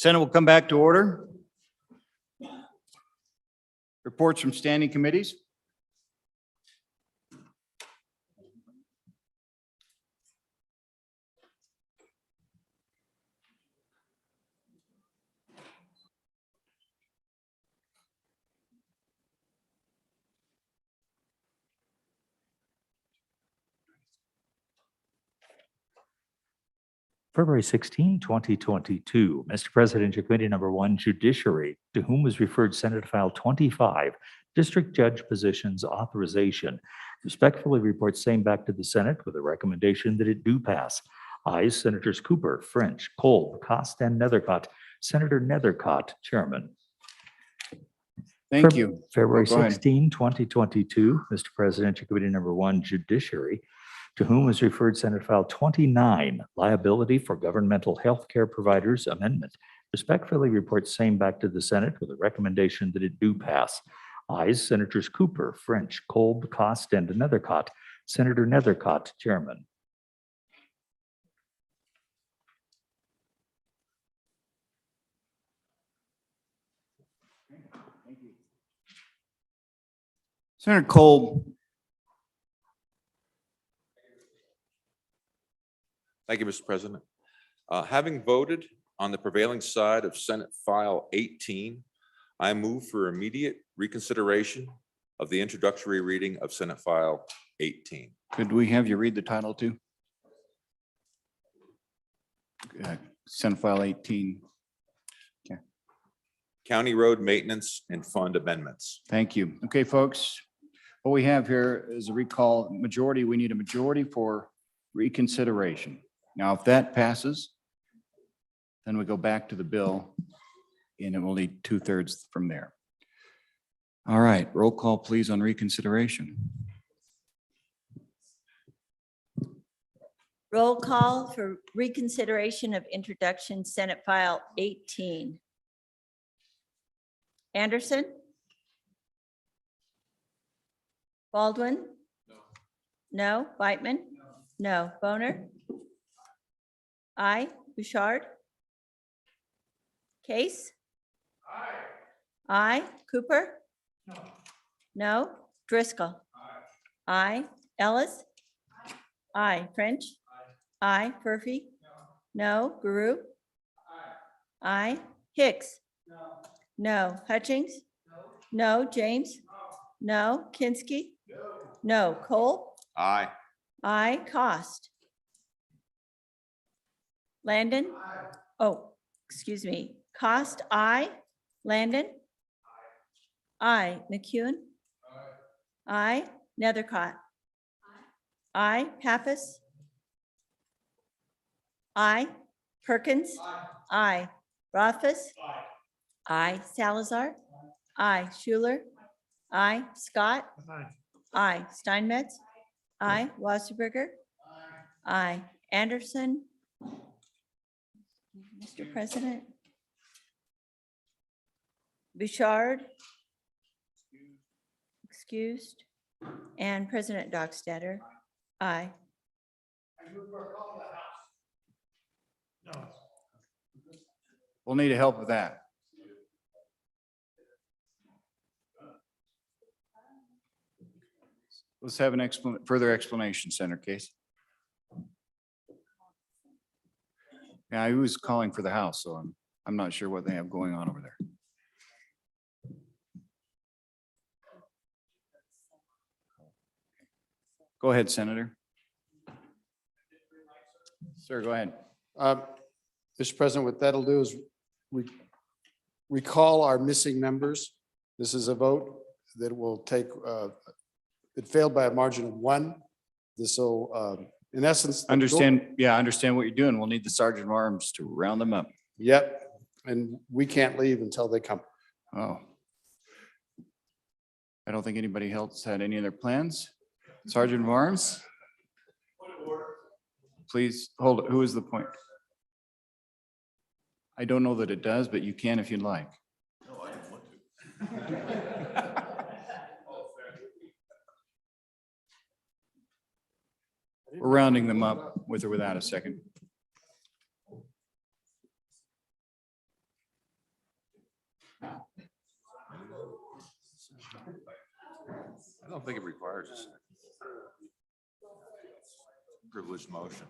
Senate will come back to order. Reports from standing committees. February 16, 2022. Mr. President, your committee number 1, Judiciary, to whom was referred Senate File 25, District Judge Positions Authorization. Respectfully report same back to the Senate with a recommendation that it do pass. Ayes, Senators Cooper, French, Kolb, Cost, and Nethercott. Senator Nethercott, Chairman. Thank you. February Go ahead. 16, 2022. Mr. President, your committee number 1, Judiciary, to whom is referred Senate File 29, Liability for Governmental Healthcare Providers Amendment. Respectfully report same back to the Senate with a recommendation that it do pass. Ayes, Senators Cooper, French, Kolb, Cost, and Nethercott. Senator Nethercott, Chairman. Senator Kolb. Thank you, Mr. President. Having voted on the prevailing side of Senate File 18, I move for immediate reconsideration of the introductory reading of Senate File 18. Could we have you read the title too? Senate File 18. County Road Maintenance and Fund Amendments. Thank you. Okay, folks. What we have here is a recall majority. We need a majority for reconsideration. Now, if that passes, then we go back to the bill and it will need 2/3 from there. All right, roll call please on reconsideration. Roll call for reconsideration of introduction, Senate File 18. Anderson? Baldwin? No. Whitman? No. Boner? Aye. Bouchard? Case? Aye. Cooper? No. Driscoll? Aye. Ellis? Aye. French? Aye. Furphy? No. Guru? Aye. Hicks? No. Hutchings? No. James? No. Kinski? No. Cole? Aye. Aye. Cost? Landon? Oh, excuse me. Cost? Aye. Landon? Aye. McEwen? Aye. Nethercott? Aye. Pappas? Aye. Perkins? Aye. Rothfuss? Aye. Salazar? Aye. Schuler? Aye. Scott? Aye. Steinmetz? Aye. Wasserberger? Aye. Anderson? Mr. President? Bouchard? Excused. And President Dockstader? Aye. We'll need help with that. Let's have an further explanation, Senator Case. Yeah, I was calling for the House, so I'm not sure what they have going on over there. Go ahead, Senator. Sir, go ahead. Mr. President, what that'll do is we recall our missing members. This is a vote that will take, it failed by a margin of 1. This will, in essence. Understand, yeah, I understand what you're doing. We'll need the Sergeant of Arms to round them up. Yep, and we can't leave until they come. Oh. I don't think anybody else had any other plans. Sergeant of Arms? Please hold it. Who is the point? I don't know that it does, but you can if you'd like. No, I didn't want to. We're rounding them up with or without a second. I don't think it requires a second. Privileged motion.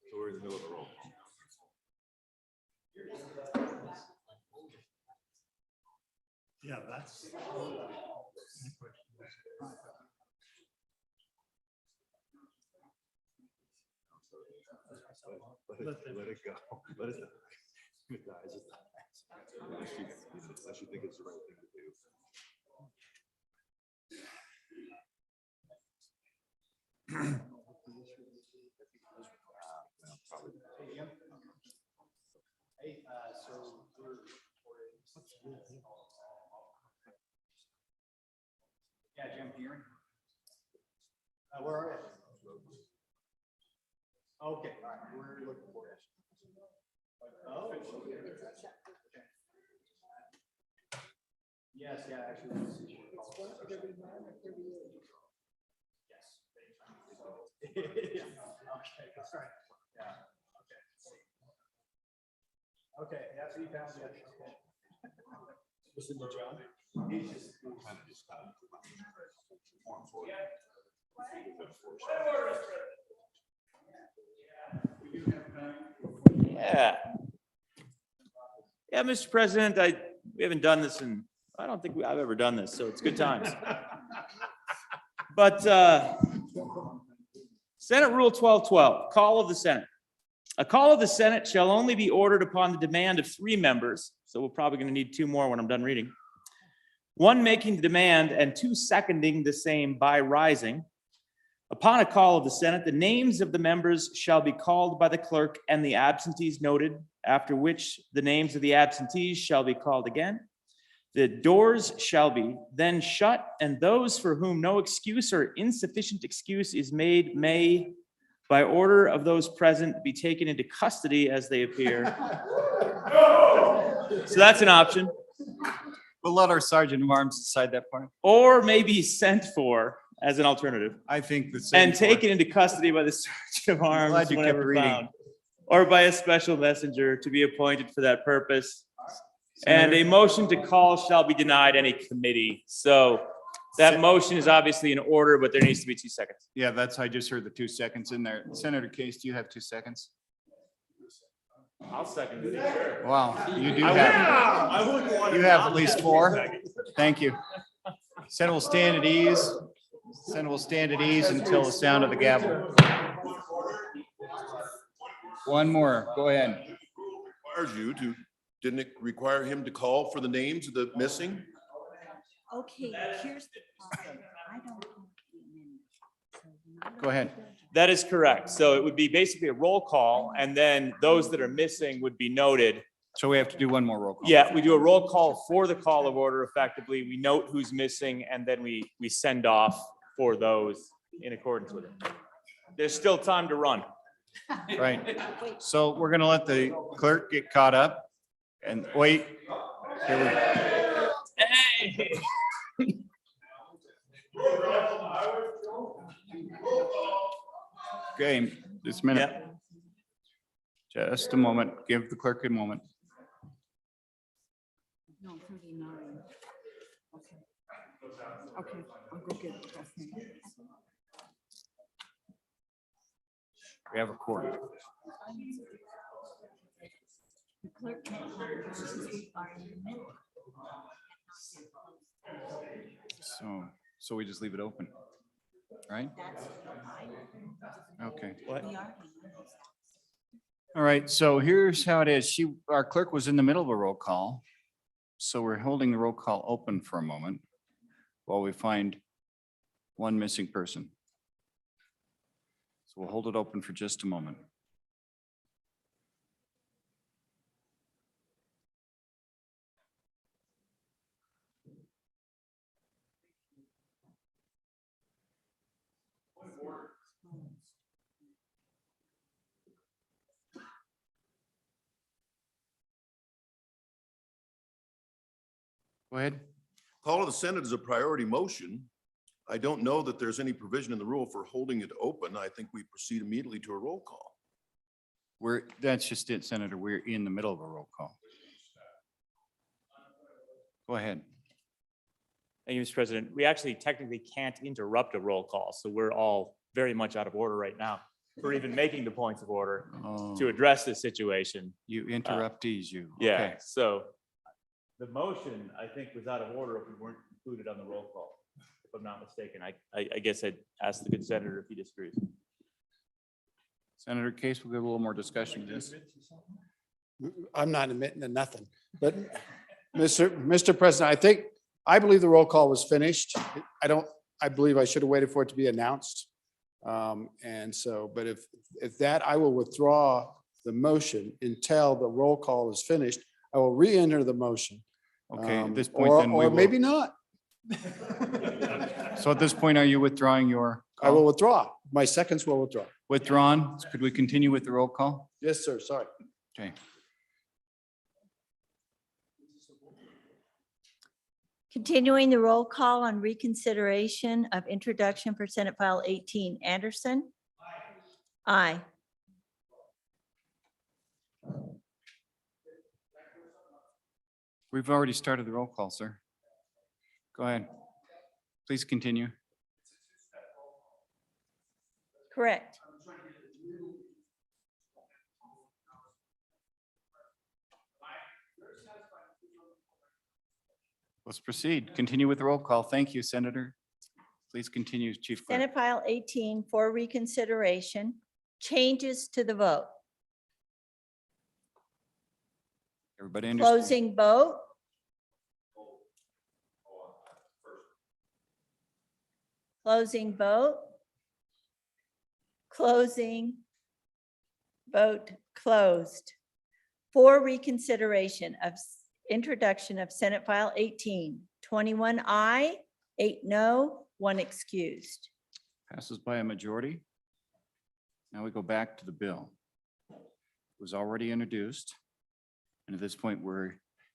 So we're in the middle of the roll. Yeah, that's. Let it go. Let it. It dies. It dies. Unless you think it's the right thing to do. Yeah, Jim, can you hear me? Where are you? Okay, all right, we're looking for it. Oh. Yes, yeah, actually. Yes. Okay, that's right. Yeah, okay. Okay, yeah, so you found it. Listen to John. He's just. Yeah. Yeah, Mr. President, we haven't done this I don't think I've ever done this, so it's good times. But Senate Rule 1212, call of the Senate. A call of the Senate shall only be ordered upon the demand of 3 members, so we're probably going to need 2 more when I'm done reading. 1 making the demand and 2 seconding the same by rising. Upon a call of the Senate, the names of the members shall be called by the clerk and the absentees noted, after which the names of the absentees shall be called again. The doors shall be then shut, and those for whom no excuse or insufficient excuse is made may, by order of those present, be taken into custody as they appear. So that's an option. We'll let our sergeant of arms decide that part. Or may be sent for as an alternative. I think the. And taken into custody by the sergeant of arms Glad you kept whenever reading. found, or by a special messenger to be appointed for that purpose. And a motion to call shall be denied any committee. So that motion is obviously in order, but there needs to be 2 seconds. Yeah, I just heard the 2 seconds in there. Senator Case, do you have 2 seconds? I'll second it. Wow, you do have, you have at least 4. Thank you. Senate will stand at ease. Senate will stand at ease until the sound of the gavel. 1 more, go ahead. Requires you to, didn't it require him to call for the names of the missing? Okay, here's the problem. I don't have the amendment. So Go ahead. That is correct. So it would be basically a roll call, and then those that are missing would be noted. So we have to do 1 more roll call. Yeah, we do a roll call for the call of order effectively. We note who's missing, and then we send off for those in accordance with it. There's still time to run. Right. So we're gonna let the clerk get caught up and wait. Here Hey! Okay, just a minute. Just a moment. Give the clerk a moment. No, 39. Okay. Okay, I'll go get it. We have a quorum. the clerk can't have those who are in the middle. So we just leave it open, right? That's fine. Okay. What? We are. All right, so here's how it is. Our clerk was in the middle of a roll call. So we're holding the roll call open for a moment while we find 1 missing person. So we'll hold it open for just a moment. Go ahead. Call of the Senate is a priority motion. I don't know that there's any provision in the rule for holding it open. I think we proceed immediately to a roll call. That's just it, Senator. We're in the middle of a roll call. Go ahead. Thank you, Mr. President. We actually technically can't interrupt a roll call, so we're all very much out of order right now. We're even making the points of order Oh, to address this situation. you interruptees, you. Yeah, Okay. so the motion, I think, was out of order if we weren't included on the roll call, if I'm not mistaken. I guess I'd ask the good senator if he disagrees. Senator Case, we'll give a little more discussion to this. I'm not admitting to nothing, but Mr. President, I believe the roll call was finished. I believe I should have waited for it to be announced. And so, but if that, I will withdraw the motion until the roll call is finished. I will re-enter the motion. Okay, at this point, then we Or will. maybe not. So at this point, are you withdrawing your? I will call? withdraw. My seconds will withdraw. Withdrawn. Could we continue with the roll call? Yes, sir. Sorry. Okay. Continuing the roll call on reconsideration of introduction for Senate File 18. Anderson? Aye. We've already started the roll call, sir. Go ahead. Please continue. Correct. Let's proceed. Continue with the roll call. Thank you, Senator. Please continue, Chief Clerk. Senate File 18 for reconsideration. Changes to the vote. Everybody understand? Closing vote. Closing vote. Closing. Vote closed. For reconsideration of introduction of Senate File 18, 21 aye, 8 no, 1 excused. Passes by a majority. Now we go back to the bill. It was already introduced. And at this point,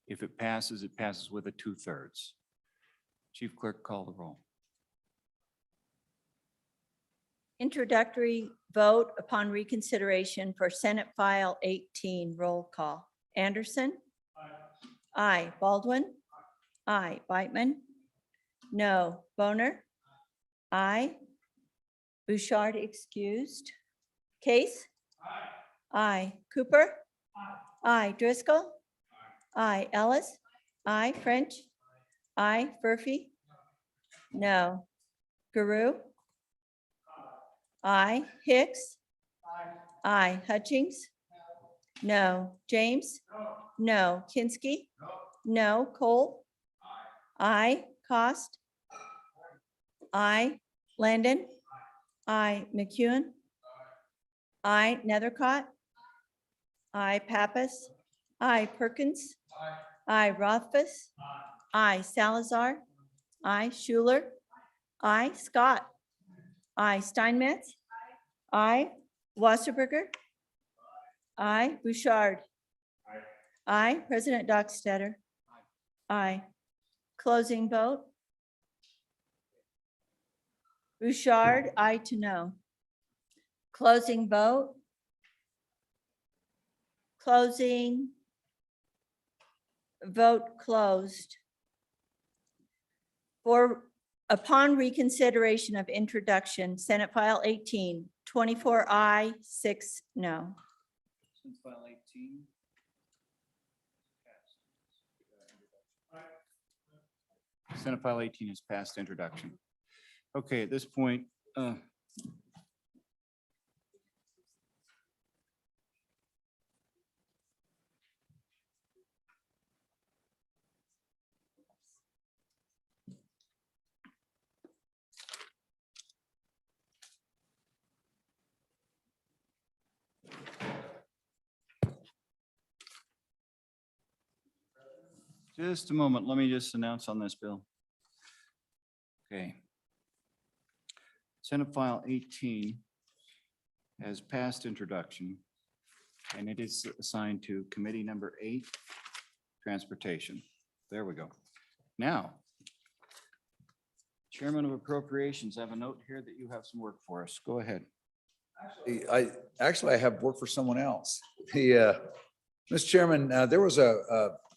if it passes with a 2/3. Chief Clerk, call the roll. Introductory vote upon reconsideration for Senate File 18, roll call. Anderson? Aye. Baldwin? Aye. Beitman? No. Boner? Aye. Bouchard excused. Case? Aye. Cooper? Aye. Driscoll? Aye. Ellis? Aye. French? Aye. Furphy? No. Guru? Aye. Hicks? Aye. Hutchings? No. James? No. Kinsky? No. Cole? Aye. Cost? Aye. Landon? Aye. McEwen? Aye. Nethercott? Aye. Pappas? Aye. Perkins? Aye. Rothfuss? Aye. Salazar? Aye. Schuler? Aye. Scott? Aye. Steinmetz? Aye. Wasserberger? Aye. Bouchard? Aye. President Dockstader? Aye. Closing vote? Bouchard, aye to no. Closing vote? Closing. Vote closed. Upon reconsideration of introduction, Senate File 18, 24 aye, 6 no. File 18. Senate File 18 is passed introduction. Okay, at this point, just a moment. Let me just announce on this bill. Okay. Senate File 18 has passed introduction, and it is assigned to Committee Number 8, Transportation. There we go. Now, Chairman of Appropriations, I have a note here that you have some work for us. Go ahead. I have worked for someone else. Mr. Chairman, there was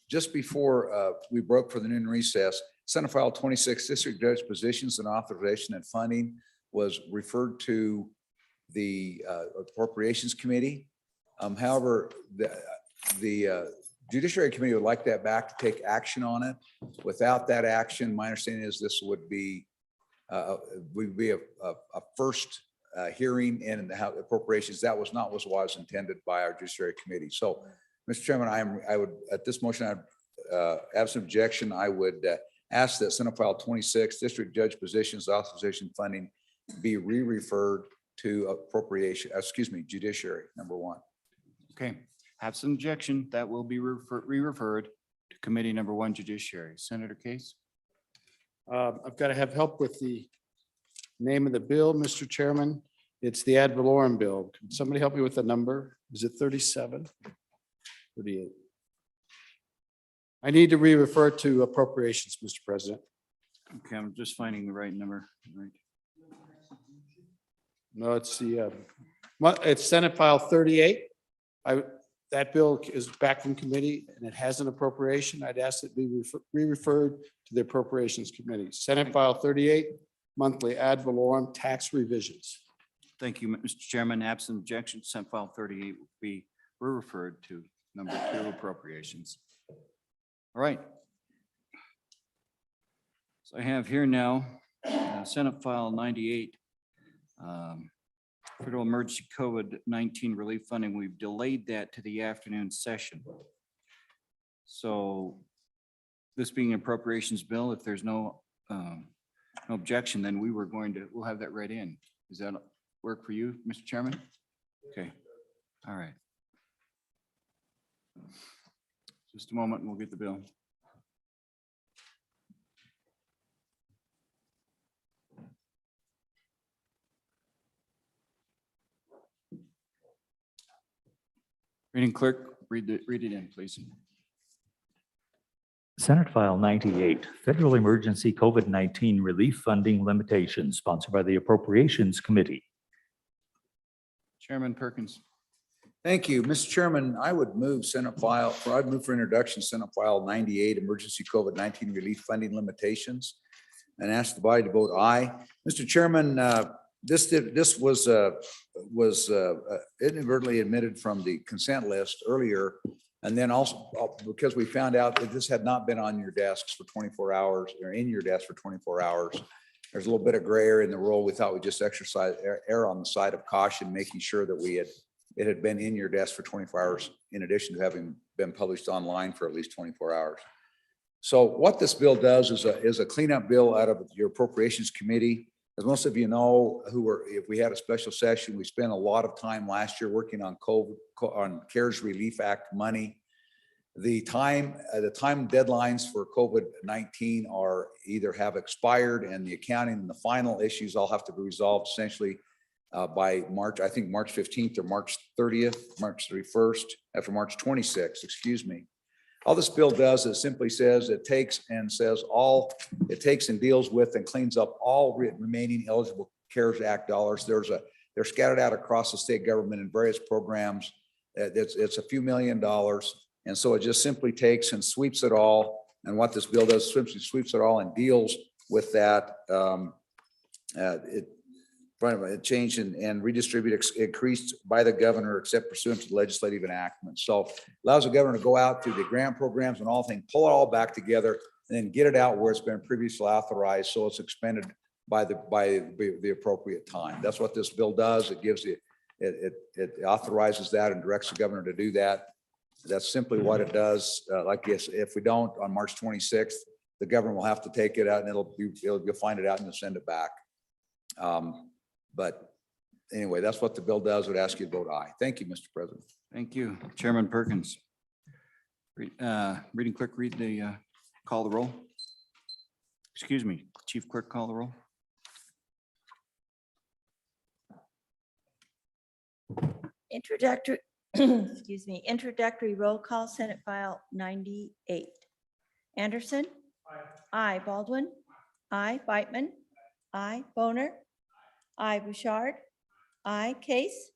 just before we broke for the noon recess, Senate File 26, District Judge Positions and Authorization and Funding was referred to the Appropriations Committee. However, the Judiciary Committee would like that back to take action on it. Without that action, my understanding is this would be a first hearing in the House Appropriations. That was not what was intended by our Judiciary Committee. So, Mr. Chairman, I would, at this motion, absent objection, I would ask that Senate File 26, District Judge Positions, Authorization Funding be re-referred to Judiciary, number 1. Okay, absent objection, that will be re-referred to Committee number 1, Judiciary. Senator Case? I've got to have help with the name of the bill, Mr. Chairman. It's the ad valorem bill. Can somebody help me with the number? Is it 37? 38. I need to re-refer to appropriations, Mr. President. Okay, I'm just finding the right number. Right. No, it's it's Senate File 38. That bill is back from committee and it has an appropriation. I'd ask it be re-referred to the Appropriations Committee. Senate File 38, monthly ad valorem tax revisions. Thank you, Mr. Chairman. Absent objection, Senate File 38 will be referred to number 2, Appropriations. All right. So I have here now Senate File 98. Federal Emergency COVID-19 Relief Funding. We've delayed that to the afternoon session. So this being an appropriations bill, if there's no objection, then we'll have that read in. Does that work for you, Mr. Chairman? Okay. All right. Just a moment and we'll get the bill. Reading clerk, read it in, please. Senate File 98, Federal Emergency COVID-19 Relief Funding Limitations, sponsored by the Appropriations Committee. Chairman Perkins. Thank you, Mr. Chairman. I'd move for introduction, Senate File 98, Emergency COVID-19 Relief Funding Limitations, and ask the body to vote aye. Mr. Chairman, this was inadvertently omitted from the consent list earlier. And then also because we found out that this had not been on your desks for 24 hours or in your desk for 24 hours. There's a little bit of gray area in the role. We thought we'd just err on the side of caution, making sure that it had been in your desk for 24 hours in addition to having been published online for at least 24 hours. So what this bill does is a cleanup bill out of your Appropriations Committee. As most of you know, if we had a special session, we spent a lot of time last year working on CARES Relief Act money. The time deadlines for COVID-19 are either have expired, and the accounting and the final issues all have to be resolved essentially by March 15th or March 30th, March 31st, after March 26th, excuse me. All this bill does is simply says it takes and deals with and cleans up all remaining eligible CARES Act dollars. They're scattered out across the state government in various programs. It's a few $1 million. And so it just simply takes and sweeps it all. And what this bill does, simply sweeps it all and deals with that. It changed and redistributed, increased by the governor except pursuant to legislative enactment. So allows the governor to go out through the grant programs and all things, pull it all back together and then get it out where it's been previously authorized. So it's expended by the appropriate time. That's what this bill does. It gives it authorizes that and directs the governor to do that. That's simply what it does. Like if we don't on March 26th, the government will have to take it out and you'll find it out and you'll send it back. But anyway, that's what the bill does. I would ask you to vote aye. Thank you, Mr. President. Thank you, Chairman Perkins. Reading clerk, call the roll. Excuse me, Chief Clerk, call the roll. Introductory, introductory roll call, Senate File 98. Anderson? Aye. Baldwin? Aye. Whitman? Aye. Boner. Aye. Bouchard. Aye. Case.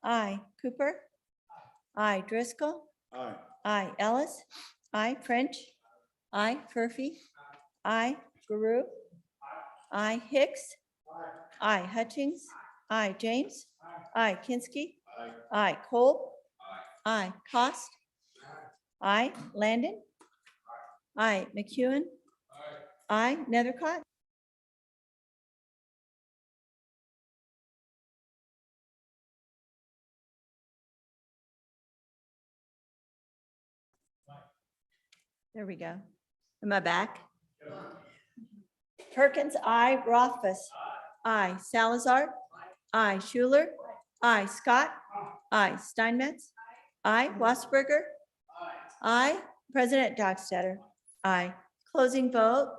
Aye. Cooper. Aye. Driscoll. Aye. Aye. Ellis. Aye. French. Aye. Furphy. Aye. Guru. Aye. Hicks. Aye. Hutchings. Aye. James. Aye. Kinsky. Aye. Cole. Aye. Cost. Aye. Landon. Aye. McEwen. Aye. Nethercott. There we go. Am I back? Perkins, aye. Rothfuss, aye. Salazar, aye. Schuler, aye. Scott, aye. Steinmetz, aye. Wasberger, aye. President Dockstader, aye. Closing vote.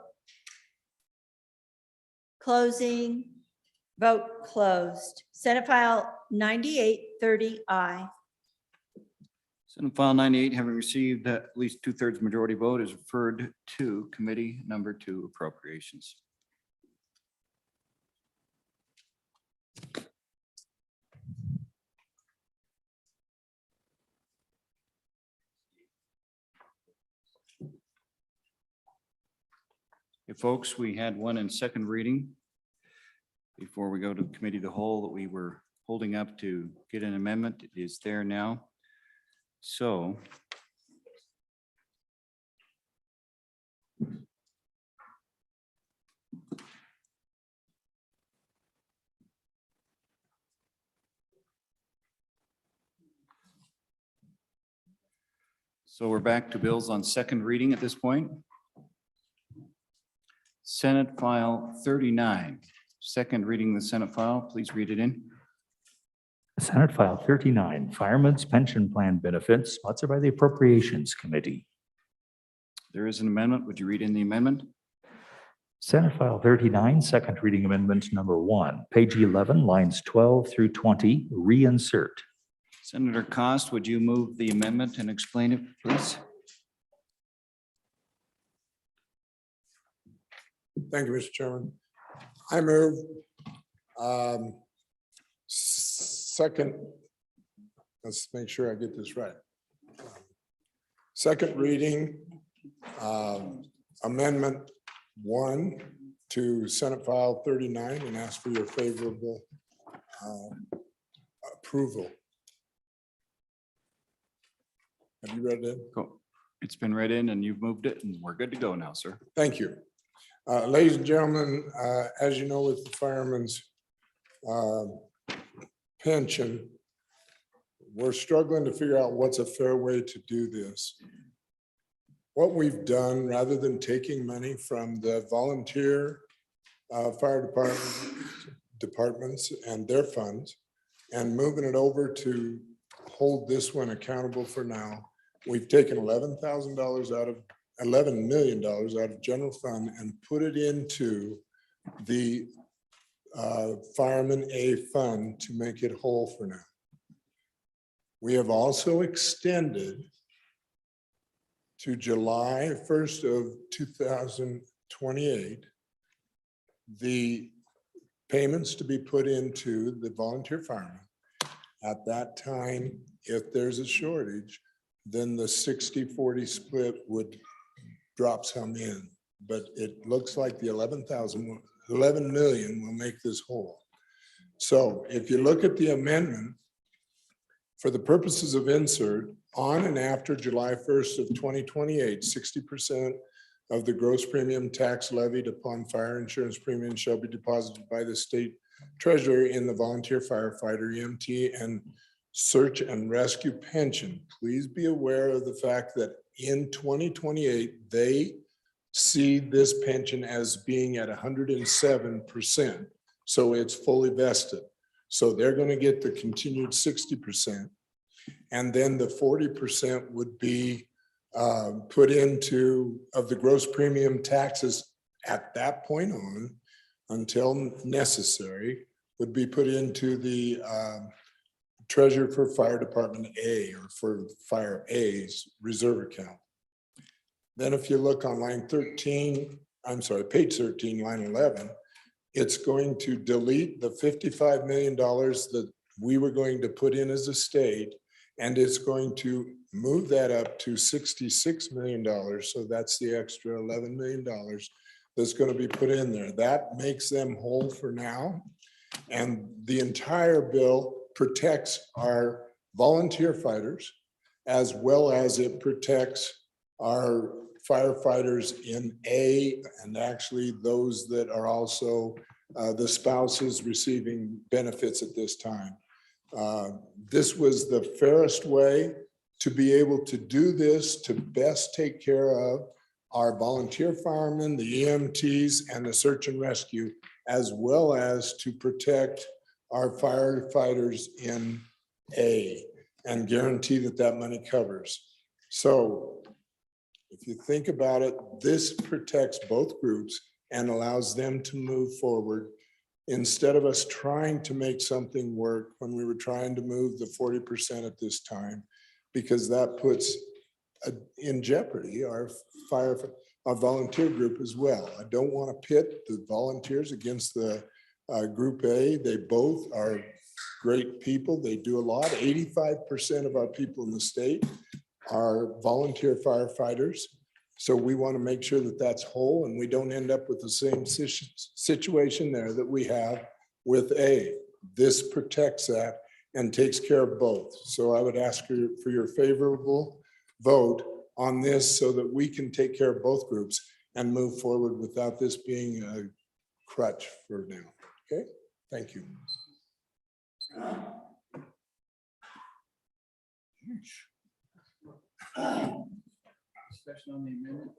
Closing vote closed. Senate File 9830, aye. Senate File 98, having received at least 2/3 majority vote, is referred to Committee Number 2 Appropriations. Hey, folks, we had one in second reading before we go to Committee of the Whole that we were holding up to get an amendment. It is there now. So we're back to bills on second reading at this point. Senate File 39, second reading the Senate file. Please read it in. Senate File 39, Fireman's Pension Plan Benefits, sponsored by the Appropriations Committee. There is an amendment. Would you read in the amendment? Senate File 39, second reading amendment number 1, page 11, lines 12 through 20, reinsert. Senator Cost, would you move the amendment and explain it, please? Thank you, Mr. Chairman. I move second, let's make sure I get this right. Second reading, Amendment 1 to Senate File 39 and ask for your favorable approval. Have you read it? Cool. It's been read in and you've moved it and we're good to go now, sir. Thank you. Ladies and gentlemen, as you know, with the fireman's pension, we're struggling to figure out what's a fair way to do this. What we've done, rather than taking money from the volunteer fire departments and their funds and moving it over to hold this one accountable for now, we've taken $11 million out of general fund and put it into the Fireman A fund to make it whole for now. We have also extended to July 1st of 2028 the payments to be put into the volunteer firemen. At that time, if there's a shortage, then the 60-40 split would drop some in, but it looks like the 11 million will make this whole. So if you look at the amendment, for the purposes of insert, on and after July 1st of 2028, 60% of the gross premium tax levied upon fire insurance premium shall be deposited by the state treasurer in the volunteer firefighter, EMT, and search and rescue pension. Please be aware of the fact that in 2028, they see this pension as being at 107%. So it's fully vested. So they're going to get the continued 60%. And then the 40% would be put into of the gross premium taxes at that point on until necessary would be put into the treasurer for fire department A or for fire A's reserve account. Then if you look on line 13, I'm sorry, page 13, line 11, It's going to delete the $55 million that we were going to put in as a state, and it's going to move that up to $66 million. So that's the extra $11 million that's going to be put in there. That makes them whole for now. And the entire bill protects our volunteer fighters as well as it protects our firefighters in A, and actually those that are also the spouses receiving benefits at this time. This was the fairest way to be able to do this, to best take care of our volunteer firemen, the EMTs, and the search and rescue, as well as to protect our firefighters in A and guarantee that that money covers. So if you think about it, this protects both groups and allows them to move forward instead of us trying to make something work when we were trying to move the 40% at this time, because that puts in jeopardy our volunteer group as well. I don't want to pit the volunteers against the Group A. They both are great people. They do a lot. 85% of our people in the state are volunteer firefighters. So we want to make sure that that's whole and we don't end up with the same situation there that we have with A. This protects that and takes care of both. So I would ask you for your favorable vote on this so that we can take care of both groups and move forward without this being a crutch for now. Okay, thank you. Discussion on the amendment.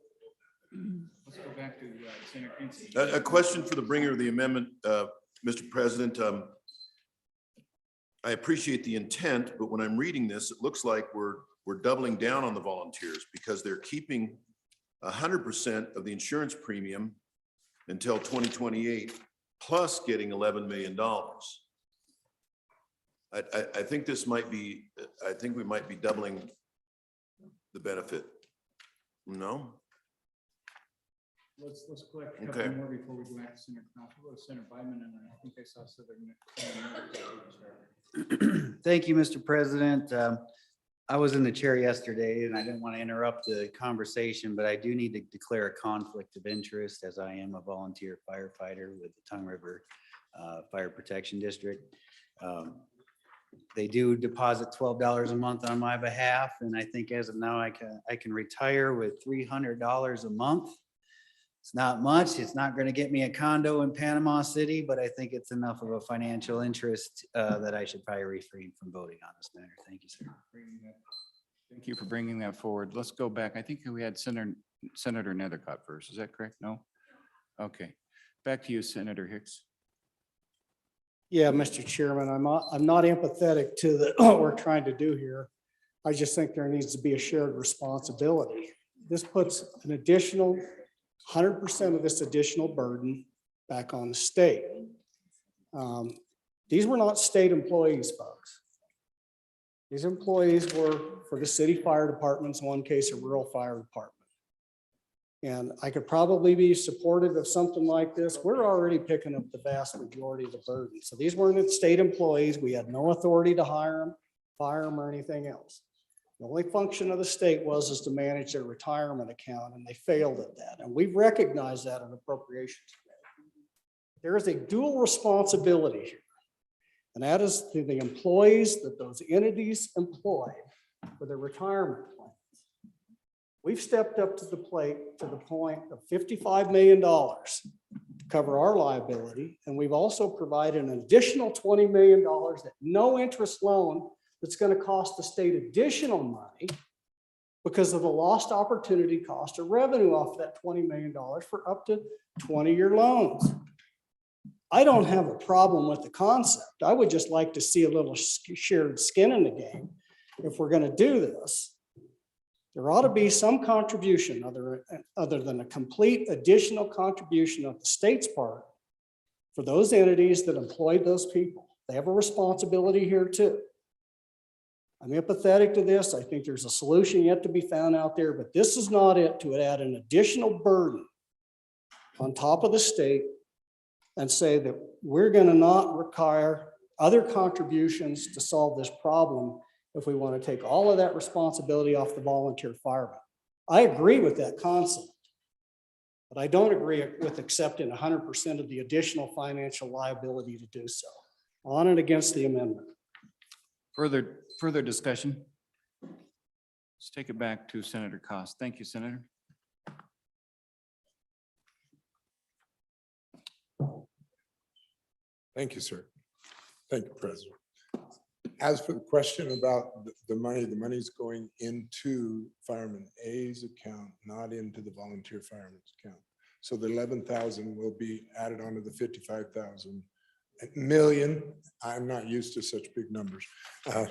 Let's go back to Senator Kinsey. A question for the bringer of the amendment, Mr. President. I appreciate the intent, but when I'm reading this, it looks like we're doubling down on the volunteers because they're keeping 100% of the insurance premium until 2028, plus getting $11 million. I think this might be, I think we might be doubling the benefit. No? Let's collect a Okay. couple more before we go back to Senator Cross. We'll go to Senator Biden, and I think I saw Senator. Thank you, Mr. President. I was in the chair yesterday and I didn't want to interrupt the conversation, but I do need to declare a conflict of interest as I am a volunteer firefighter with the Tongue River Fire Protection District. They do deposit $12 a month on my behalf, and I think as of now I can retire with $300 a month. It's not much. It's not going to get me a condo in Panama City, but I think it's enough of a financial interest that I should probably refrain from voting on this matter. Thank you, sir. Thank you for bringing that forward. Let's go back. I think we had Senator Nethercott first. Is that correct? No? Okay. Back to you, Senator Hicks. Yeah, Mr. Chairman, I'm not empathetic to what we're trying to do here. I just think there needs to be a shared responsibility. This puts an additional 100% of this additional burden back on the state. These were not state employees, folks. These employees were for the city fire departments, in one case, a rural fire department. And I could probably be supportive of something like this. We're already picking up the vast majority of the burden. So these weren't state employees. We had no authority to hire them, fire them, or anything else. The only function of the state was to manage their retirement account, and they failed at that. And we've recognized that in appropriations. There is a dual responsibility here, and that is to the employees that those entities employ for their retirement plans. We've stepped up to the plate to the point of $55 million to cover our liability, and we've also provided an additional $20 million at no interest loan that's going to cost the state additional money because of the lost opportunity cost of revenue off that $20 million for up to 20-year loans. I don't have a problem with the concept. I would just like to see a little shared skin in the game. If we're going to do this, there ought to be some contribution other than a complete additional contribution of the state's part for those entities that employed those people. They have a responsibility here too. I'm empathetic to this. I think there's a solution yet to be found out there, but this is not it to add an additional burden on top of the state and say that we're going to not require other contributions to solve this problem if we want to take all of that responsibility off the volunteer firemen. I agree with that concept, but I don't agree with accepting 100% of the additional financial liability to do so. On and against the amendment. Further discussion? Let's take it back to Senator Cost. Thank you, Senator. Thank you, sir. Thank you, President. As for the question about the money's going into Fireman A's account, not into the volunteer fireman's account. So the 11,000 will be added onto the 55,000 million. I'm not used to such big numbers. The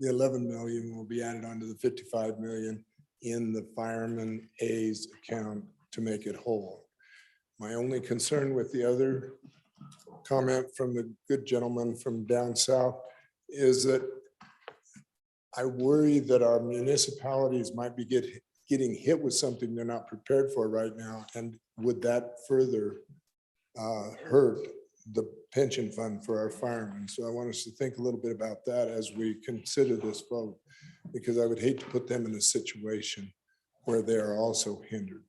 11 million will be added onto the 55 million in the Fireman A's account to make it whole. My only concern with the other comment from the good gentleman from down south is that I worry that our municipalities might be getting hit with something they're not prepared for right now. And would that further hurt the pension fund for our firemen? So I want us to think a little bit about that as we consider this vote, because I would hate to put them in a situation where they are also hindered.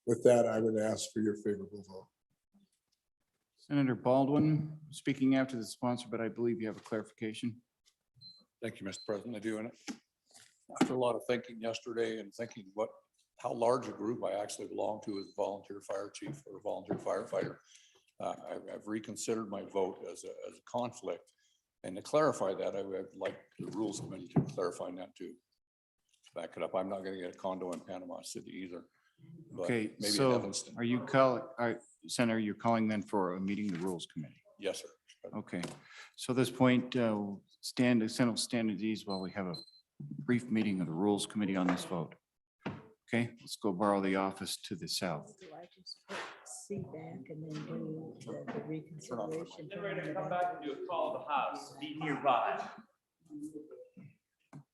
With that, I would ask for your favorable vote. Senator Baldwin, speaking after the sponsor, but I believe you have a clarification. Thank you, Mr. President. I do. And after a lot of thinking yesterday and thinking how large a group I actually belong to as a volunteer fire chief or a volunteer firefighter, I've reconsidered my vote as a conflict. And to clarify that, I would like the rules committee to clarify that too. Back it up. I'm not going to get a condo in Panama City either. Okay, maybe in so Evanston. are you Senator, you're calling then for a meeting of the Rules Committee? Yes, sir. Okay, so at this point, stand at ease while we have a brief meeting of the Rules Committee on this vote. Okay, let's go borrow the office to the south. Do I just put C back and then do the reconsideration? Then we're going to come back and do a call of the house, be nearby.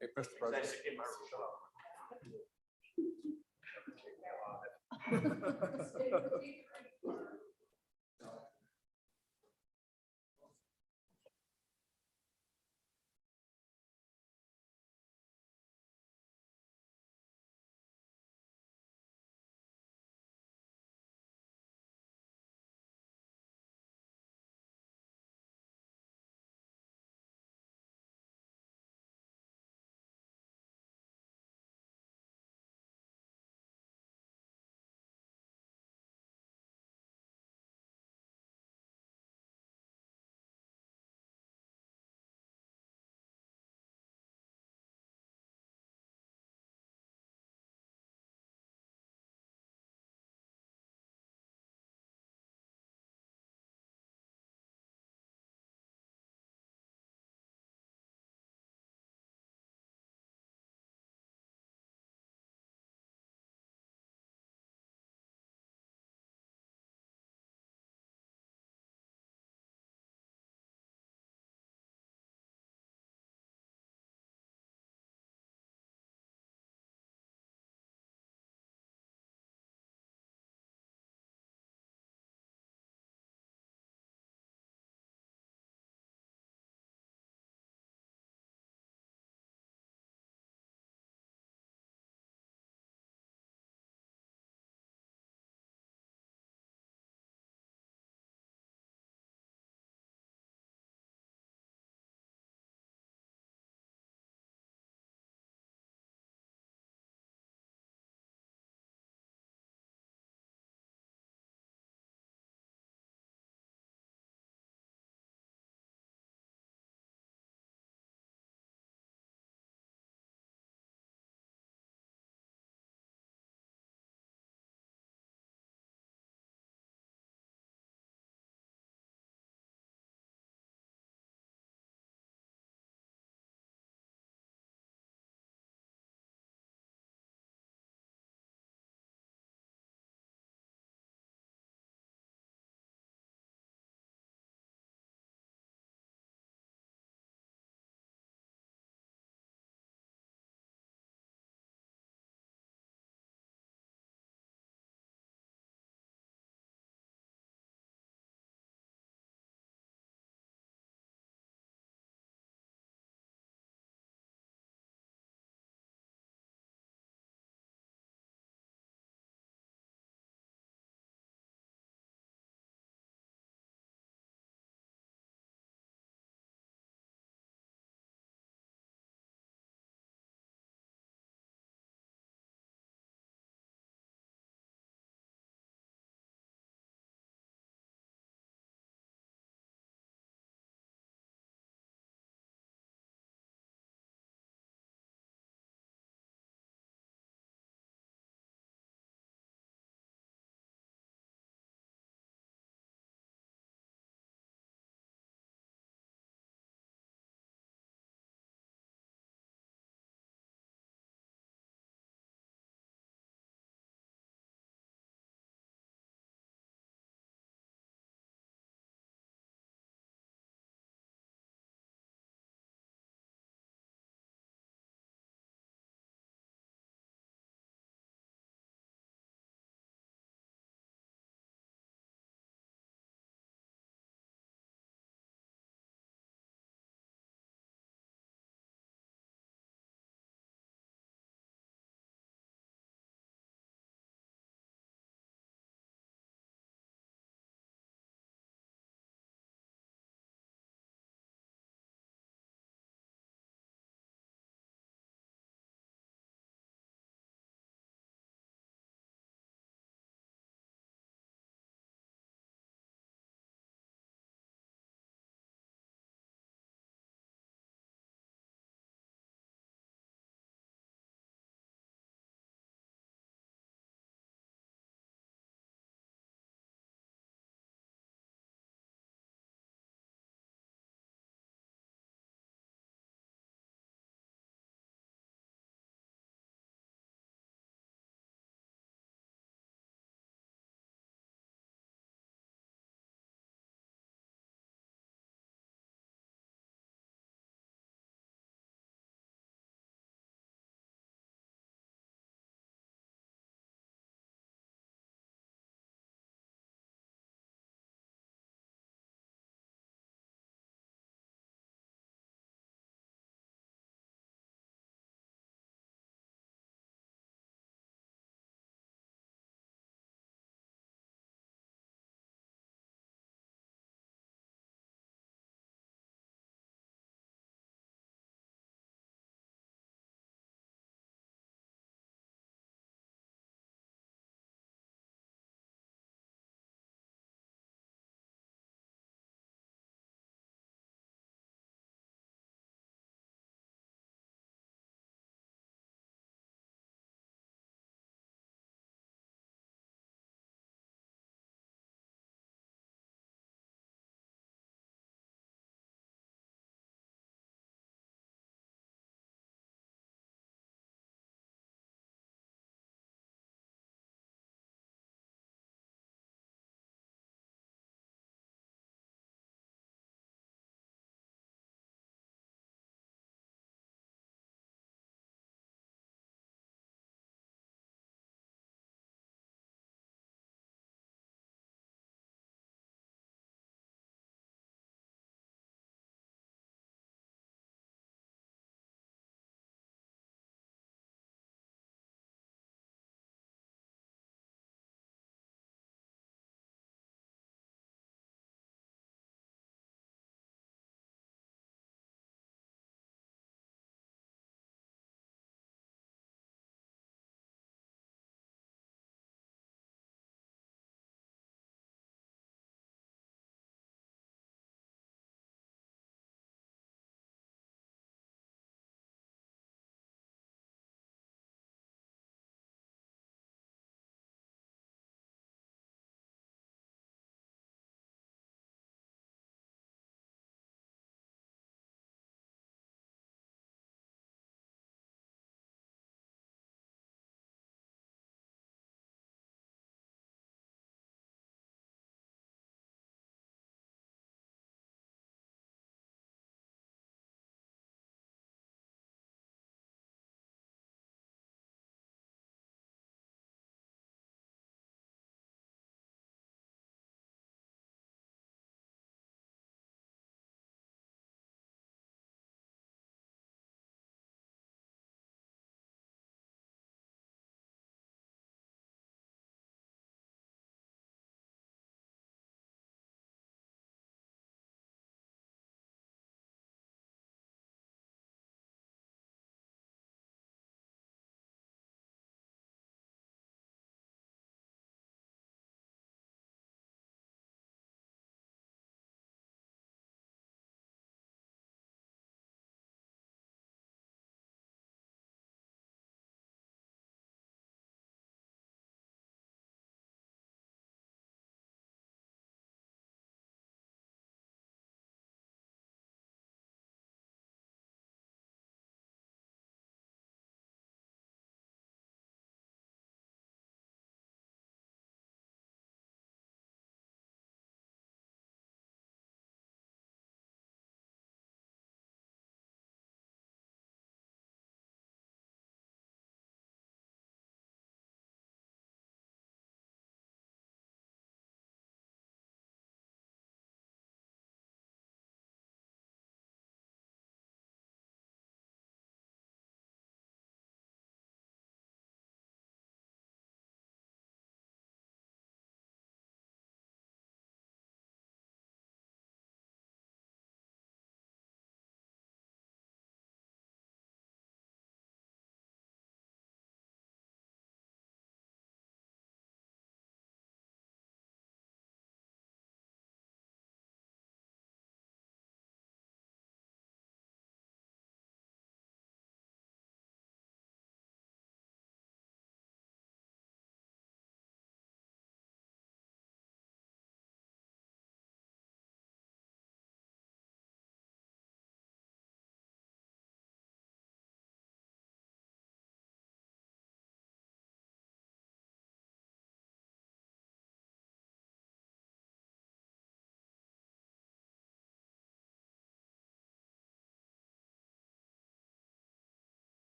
Hey, Mr. President.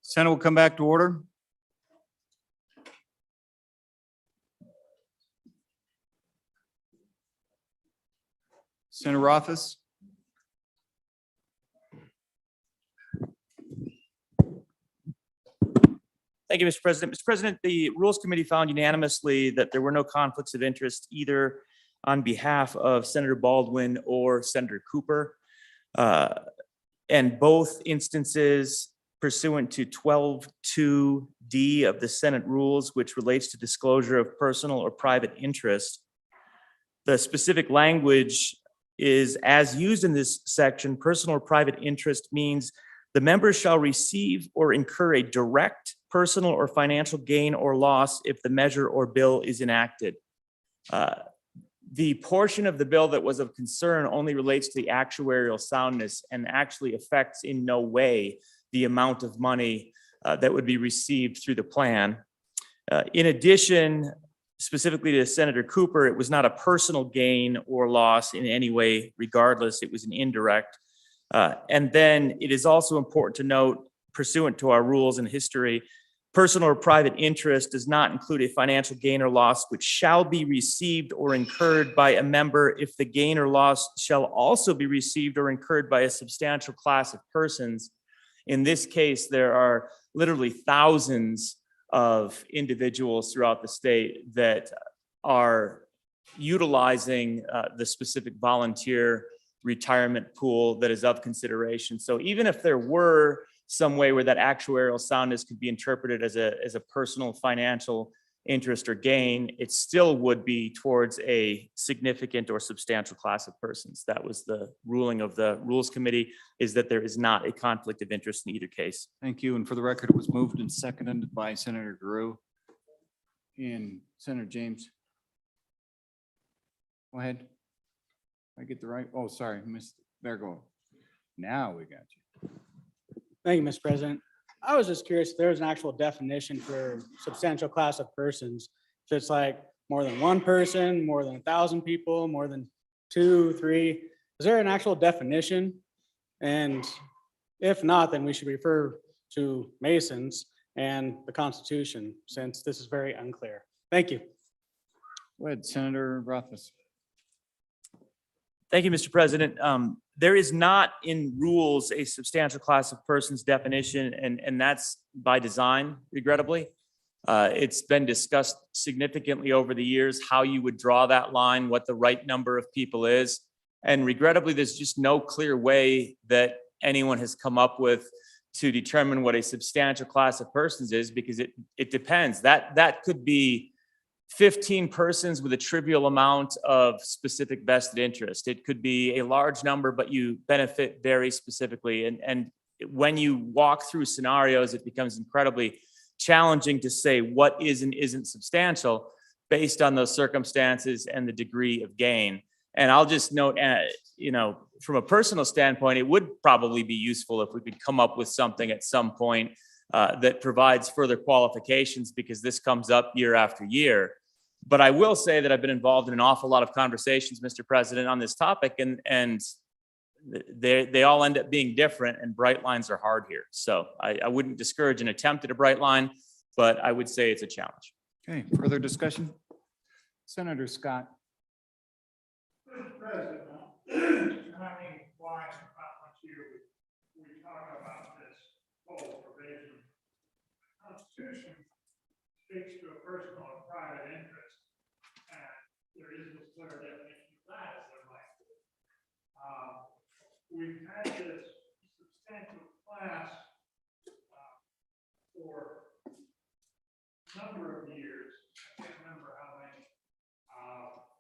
Senate will come back to order. Senator Rothfuss. Thank you, Mr. President. Mr. President, the Rules Committee found unanimously that there were no conflicts of interest either on behalf of Senator Baldwin or Senator Cooper. And both instances pursuant to 12(2)D of the Senate Rules, which relates to disclosure of personal or private interest. The specific language is, as used in this section, personal or private interest means the member shall receive or incur a direct personal or financial gain or loss if the measure or bill is enacted. The portion of the bill that was of concern only relates to the actuarial soundness and actually affects in no way the amount of money that would be received through the plan. In addition, specifically to Senator Cooper, it was not a personal gain or loss in any way, regardless, it was an indirect. And then it is also important to note, pursuant to our rules and history, personal or private interest does not include a financial gain or loss which shall be received or incurred by a member if the gain or loss shall also be received or incurred by a substantial class of persons. In this case, there are literally thousands of individuals throughout the state that are utilizing the specific volunteer retirement pool that is of consideration. So even if there were some way where that actuarial soundness could be interpreted as a personal financial interest or gain, it still would be towards a significant or substantial class of persons. That was the ruling of the Rules Committee, is that there is not a conflict of interest in either case. Thank you. And for the record, it was moved and seconded by Senator Drew and Senator James. Go ahead. I get the right, oh, sorry, Mr. There go. Now we got you. Thank you, Mr. President. I was just curious if there was an actual definition for substantial class of persons. If it's like more than one person, more than 1,000 people, more than 2, 3, is there an actual definition? And if not, then we should refer to Masons and the Constitution, since this is very unclear. Thank you. Go ahead, Senator Rothfuss. Thank you, Mr. President. There is not in rules a substantial class of persons definition, and that's by design, regrettably. It's been discussed significantly over the years how you would draw that line, what the right number of people is. And regrettably, there's just no clear way that anyone has come up with to determine what a substantial class of persons is, because it depends. That could be 15 persons with a trivial amount of specific vested interest. It could be a large number, but you benefit very specifically. And when you walk through scenarios, it becomes incredibly challenging to say what is and isn't substantial based on those circumstances and the degree of gain. And I'll just note, from a personal standpoint, it would probably be useful if we could come up with something at some point that provides further qualifications, because this comes up year after year. But I will say that I've been involved in an awful lot of conversations, Mr. President, on this topic, and they all end up being different, and bright lines are hard here. So I wouldn't discourage an attempt at a bright line, but I would say it's a challenge. Okay, further discussion? Senator Scott. Mr. President, how many wise comments here we talk about this whole provision? The Constitution speaks to a personal and private interest, and there is this clear definition of that, as there might be. We've had this substantial class for a number of years. I can't remember how many.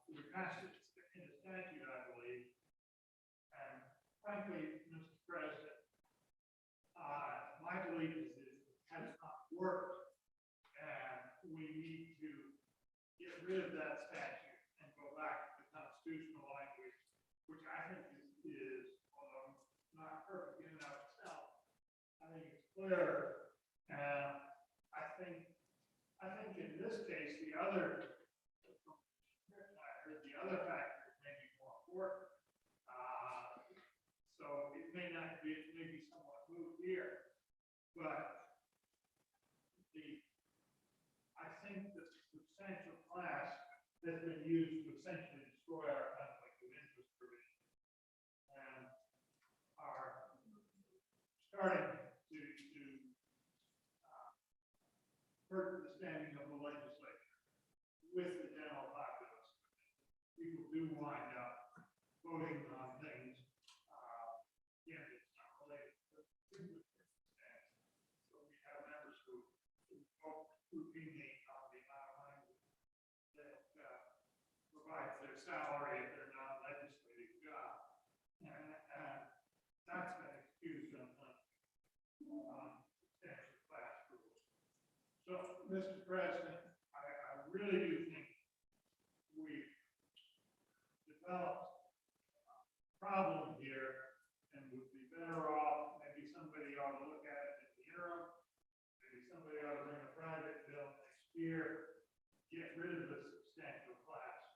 We passed it in a statute, I believe. And frankly, Mr. President, my belief is that it has not worked, and we need to get rid of that statute and go back to the constitutional language, which I think is although not perfect in and of itself, I think it's clear. And I think in this case, the other factor may be more important. So it may not be, it may be somewhat moved here, but that's been used to essentially destroy our conflict of interest provision. And are starting to hurt the standing of the legislature with the general populace. People do wind up voting on things, again, it's not related to the circumstance. So we have members who vote routinely on the amount of money that provides their salary if they're not a legislative job. And that's been excused on substantial class rules. So, Mr. President, I really do think we've developed a problem here and would be better off, maybe somebody ought to look at it in the interim. Maybe somebody ought to bring a private bill next year, get rid of the substantial class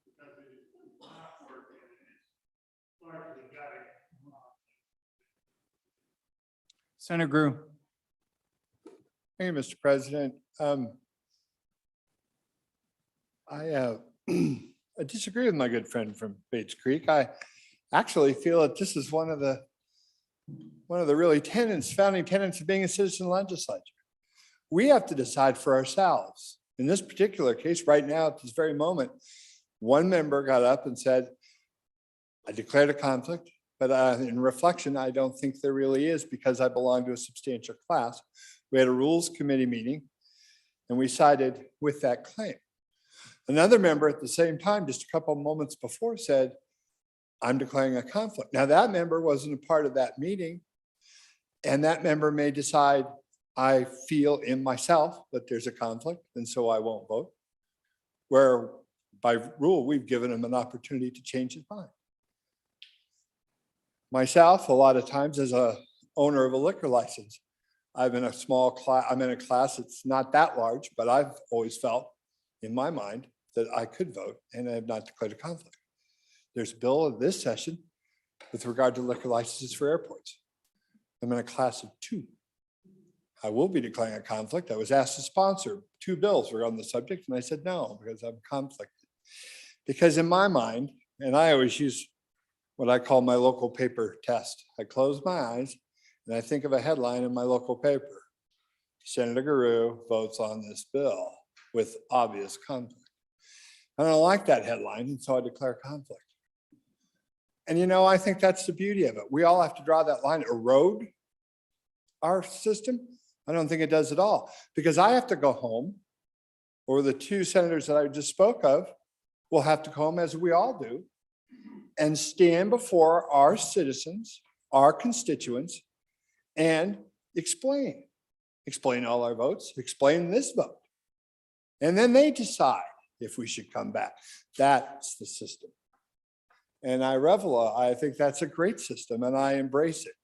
because it is not working and it's largely gutting. Senator Grew. Thank you, Mr. President. I disagree with my good friend from Bates Creek. I actually feel that this is one of the really founding tenets of being a citizen legislature. We have to decide for ourselves. In this particular case, right now, at this very moment, one member got up and said, I declared a conflict, but in reflection, I don't think there really is because I belong to a substantial class. We had a rules committee meeting and we sided with that claim. Another member at the same time, just a couple of moments before, said, I'm declaring a conflict. Now that member wasn't a part of that meeting, and that member may decide, I feel in myself that there's a conflict, and so I won't vote. Where by rule, we've given him an opportunity to change his mind. Myself, a lot of times as a owner of a liquor license, I'm in a small class, I'm in a class that's not that large, but I've always felt in my mind that I could vote and I have not declared a conflict. There's a bill in this session with regard to liquor licenses for airports. I'm in a class of 2. I will be declaring a conflict. I was asked to sponsor 2 bills were on the subject and I said no, because I'm conflicted. Because in my mind, and I always use what I call my local paper test. I close my eyes and I think of a headline in my local paper. Senator Guru votes on this bill with obvious conflict. I don't like that headline, and so I declare conflict. And you know, I think that's the beauty of it. We all have to draw that line. Erode our system? I don't think it does at all, because I have to go home, or the 2 senators that I just spoke of will have to go home, as we all do, and stand before our citizens, our constituents, and explain all our votes, explain this vote. And then they decide if we should come back. That's the system. And I think that's a great system and I embrace it.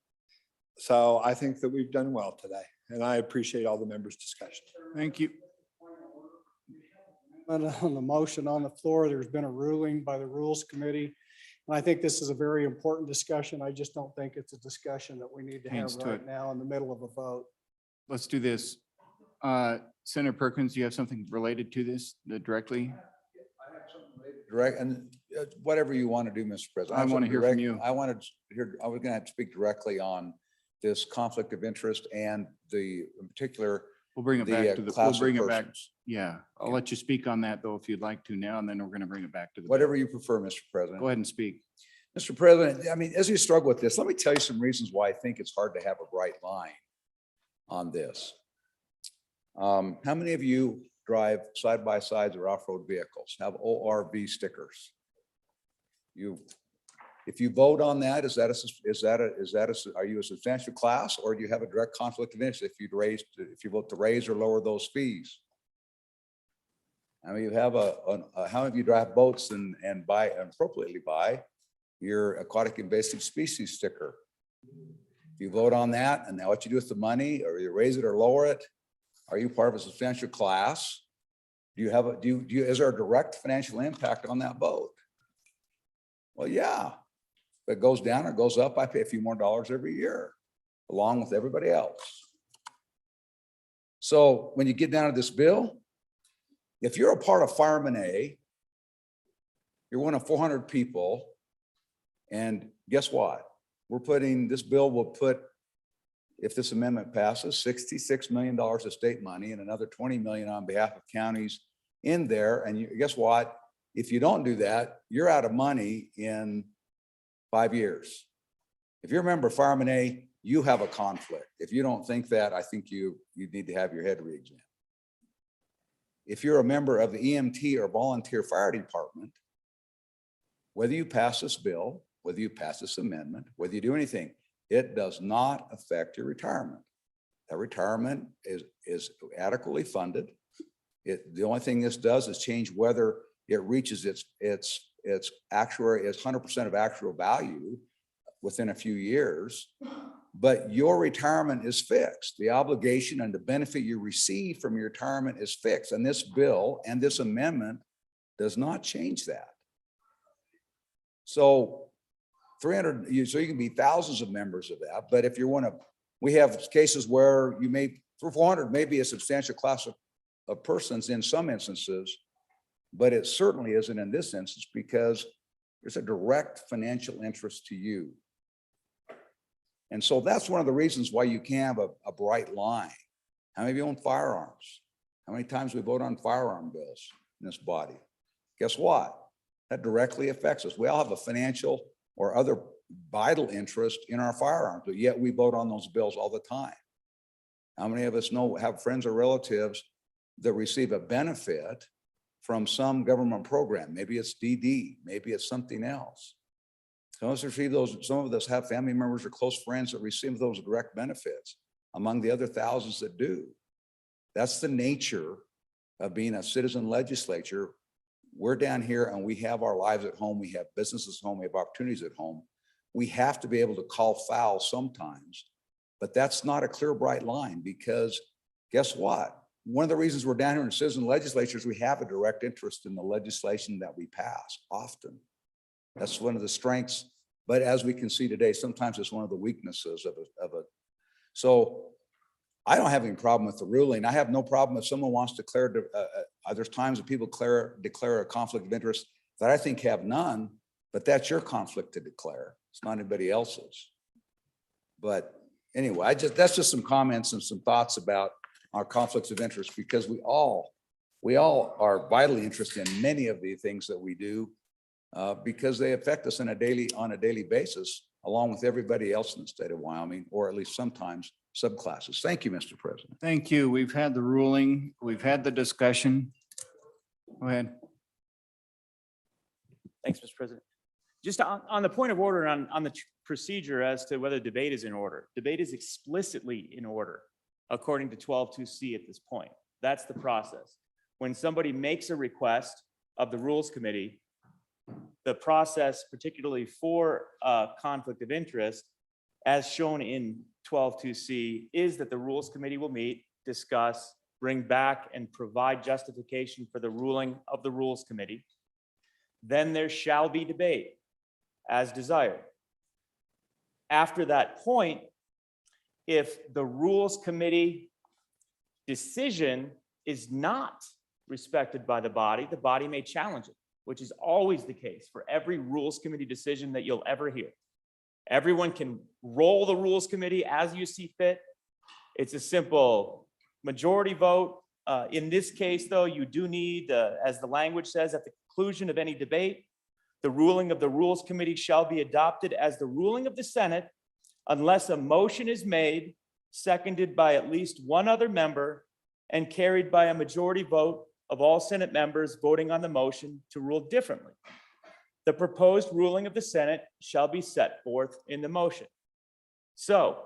So I think that we've done well today and I appreciate all the members' discussion. Thank you. On the motion on the floor, there's been a ruling by the Rules Committee. And I think this is a very important discussion. I just don't think it's a discussion that we need to have Hands to right it. now in the middle of a vote. Let's do this. Senator Perkins, do you have something related to this directly? Direct, and whatever you want to do, Mr. President. I want to hear from you. I wanted to hear, I was going to have to speak directly on this conflict of interest and in particular, We'll bring it back to the, class we'll of bring it back. persons. Yeah, I'll let you speak on that though, if you'd like to now, and then we're going to bring it back to the. Whatever you prefer, Mr. President. Go ahead and speak. Mr. President, I mean, as you struggle with this, let me tell you some reasons why I think it's hard to have a bright line on this. How many of you drive side-by-sides or off-road vehicles, have ORV stickers? If you vote on that, are you a substantial class, or do you have a direct conflict of interest if you vote to raise or lower those fees? I mean, you have how many of you drive boats and appropriately buy your aquatic invasive species sticker? If you vote on that, and now what you do with the money, or you raise it or lower it, are you part of a substantial class? Is there a direct financial impact on that vote? Well, yeah. If it goes down or goes up, I pay a few more dollars every year, along with everybody else. So when you get down to this bill, if you're a part of Fireman A you're one of 400 people. And guess what? This bill will put, if this amendment passes, $66 million of state money and another 20 million on behalf of counties in there. And guess what? If you don't do that, you're out of money in 5 years. If you're a member of Fireman A, you have a conflict. If you don't think that, I think you need to have your head re-examined. If you're a member of the EMT or volunteer fire department, whether you pass this bill, whether you pass this amendment, whether you do anything, it does not affect your retirement. That retirement is adequately funded. The only thing this does is change whether it reaches its actuary, its 100% of actual value within a few years, but your retirement is fixed. The obligation and the benefit you receive from your retirement is fixed. And this bill and this amendment does not change that. So 300, so you can be thousands of members of that, but if you're one of, we have cases where you may, for 400, maybe a substantial class of persons in some instances, but it certainly isn't in this instance because there's a direct financial interest to you. And so that's one of the reasons why you can have a bright line. How many of you own firearms? How many times we vote on firearm bills in this body? Guess what? That directly affects us. We all have a financial or other vital interest in our firearms, but yet we vote on those bills all the time. How many of us have friends or relatives that receive a benefit from some government program? Maybe it's DD, maybe it's something else. Some of us have family members or close friends that receive those direct benefits, among the other thousands that do. That's the nature of being a citizen legislature. We're down here and we have our lives at home. We have businesses at home. We have opportunities at home. We have to be able to call foul sometimes, but that's not a clear, bright line because guess what? One of the reasons we're down here in citizen legislatures, we have a direct interest in the legislation that we pass often. That's one of the strengths, but as we can see today, sometimes it's one of the weaknesses of a. So I don't have any problem with the ruling. I have no problem if someone wants to declare, there's times that people declare a conflict of interest that I think have none, but that's your conflict to declare. It's not anybody else's. But anyway, that's just some comments and some thoughts about our conflicts of interest because we all are vitally interested in many of the things that we do because they affect us on a daily basis, along with everybody else in the state of Wyoming, or at least sometimes subclasses. Thank you, Mr. President. Thank you. We've had the ruling. We've had the discussion. Go ahead. Thanks, Mr. President. Just on the point of order on the procedure as to whether debate is in order. Debate is explicitly in order according to 12(2)C at this point. That's the process. When somebody makes a request of the Rules Committee, the process, particularly for conflict of interest, as shown in 12(2)C, is that the Rules Committee will meet, discuss, bring back, and provide justification for the ruling of the Rules Committee. Then there shall be debate as desired. After that point, if the Rules Committee decision is not respected by the body may challenge it, which is always the case for every Rules Committee decision that you'll ever hear. Everyone can roll the Rules Committee as you see fit. It's a simple majority vote. In this case, though, you do need, as the language says, at the conclusion of any debate, the ruling of the Rules Committee shall be adopted as the ruling of the Senate unless a motion is made, seconded by at least one other member, and carried by a majority vote of all Senate members voting on the motion to rule differently. The proposed ruling of the Senate shall be set forth in the motion. So,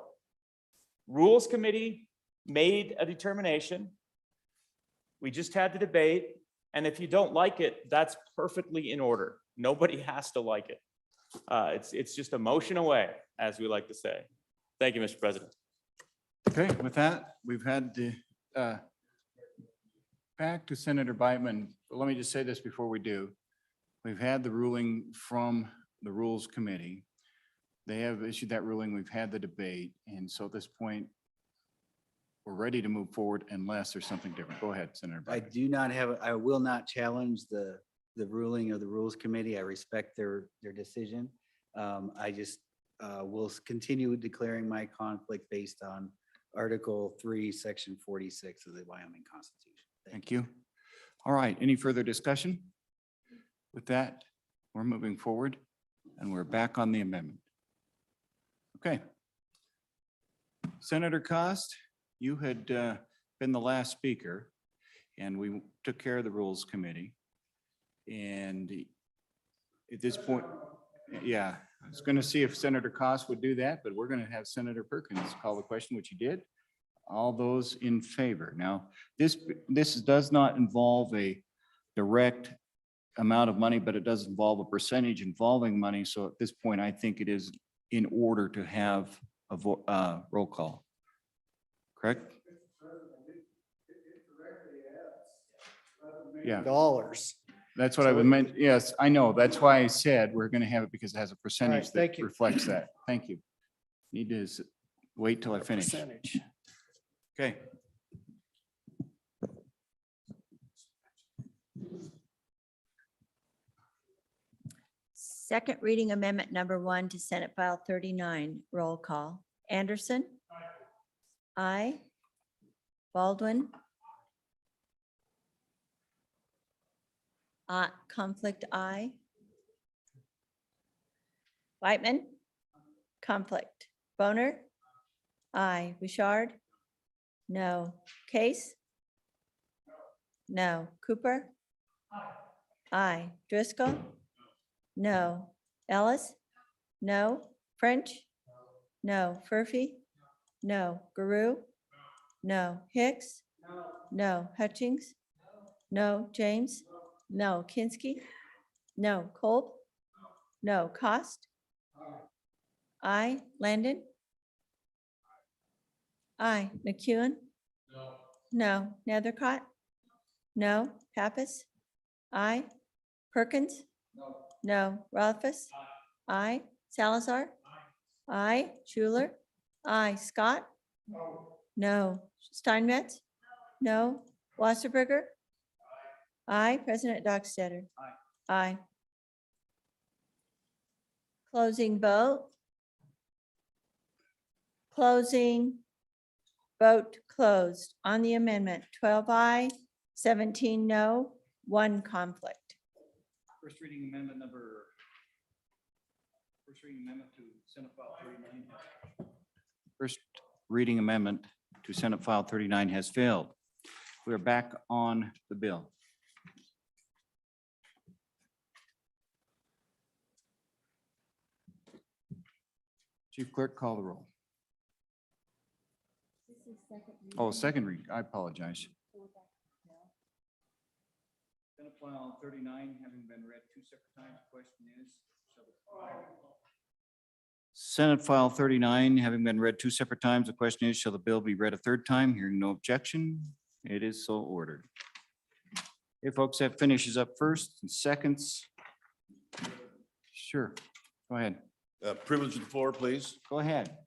Rules Committee made a determination. We just had the debate, and if you don't like it, that's perfectly in order. Nobody has to like it. It's just a motion away, as we like to say. Thank you, Mr. President. Okay, with that, we've had the, back to Senator Beitman. Let me just say this before we do. We've had the ruling from the Rules Committee. They have issued that ruling. We've had the debate. And so at this point, we're ready to move forward unless there's something different. Go ahead, Senator I Beitman. do not have, I will not challenge the the ruling of the Rules Committee. I respect their decision. I just will continue declaring my conflict based on Article 3, Section 46 of the Wyoming Constitution. Thank you. All right, any further discussion? With that, we're moving forward and we're back on the amendment. Okay. Senator Cost, you had been the last speaker and we took care of the Rules Committee. And at this point, yeah, I was going to see if Senator Cost would do that, but we're going to have Senator Perkins call the question, which he did. All those in favor. Now, this does not involve a direct amount of money, but it does involve a percentage involving money. So at this point, I think it is in order to have a roll call. Correct? Yeah. Dollars. That's what I would meant. Yes, I know. That's why I said we're going to have it because it has a percentage that thank you. reflects that. Thank you. Need to wait till I finish. Percentage. Okay. Second reading amendment number 1 to Senate File 39, roll call. Anderson? Aye. Baldwin? Conflict, aye. Whitman? Conflict. Boner? Aye. Bouchard? No. Case? No. Cooper? Aye. Driscoll? No. Ellis? No. French? No. Furphy? No. Guru? No. Hicks? No. Hutchings? No. James? No. Kinsky? No. Kolb? No. Cost? Aye. Landon? Aye. McEwen? No. Nethercott? No. Pappas? Aye. Perkins? No. Rothfuss? Aye. Salazar? Aye. Schuler? Aye. Scott? No. Steinmetz? No. Wasserberger? Aye. President Dockstader? Aye. Closing vote. Closing. Vote closed on the amendment. 12 aye, 17 no, 1 conflict. First reading amendment to Senate File 39. First reading amendment to Senate File 39 has failed. We are back on the bill. Chief Clerk, call the roll. Oh, second reading. I apologize. Senate File 39 having been read 2 separate times, the question is, Senate File 39 having been read 2 separate times, the question is, shall the bill be read a 3rd time? Hearing no objection, it is so ordered. Hey, folks, that finishes up first and seconds. Sure, go ahead. Privilege of the floor, please. Go ahead.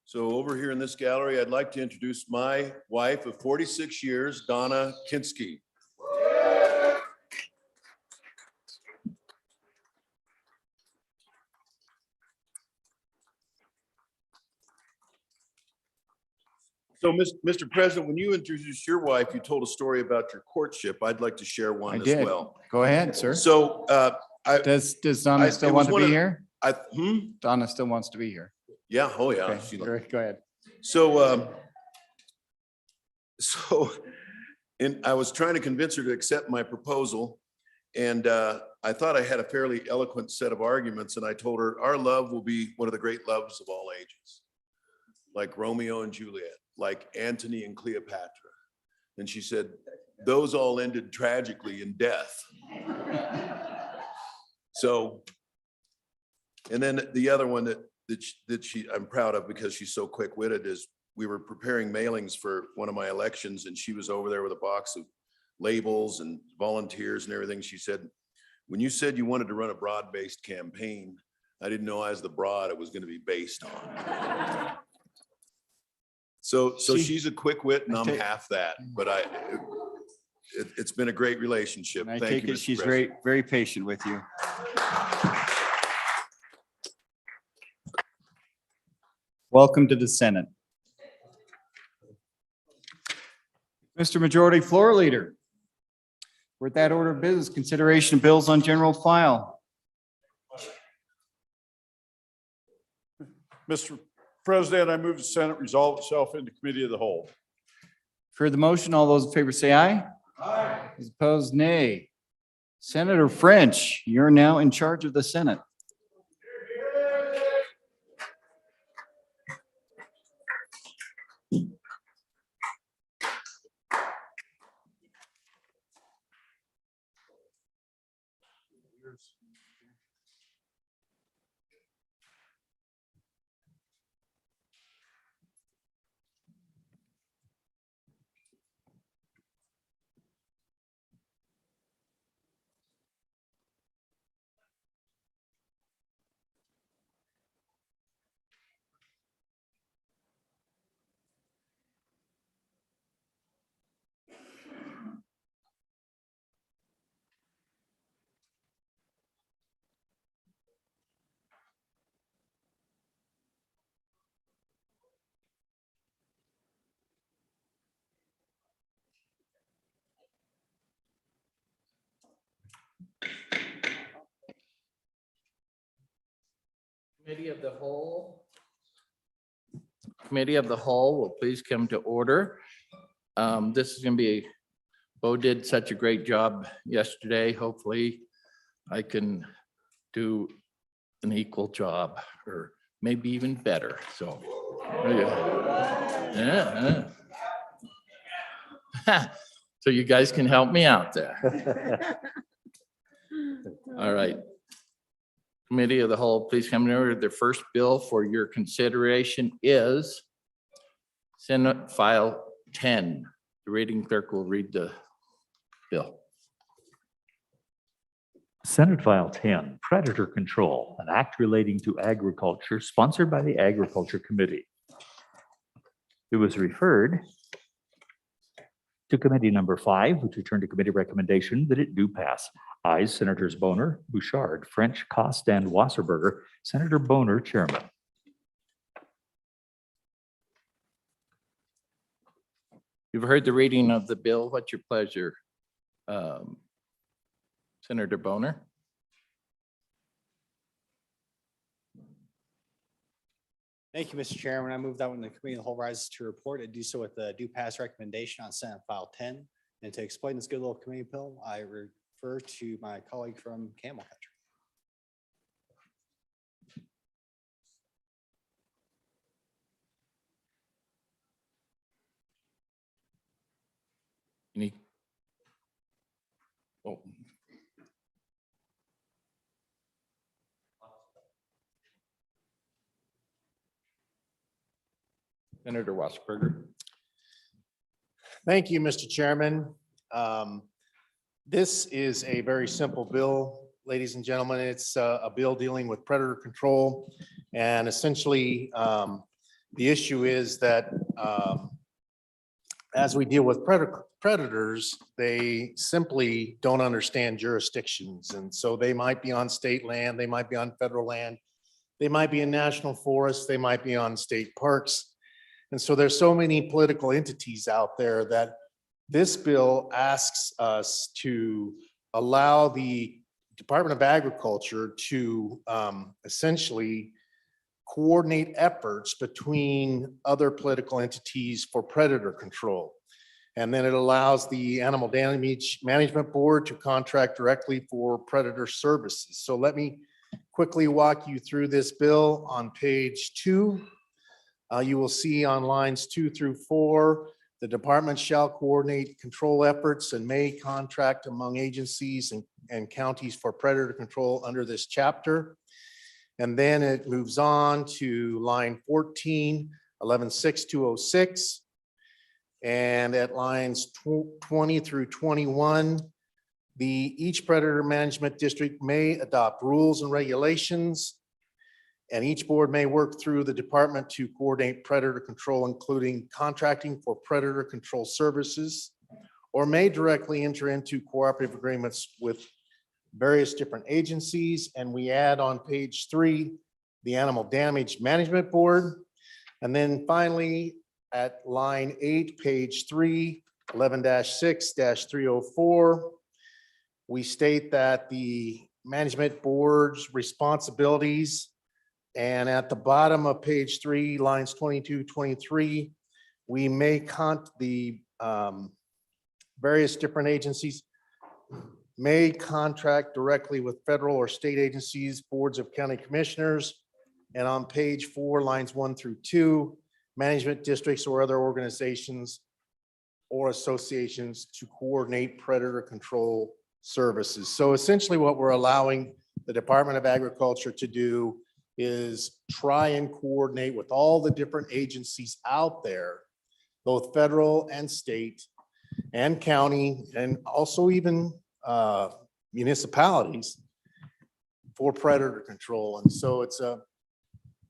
So over here in this gallery, I'd like to introduce my wife of 46 years, Donna Kinsky. So, Mr. President, when you introduced your wife, you told a story about your courtship. I'd like to share one I as did. well. Go ahead, sir. So, Does Donna still it want was to one be of- here? Hmm? Donna still wants to be here. Yeah, oh yeah. Okay, She- go ahead. So, and I was trying to convince her to accept my proposal. And I thought I had a fairly eloquent set of arguments. And I told her, our love will be one of the great loves of all ages. Like Romeo and Juliet, like Antony and Cleopatra. And she said, those all ended tragically in death. So, and then the other one that I'm proud of because she's so quick-witted is we were preparing mailings for one of my elections and she was over there with a box of labels and volunteers and everything. She said, when you said you wanted to run a broad-based campaign, I didn't know I was the broad it was going to be based on. So she's a quick wit and I'm half that, but it's been a great relationship. And I Thank take you, it Mr. she's President. very, very patient with you. Welcome to the Senate. Mr. Majority Floor Leader. With that order of business, consideration of bills on general file. Mr. President, I move the Senate resolve itself into committee of the whole. For the motion, all those in favor say aye. Aye. Those opposed, nay. Senator French, you're now in charge of the Senate. Committee of the Whole. Committee of the Whole will please come to order. This is going to be, Bo did such a great job yesterday. Hopefully I can do an equal job or maybe even better. So. Yeah. So you guys can help me out there. All right. Committee of the Whole, please come to order. The first bill for your consideration is Senate File 10. The reading clerk will read the bill. Senate File 10, Predator Control, an act relating to agriculture, sponsored by the Agriculture Committee. It was referred to Committee number 5, which returned to committee recommendation that it do pass. Ayes, Senators Boner, Bouchard, French, Cost, and Wasserberger. Senator Boner, Chairman. You've heard the reading of the bill. What's your pleasure? Senator Boner? Thank you, Mr. Chairman. I move that when the committee of the whole rises to report, it do so with the due pass recommendation on Senate File 10. And to explain this good little committee bill, I refer to my colleague from Camel Country. Any? Oh. Senator Wasserberger. Thank you, Mr. Chairman. This is a very simple bill, ladies and gentlemen. It's a bill dealing with predator control. And essentially, the issue is that as we deal with predators, they simply don't understand jurisdictions. And so they might be on state land, they might be on federal land, they might be in national forests, they might be on state parks. And so there's so many political entities out there that this bill asks us to allow the Department of Agriculture to essentially coordinate efforts between other political entities for predator control. And then it allows the Animal Damage Management Board to contract directly for predator services. So let me quickly walk you through this bill. On page 2, you will see on lines 2 through 4, the department shall coordinate control efforts and may contract among agencies and counties for predator control under this chapter. And then it moves on to line 14, 11.6.206. And at lines 20 through 21, each predator management district may adopt rules and regulations, and each board may work through the department to coordinate predator control, including contracting for predator control services or may directly enter into cooperative agreements with various different agencies. And we add on page 3, the Animal Damage Management Board. And then finally, at line 8, page 3, 11-6-304, we state that the management board's responsibilities, and at the bottom of page 3, lines 22, 23, we may the various different agencies may contract directly with federal or state agencies, boards of county commissioners. And on page 4, lines 1 through 2, management districts or other organizations or associations to coordinate predator control services. So essentially what we're allowing the Department of Agriculture to do is try and coordinate with all the different agencies out there, both federal and state and county, and also even municipalities for predator control. And so it's a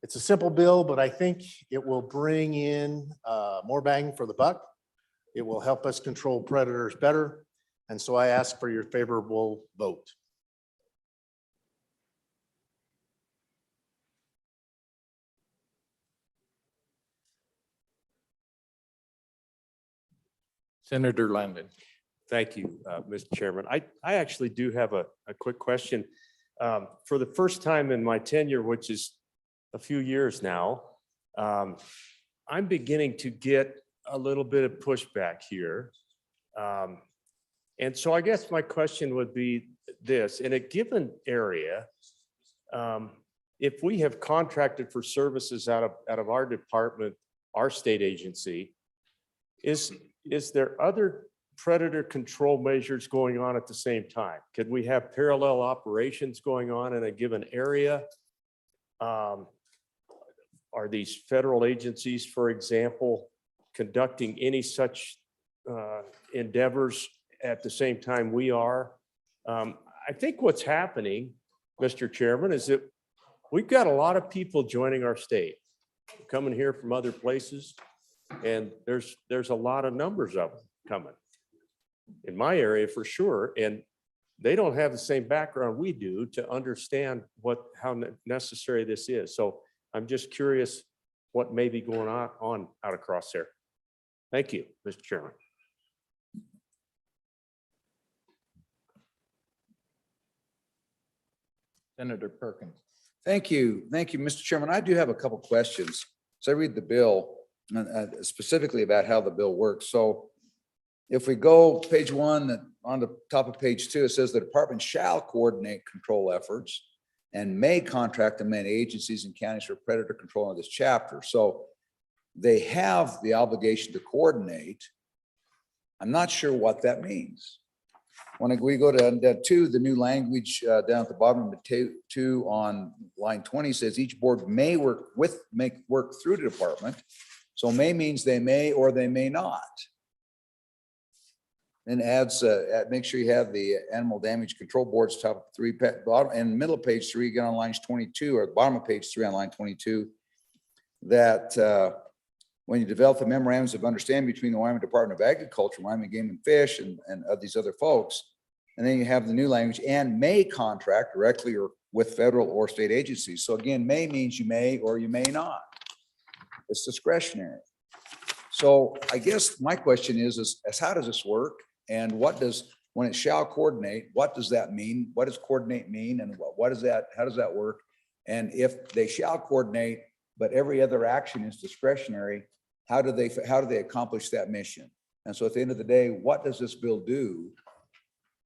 simple bill, but I think it will bring in more bang for the buck. It will help us control predators better. And so I ask for your favorable vote. Senator Landon. Thank you, Mr. Chairman. I actually do have a quick question. For the first time in my tenure, which is a few years now, I'm beginning to get a little bit of pushback here. And so I guess my question would be this: in a given area, if we have contracted for services out of our department, our state agency, is there other predator control measures going on at the same time? Could we have parallel operations going on in a given area? Are these federal agencies, for example, conducting any such endeavors at the same time we are? I think what's happening, Mr. Chairman, is that we've got a lot of people joining our state, coming here from other places, and there's a lot of numbers of them coming. In my area for sure, and they don't have the same background we do to understand how necessary this is. So I'm just curious what may be going on out across there. Thank you, Mr. Chairman. Senator Perkins. Thank you. Thank you, Mr. Chairman. I do have a couple questions. So I read the bill specifically about how the bill works. So if we go page 1, on the top of page 2, it says the department shall coordinate control efforts and may contract among agencies and counties for predator control in this chapter. So they have the obligation to coordinate. I'm not sure what that means. When we go to 2, the new language down at the bottom of 2 on line 20 says each board may work through the department. So may means they may or they may not. Then adds, make sure you have the animal damage control boards, top of 3, bottom and middle of page 3, again on lines 22, or the bottom of page 3 on line 22, that when you develop the memorandums of understanding between the Wyoming Department of Agriculture, Wyoming Game and Fish, and these other folks, and then you have the new language, and may contract directly or with federal or state agencies. So again, may means you may or you may not. It's discretionary. So I guess my question is how does this work? And what does, when it shall coordinate, what does that mean? What does coordinate mean? And what is that? How does that work? And if they shall coordinate, but every other action is discretionary, how do they accomplish that mission? And so at the end of the day, what does this bill do?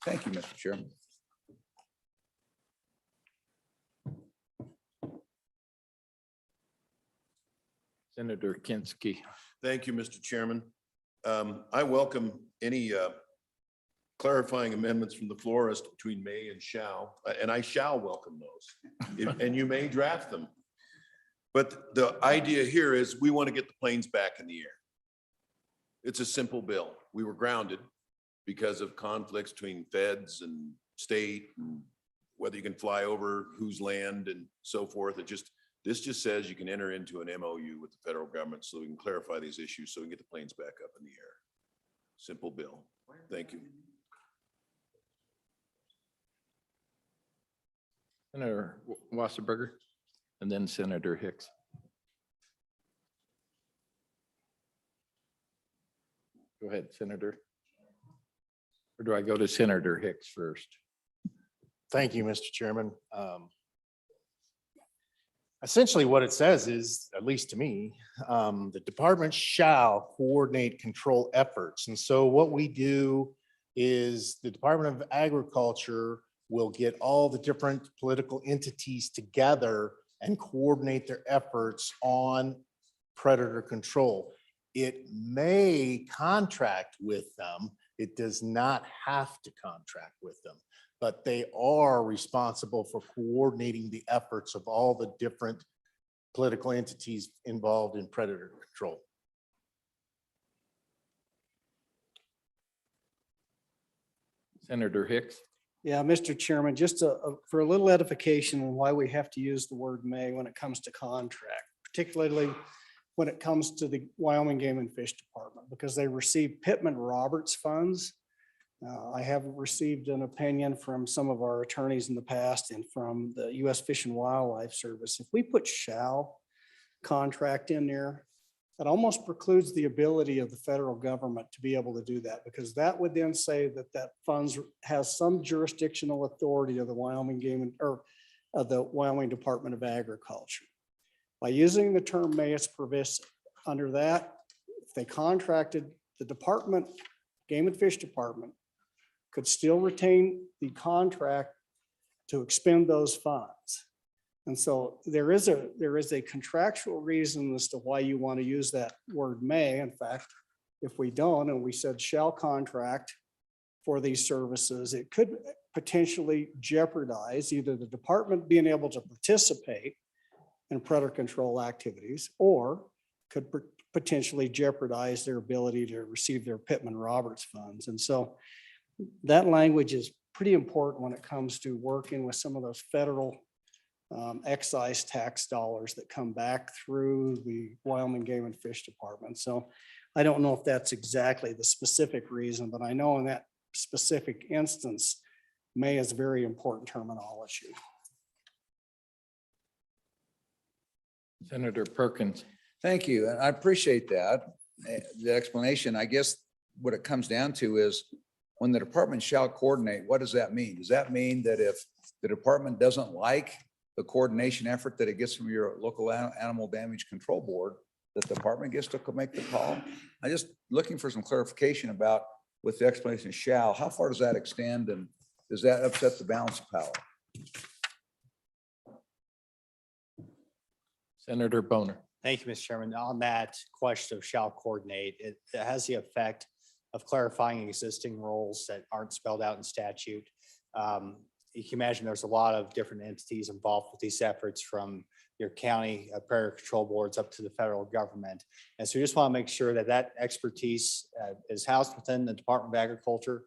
Thank you, Mr. Chairman. Senator Kinski. Thank you, Mr. Chairman. I welcome any clarifying amendments from the floor as between may and shall, and I shall welcome those, and you may draft them. But the idea here is we want to get the planes back in the air. It's a simple bill. We were grounded because of conflicts between feds and state, and whether you can fly over whose land and so forth. This just says you can enter into an MOU with the federal government so we can clarify these issues so we can get the planes back up in the air. Simple bill. Thank you. Senator Wasserberger, and then Senator Hicks. Go ahead, Senator. Or do I go to Senator Hicks first? Thank you, Mr. Chairman. Essentially, what it says is, at least to me, the department shall coordinate control efforts. And so what we do is the Department of Agriculture will get all the different political entities together and coordinate their efforts on predator control. It may contract with them. It does not have to contract with them, but they are responsible for coordinating the efforts of all the different political entities involved in predator control. Senator Hicks. Yeah, Mr. Chairman, just for a little edification on why we have to use the word may when it comes to contract, particularly when it comes to the Wyoming Game and Fish Department, because they receive Pittman Roberts funds. I have received an opinion from some of our attorneys in the past and from the U.S. Fish and Wildlife Service. If we put shall contract in there, that almost precludes the ability of the federal government to be able to do that, because that would then say that that funds has some jurisdictional authority of the Wyoming Game or of the Wyoming Department of Agriculture. By using the term may, it's permissive. Under that, if they contracted, the department, Game and Fish Department, could still retain the contract to expend those funds. And so there is a contractual reason as to why you want to use that word may. In fact, if we don't, and we said shall contract for these services, it could potentially jeopardize either the department being able to participate in predator control activities, or could potentially jeopardize their ability to receive their Pittman Roberts funds. And so that language is pretty important when it comes to working with some of those federal excise tax dollars that come back through the Wyoming Game and Fish Department. So I don't know if that's exactly the specific reason, but I know in that specific instance, may is very important terminology. Senator Perkins. Thank you. And I appreciate that. The explanation, I guess what it comes down to is when the department shall coordinate, what does that mean? Does that mean that if the department doesn't like the coordination effort that it gets from your local animal damage control board, that the department gets to make the call? I'm just looking for some clarification about with the explanation shall, how far does that extend, and does that upset the balance of power? Senator Boner. Thank you, Mr. Chairman. On that question of shall coordinate, it has the effect of clarifying existing roles that aren't spelled out in statute. You can imagine there's a lot of different entities involved with these efforts, from your county predator control boards up to the federal government. And so we just want to make sure that that expertise is housed within the Department of Agriculture.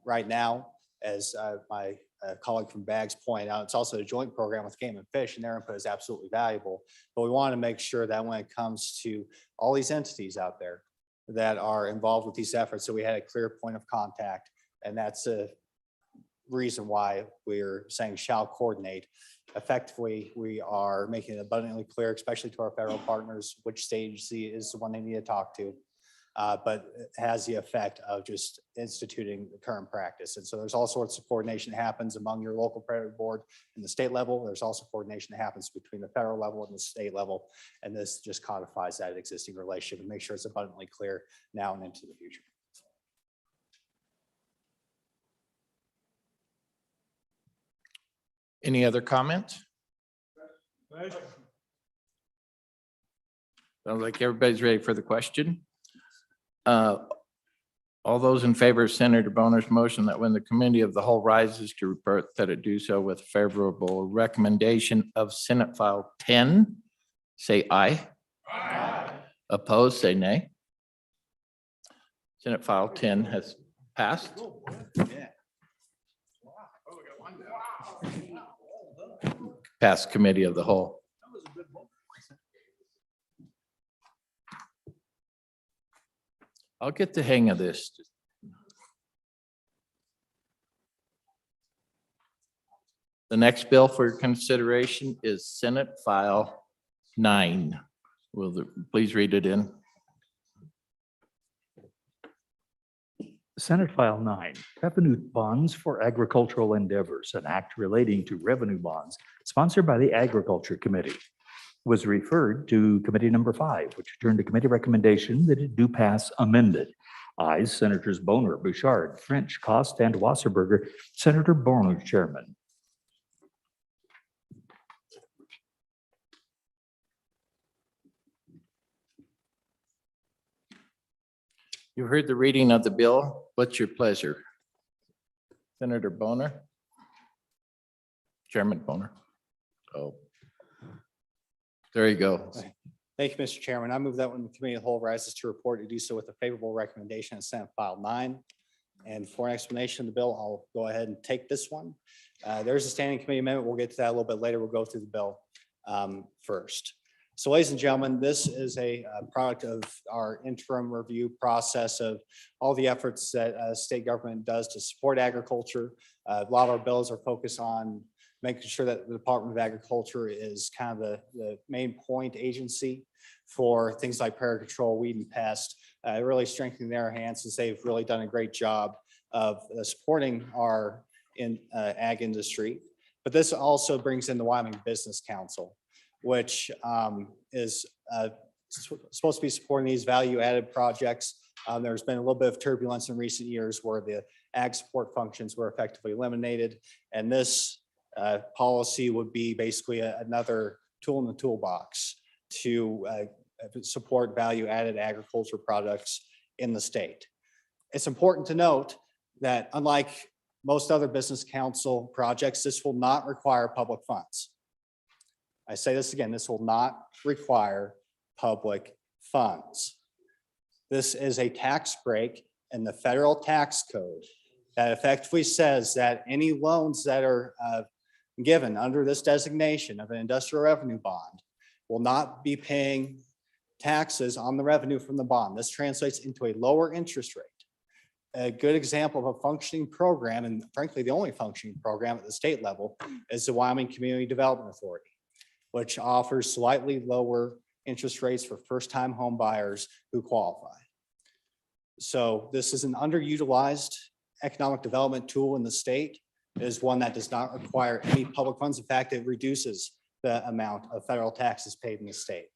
Right now, as my colleague from Bags pointed out, it's also a joint program with Game and Fish, and their input is absolutely valuable. But we want to make sure that when it comes to all these entities out there that are involved with these efforts, so we had a clear point of contact, and that's a reason why we're saying shall coordinate. Effectively, we are making it abundantly clear, especially to our federal partners, which stage is the one they need to talk to. But it has the effect of just instituting the current practice. And so there's all sorts of coordination that happens among your local predator board and the state level. There's also coordination that happens between the federal level and the state level. And this just codifies that existing relationship and make sure it's abundantly clear now and into the future. Any other comments? Sounds like everybody's ready for the question. All those in favor of Senator Boner's motion that when the committee of the whole rises to report that it do so with favorable recommendation of Senate File 10, say aye. Aye. Opposed, say nay. Senate File 10 has passed. Passed committee of the whole. I'll get the hang of this. The next bill for consideration is Senate File 9. Please read it in? Senate File 9, Revenue Bonds for Agricultural Endeavors, an act relating to revenue bonds sponsored by the Agriculture Committee, was referred to Committee number 5, which turned to committee recommendation that it do pass amended. Ayes, Senators Boner, Bouchard, French, Cost, and Wasserberger. Senator Boner, Chairman. You've heard the reading of the bill. What's your pleasure? Senator Boner? Chairman Boner? Oh. There you go. Thank you, Mr. Chairman. I move that when the committee of the whole rises to report to do so with a favorable recommendation in Senate File 9. And for an explanation of the bill, I'll go ahead and take this one. There's a standing committee amendment. We'll get to that a little bit later. We'll go through the bill first. So ladies and gentlemen, this is a product of our interim review process of all the efforts that state government does to support agriculture. A lot of our bills are focused on making sure that the Department of Agriculture is kind of the main point agency for things like predator control, weed and pest, really strengthening their hands since they've really done a great job of supporting our ag industry. But this also brings in the Wyoming Business Council, which is supposed to be supporting these value-added projects. There's been a little bit of turbulence in recent years where the ag support functions were effectively eliminated. And this policy would be basically another tool in the toolbox to support value-added agriculture products in the state. It's important to note that unlike most other business council projects, this will not require public funds. I say this again, this will not require public funds. This is a tax break in the federal tax code that effectively says that any loans that are given under this designation of an industrial revenue bond will not be paying taxes on the revenue from the bond. This translates into a lower interest rate. A good example of a functioning program, and frankly, the only functioning program at the state level, is the Wyoming Community Development Authority, which offers slightly lower interest rates for first-time home buyers who qualify. So this is an underutilized economic development tool in the state. It is one that does not require any public funds. In fact, it reduces the amount of federal taxes paid in the state.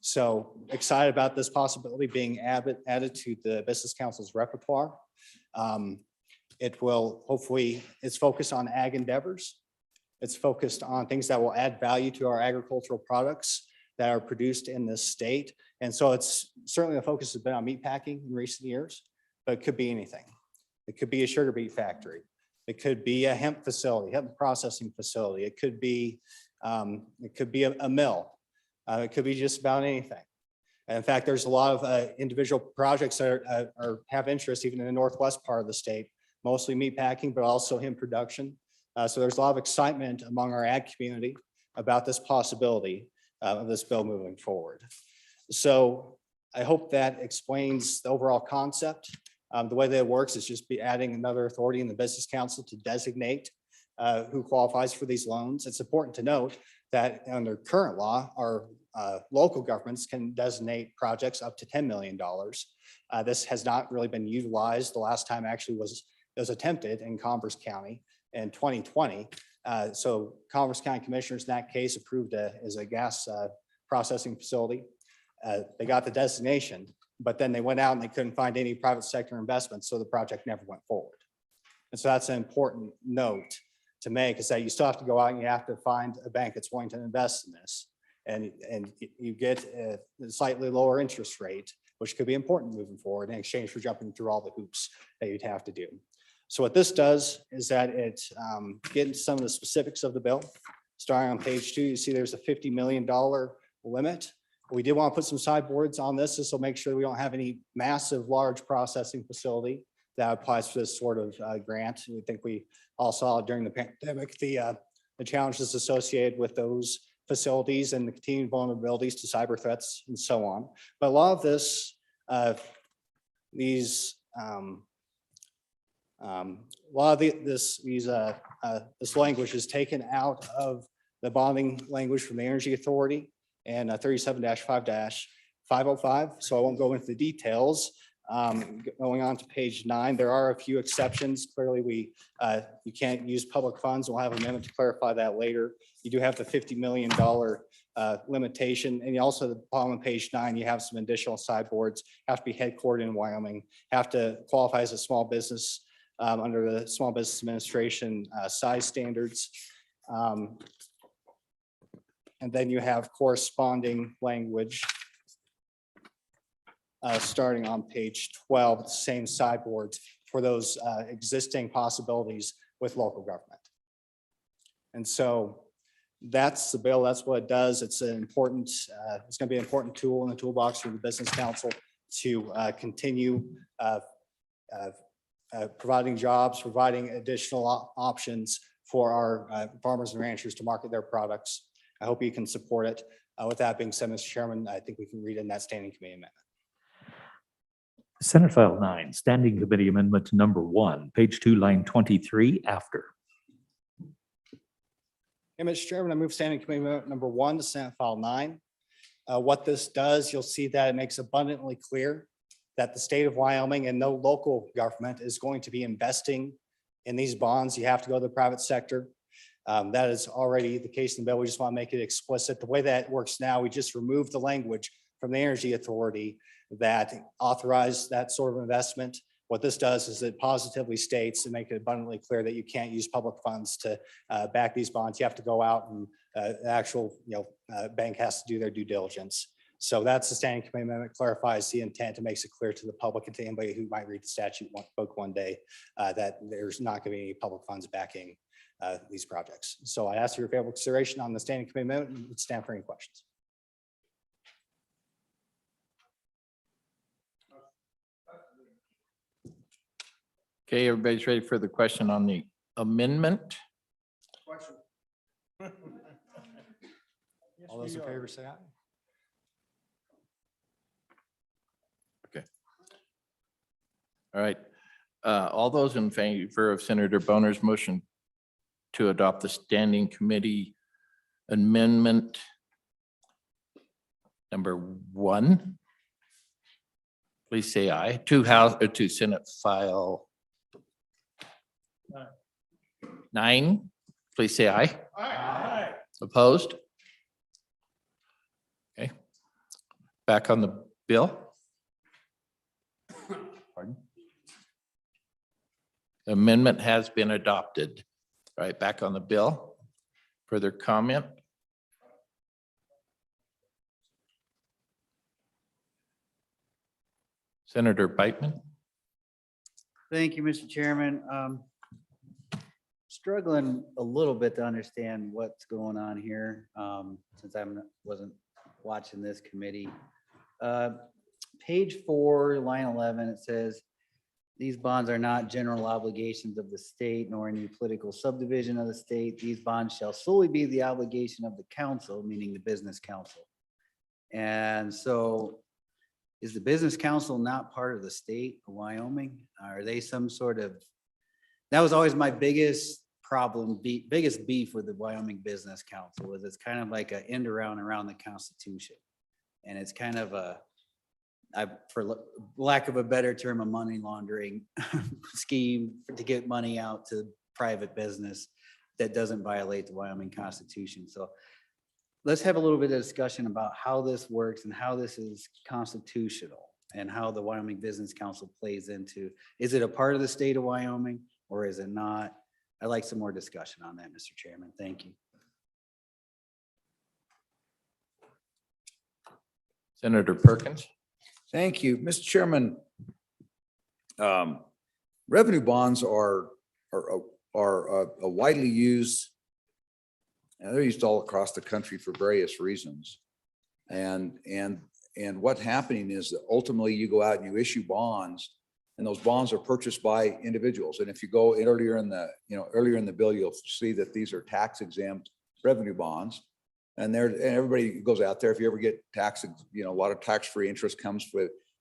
So excited about this possibility being added to the Business Council's repertoire. It will hopefully, it's focused on ag endeavors. It's focused on things that will add value to our agricultural products that are produced in this state. And so it's certainly the focus has been on meat packing in recent years, but it could be anything. It could be a sugar beet factory. It could be a hemp facility, hemp processing facility. It could be a mill. It could be just about anything. And in fact, there's a lot of individual projects that have interest even in the northwest part of the state, mostly meat packing, but also hemp production. So there's a lot of excitement among our ag community about this possibility of this bill moving forward. So I hope that explains the overall concept. The way that it works is just be adding another authority in the Business Council to designate who qualifies for these loans. It's important to note that under current law, our local governments can designate projects up to $10 million. This has not really been utilized. The last time actually was attempted in Converse County in 2020. So Converse County Commissioners in that case approved as a gas processing facility. They got the designation, but then they went out and they couldn't find any private sector investment, so the project never went forward. And so that's an important note to make, is that you still have to go out and you have to find a bank that's willing to invest in this. And you get a slightly lower interest rate, which could be important moving forward in exchange for jumping through all the hoops that you'd have to do. So what this does is that it gets into some of the specifics of the bill. Starting on page 2, you see there's a $50 million limit. We did want to put some sideboards on this. This will make sure we don't have any massive, large processing facility that applies for this sort of grant. We think we all saw during the pandemic the challenges associated with those facilities and the continued vulnerabilities to cyber threats and so on. But a lot of this, these A lot of this language is taken out of the bonding language from the Energy Authority and 37-5-505. So I won't go into the details. Going on to page 9, there are a few exceptions. Clearly, you can't use public funds. We'll have an amendment to clarify that later. You do have the $50 million limitation. And also the bottom of page 9, you have some additional sideboards, have to be headquartered in Wyoming, have to qualify as a small business under the Small Business Administration size standards. And then you have corresponding language starting on page 12, the same sideboards for those existing possibilities with local government. And so that's the bill. That's what it does. It's an important, it's going to be an important tool in the toolbox for the Business Council to continue providing jobs, providing additional options for our farmers and ranchers to market their products. I hope you can support it. With that being said, Mr. Chairman, I think we can read in that standing committee amendment. Senate File 9, Standing Committee Amendment number 1, page 2, line 23, after. Hey, Mr. Chairman, I move standing committee amendment number 1 to Senate File 9. What this does, you'll see that it makes abundantly clear that the state of Wyoming and no local government is going to be investing in these bonds. You have to go to the private sector. That is already the case in the bill. We just want to make it explicit. The way that works now, we just remove the language from the Energy Authority that authorize that sort of investment. What this does is it positively states and make it abundantly clear that you can't use public funds to back these bonds. You have to go out and the actual bank has to do their due diligence. So that's the standing committee amendment, clarifies the intent and makes it clear to the public and to anybody who might read the statute book one day that there's not going to be any public funds backing these projects. So I ask for your favorable consideration on the standing committee amendment and would stand for any questions. Okay, everybody's ready for the question on the amendment? Question. All those in favor say aye. Okay. All right. All those in favor of Senator Boner's motion to adopt the standing committee amendment number 1, please say aye. To Senate File 9, please say aye. Aye. Opposed? Okay. Back on the bill. Pardon? The amendment has been adopted. All right, back on the bill. Further comment? Senator Beitman? Thank you, Mr. Chairman. Struggling a little bit to understand what's going on here, since I wasn't watching this committee. Page 4, line 11, it says, these bonds are not general obligations of the state nor any political subdivision of the state. These bonds shall solely be the obligation of the council, meaning the business council. And so is the business council not part of the state of Wyoming? Are they some sort of, that was always my biggest problem, biggest beef with the Wyoming Business Council, was it's kind of like an end around the Constitution. And it's kind of for lack of a better term, a money laundering scheme to get money out to private business that doesn't violate the Wyoming Constitution. So let's have a little bit of discussion about how this works and how this is constitutional and how the Wyoming Business Council plays into, is it a part of the state of Wyoming or is it not? I'd like some more discussion on that, Mr. Chairman. Thank you. Senator Perkins? Thank you, Mr. Chairman. Revenue bonds are widely used, and they're used all across the country for various reasons. And what's happening is that ultimately you go out and you issue bonds, and those bonds are purchased by individuals. And if you go earlier in the bill, you'll see that these are tax exempt revenue bonds. And everybody goes out there. If you ever get a lot of tax-free interest comes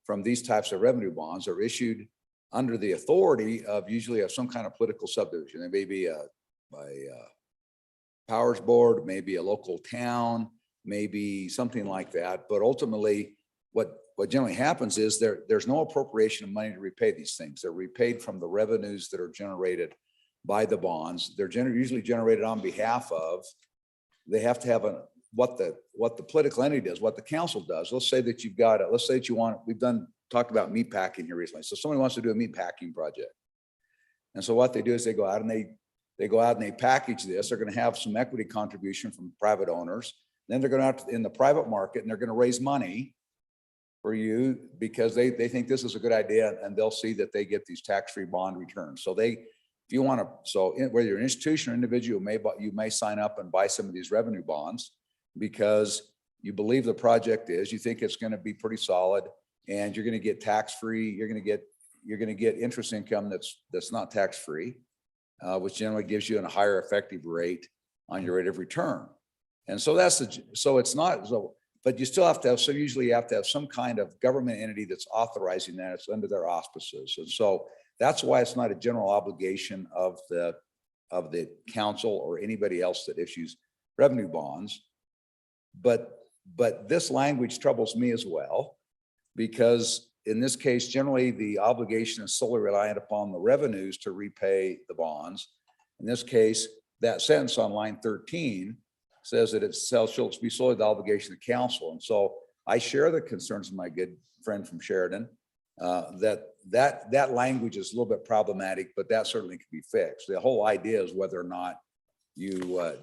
from these types of revenue bonds are issued under the authority of usually of some kind of political subdivision. There may be a powers board, maybe a local town, maybe something like that. But ultimately, what generally happens is there's no appropriation of money to repay these things. They're repaid from the revenues that are generated by the bonds. They're usually generated on behalf of, they have to have what the political entity does, what the council does. Let's say that you've got, let's say that you want, talked about meat packing here recently. So somebody wants to do a meat packing project. And so what they do is they go out and they package this. They're going to have some equity contribution from private owners. Then they're going out in the private market and they're going to raise money for you because they think this is a good idea, and they'll see that they get these tax-free bond returns. So if you want to, whether you're an institution or individual, you may sign up and buy some of these revenue bonds because you believe the project is, you think it's going to be pretty solid, and you're going to get tax-free. You're going to get interest income that's not tax-free, which generally gives you a higher effective rate on your rate of return. And so but you still have to have, so usually you have to have some kind of government entity that's authorizing that. It's under their auspices. And so that's why it's not a general obligation of the council or anybody else that issues revenue bonds. But this language troubles me as well, because in this case, generally the obligation is solely reliant upon the revenues to repay the bonds. In this case, that sentence on line 13 says that shall be solely the obligation of the council. And so I share the concerns of my good friend from Sheridan, that language is a little bit problematic, but that certainly can be fixed. The whole idea is whether or not you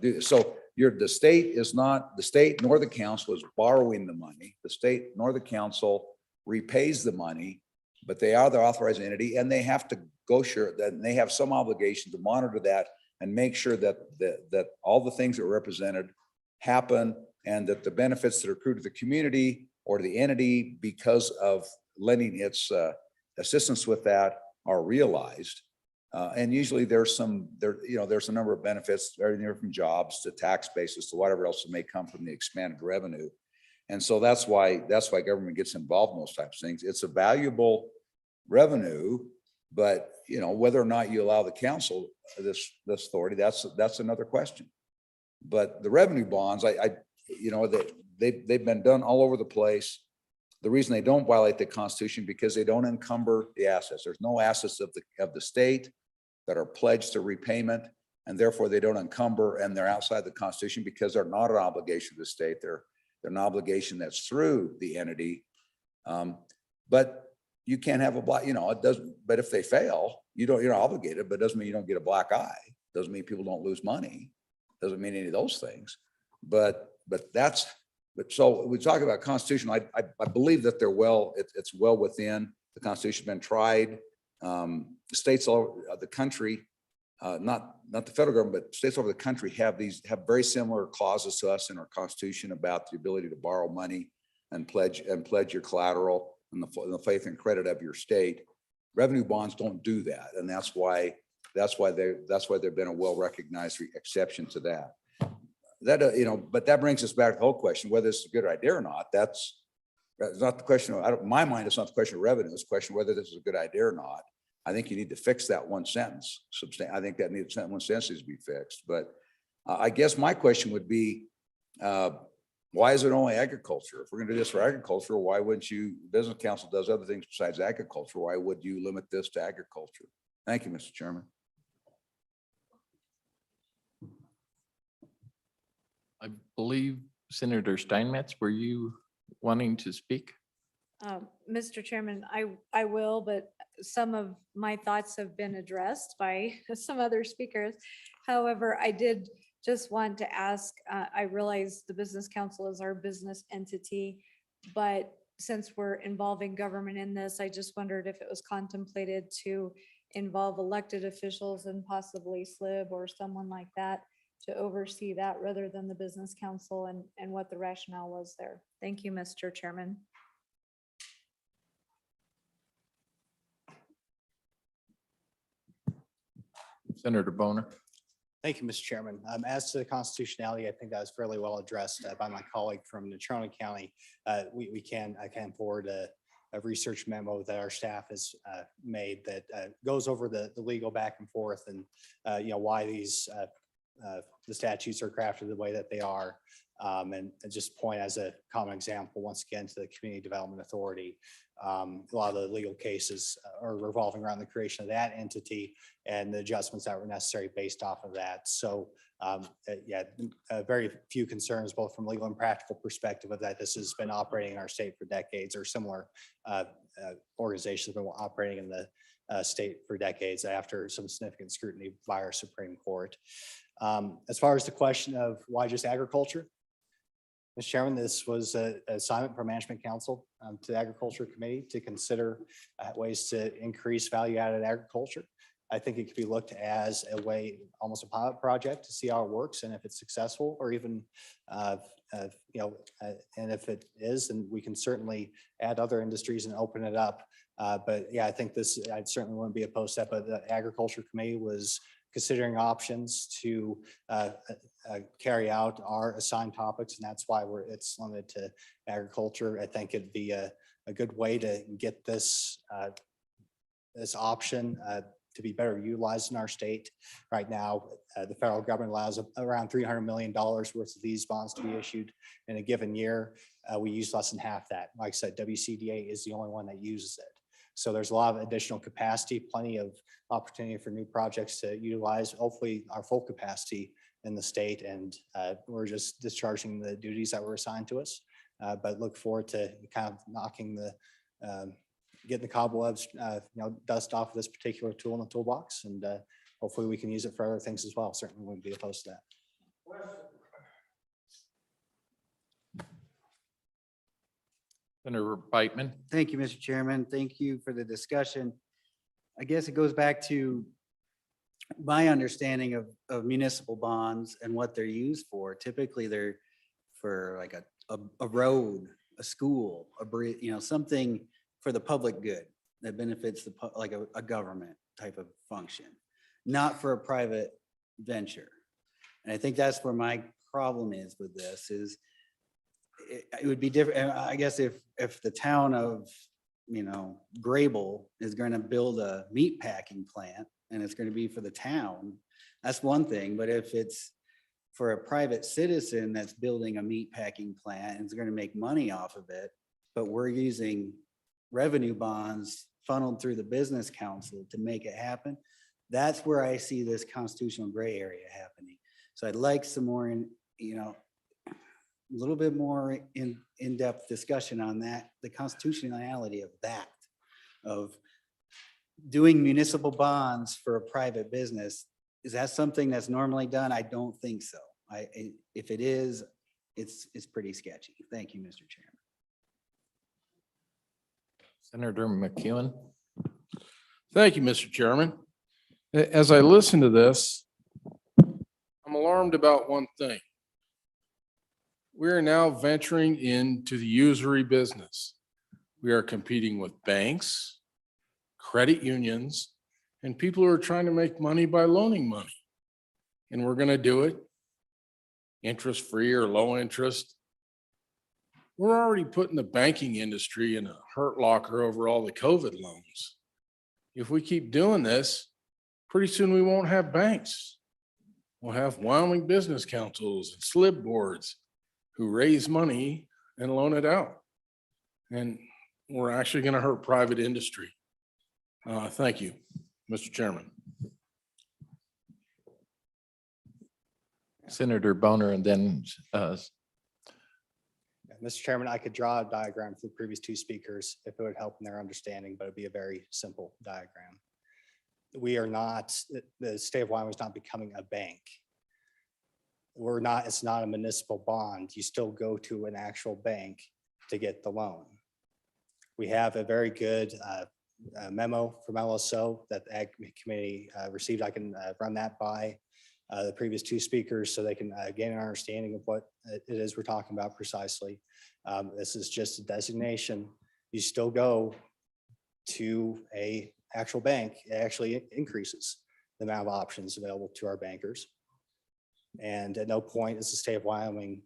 do this. So the state nor the council is borrowing the money. The state nor the council repays the money, but they are the authorized entity, and they have to go sure that they have some obligation to monitor that and make sure that all the things that are represented happen, and that the benefits that are accrued to the community or to the entity because of lending its assistance with that are realized. And usually there's a number of benefits, everything from jobs to tax basis to whatever else that may come from the expanded revenue. And so that's why government gets involved in those types of things. It's a valuable revenue, but whether or not you allow the council this authority, that's another question. But the revenue bonds, they've been done all over the place. The reason they don't violate the Constitution because they don't encumber the assets. There's no assets of the state that are pledged to repayment, and therefore they don't encumber, and they're outside the Constitution because they're not an obligation of the state. They're an obligation that's through the entity. But you can't have a black, it doesn't, but if they fail, you're obligated, but it doesn't mean you don't get a black eye. Doesn't mean people don't lose money. Doesn't mean any of those things. But so we talk about Constitution. I believe that it's well within the Constitution. Been tried. States all over the country, not the federal government, but states all over the country have very similar clauses to us in our Constitution about the ability to borrow money and pledge your collateral and the faith and credit of your state. Revenue bonds don't do that, and that's why they've been a well-recognized exception to that. But that brings us back to the whole question whether it's a good idea or not. That's not the question. In my mind, it's not the question of revenue. It's the question of whether this is a good idea or not. I think you need to fix that one sentence. I think that one sentence needs to be fixed. But I guess my question would be, why is it only agriculture? If we're going to do this for agriculture, why wouldn't you? Business Council does other things besides agriculture. Why would you limit this to agriculture? Thank you, Mr. Chairman. I believe Senator Steinmetz, were you wanting to speak? Mr. Chairman, I will, but some of my thoughts have been addressed by some other speakers. However, I did just want to ask, I realize the Business Council is our business entity, but since we're involving government in this, I just wondered if it was contemplated to involve elected officials and possibly SLIB or someone like that to oversee that rather than the Business Council, and what the rationale was there. Thank you, Mr. Chairman. Senator Boner. Thank you, Mr. Chairman. As to the constitutionality, I think that was fairly well addressed by my colleague from Natrona County. I can forward research memo that our staff has made that goes over the legal back and forth and, why these the statutes are crafted the way that they are. And just point as a common example, once again, to the Community Development Authority. A lot of the legal cases are revolving around the creation of that entity and the adjustments that were necessary based off of that. So very few concerns, both from legal and practical perspective, of that this has been operating in our state for decades, or similar organizations have been operating in the state for decades after some significant scrutiny by our Supreme Court. As far as the question of why just agriculture, Mr. Chairman, this was an assignment from Management Council to the Agriculture Committee to consider ways to increase value-added agriculture. I think it could be looked as a way, almost a pilot project, to see how it works and if it's successful, or even, and if it is, then we can certainly add other industries and open it up. But yeah, I think this, I certainly wouldn't be opposed to that, but the Agriculture Committee was considering options to carry out our assigned topics, and that's why it's limited to agriculture. I think it'd be a good way to get this this option to be better utilized in our state. Right now, the federal government allows around $300 million worth of these bonds to be issued in a given year. We use less than half that. Like I said, WCDA is the only one that uses it. So there's a lot of additional capacity, plenty of opportunity for new projects to utilize, hopefully our full capacity in the state. And we're just discharging the duties that were assigned to us. But look forward to kind of knocking getting the cobwebs, dust off of this particular tool in the toolbox. And hopefully we can use it for other things as well. Certainly wouldn't be opposed to that. Senator Beitman. Thank you, Mr. Chairman. Thank you for the discussion. I guess it goes back to my understanding of municipal bonds and what they're used for. Typically, they're for like a road, a school, a bridge, something for the public good that benefits like a government type of function, not for a private venture. And I think that's where my problem is with this is it would be different. I guess if the town of, Grable is going to build a meat packing plant and it's going to be for the town, that's one thing. But if it's for a private citizen that's building a meat packing plant and is going to make money off of it, but we're using revenue bonds funneled through the business council to make it happen, that's where I see this constitutional gray area happening. So I'd like some more, a little bit more in-depth discussion on that, the constitutionality of that, of doing municipal bonds for a private business. Is that something that's normally done? I don't think so. If it is, it's pretty sketchy. Thank you, Mr. Chairman. Senator McEwen. Thank you, Mr. Chairman. As I listen to this, I'm alarmed about one thing. We are now venturing into the usury business. We are competing with banks, credit unions, and people who are trying to make money by loaning money. And we're going to do it interest-free or low interest. We're already putting the banking industry in a hurt locker over all the COVID loans. If we keep doing this, pretty soon we won't have banks. We'll have Wyoming business councils and slip boards who raise money and loan it out. And we're actually going to hurt private industry. Thank you, Mr. Chairman. Senator Boner, and then Mr. Chairman, I could draw a diagram for the previous two speakers if it would help in their understanding, but it'd be a very simple diagram. We are not, the state of Wyoming is not becoming a bank. It's not a municipal bond. You still go to an actual bank to get the loan. We have a very good memo from LSO that the Ag Committee received. I can run that by the previous two speakers so they can gain an understanding of what it is we're talking about precisely. This is just a designation. You still go to a actual bank. It actually increases the amount of options available to our bankers. And at no point is the state of Wyoming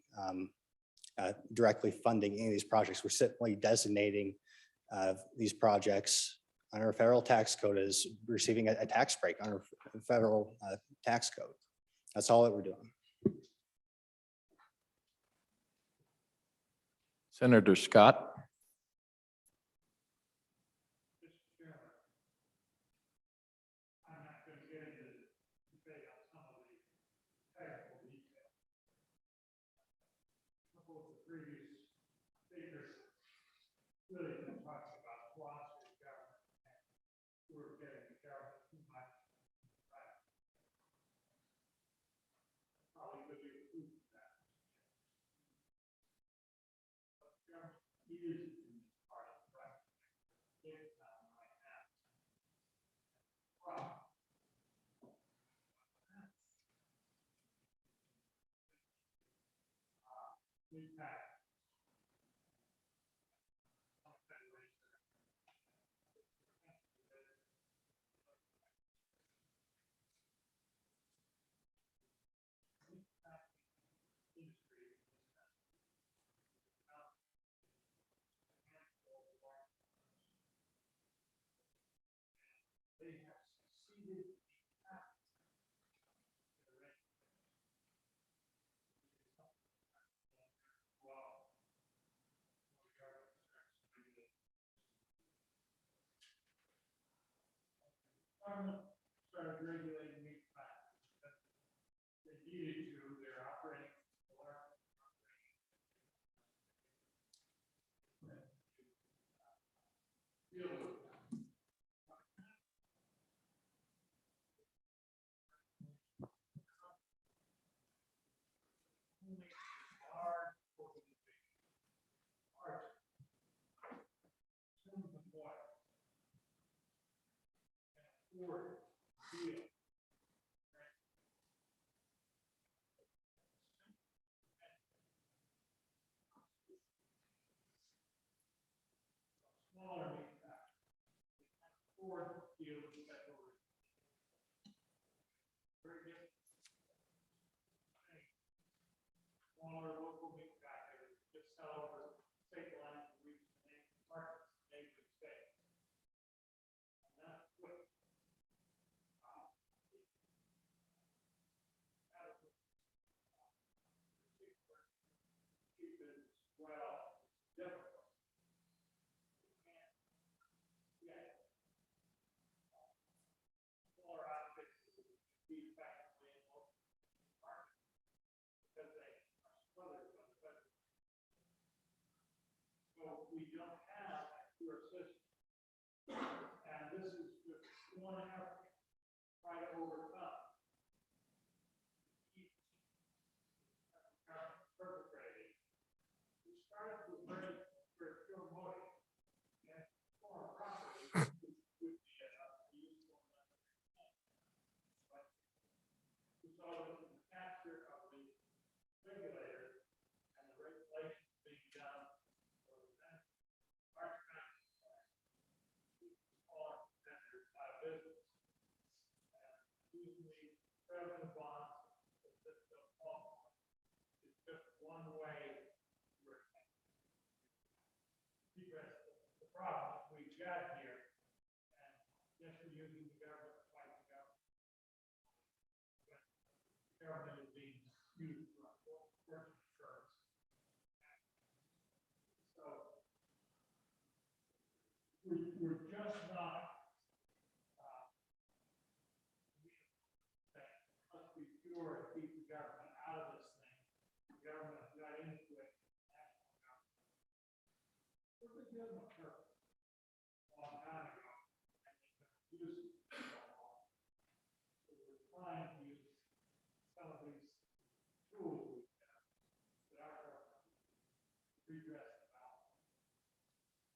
directly funding any of these projects. We're simply designating these projects under federal tax code is receiving a tax break under federal tax code. That's all that we're doing. Senator Scott. I'm not going to get into the debate on some of the technical details. A couple of the previous speakers really been talking about philosophy of government. And we're getting the government too much. Right. Probably could be a proof of that. But government is part of the right. It's not right now. Wow. Impact. They have succeeded government started regulating meat packs. They needed to, they're operating a large deal with that. Only large organizations, large, some of them what, can afford deal. Smaller meat packs can afford deal with federal. Very good. Smaller local meat packers just sell over state lines and reach the markets, neighboring states. And that's what keep it well, difficult. Smaller outfits be effectively in local markets because they are smothered by the federal. So we don't have a pure system. And this is just one effort to try to overcome. Perpetrated. We started with very pure motive. And foreign property would be a useful method. But we saw that the capture of the regulators and the regulations being done for the large all vendors out of business. And usually revenue bonds is just one way to address the problem we've got here. And yes, we're using the government to fight the government. But the government is being used for work insurance. So we're just not let's be pure and keep the government out of this thing. The government got into it. National government. What was the government purpose? A long time ago. And they use it. So we're trying to use some of these tools we have that our government redress the balance.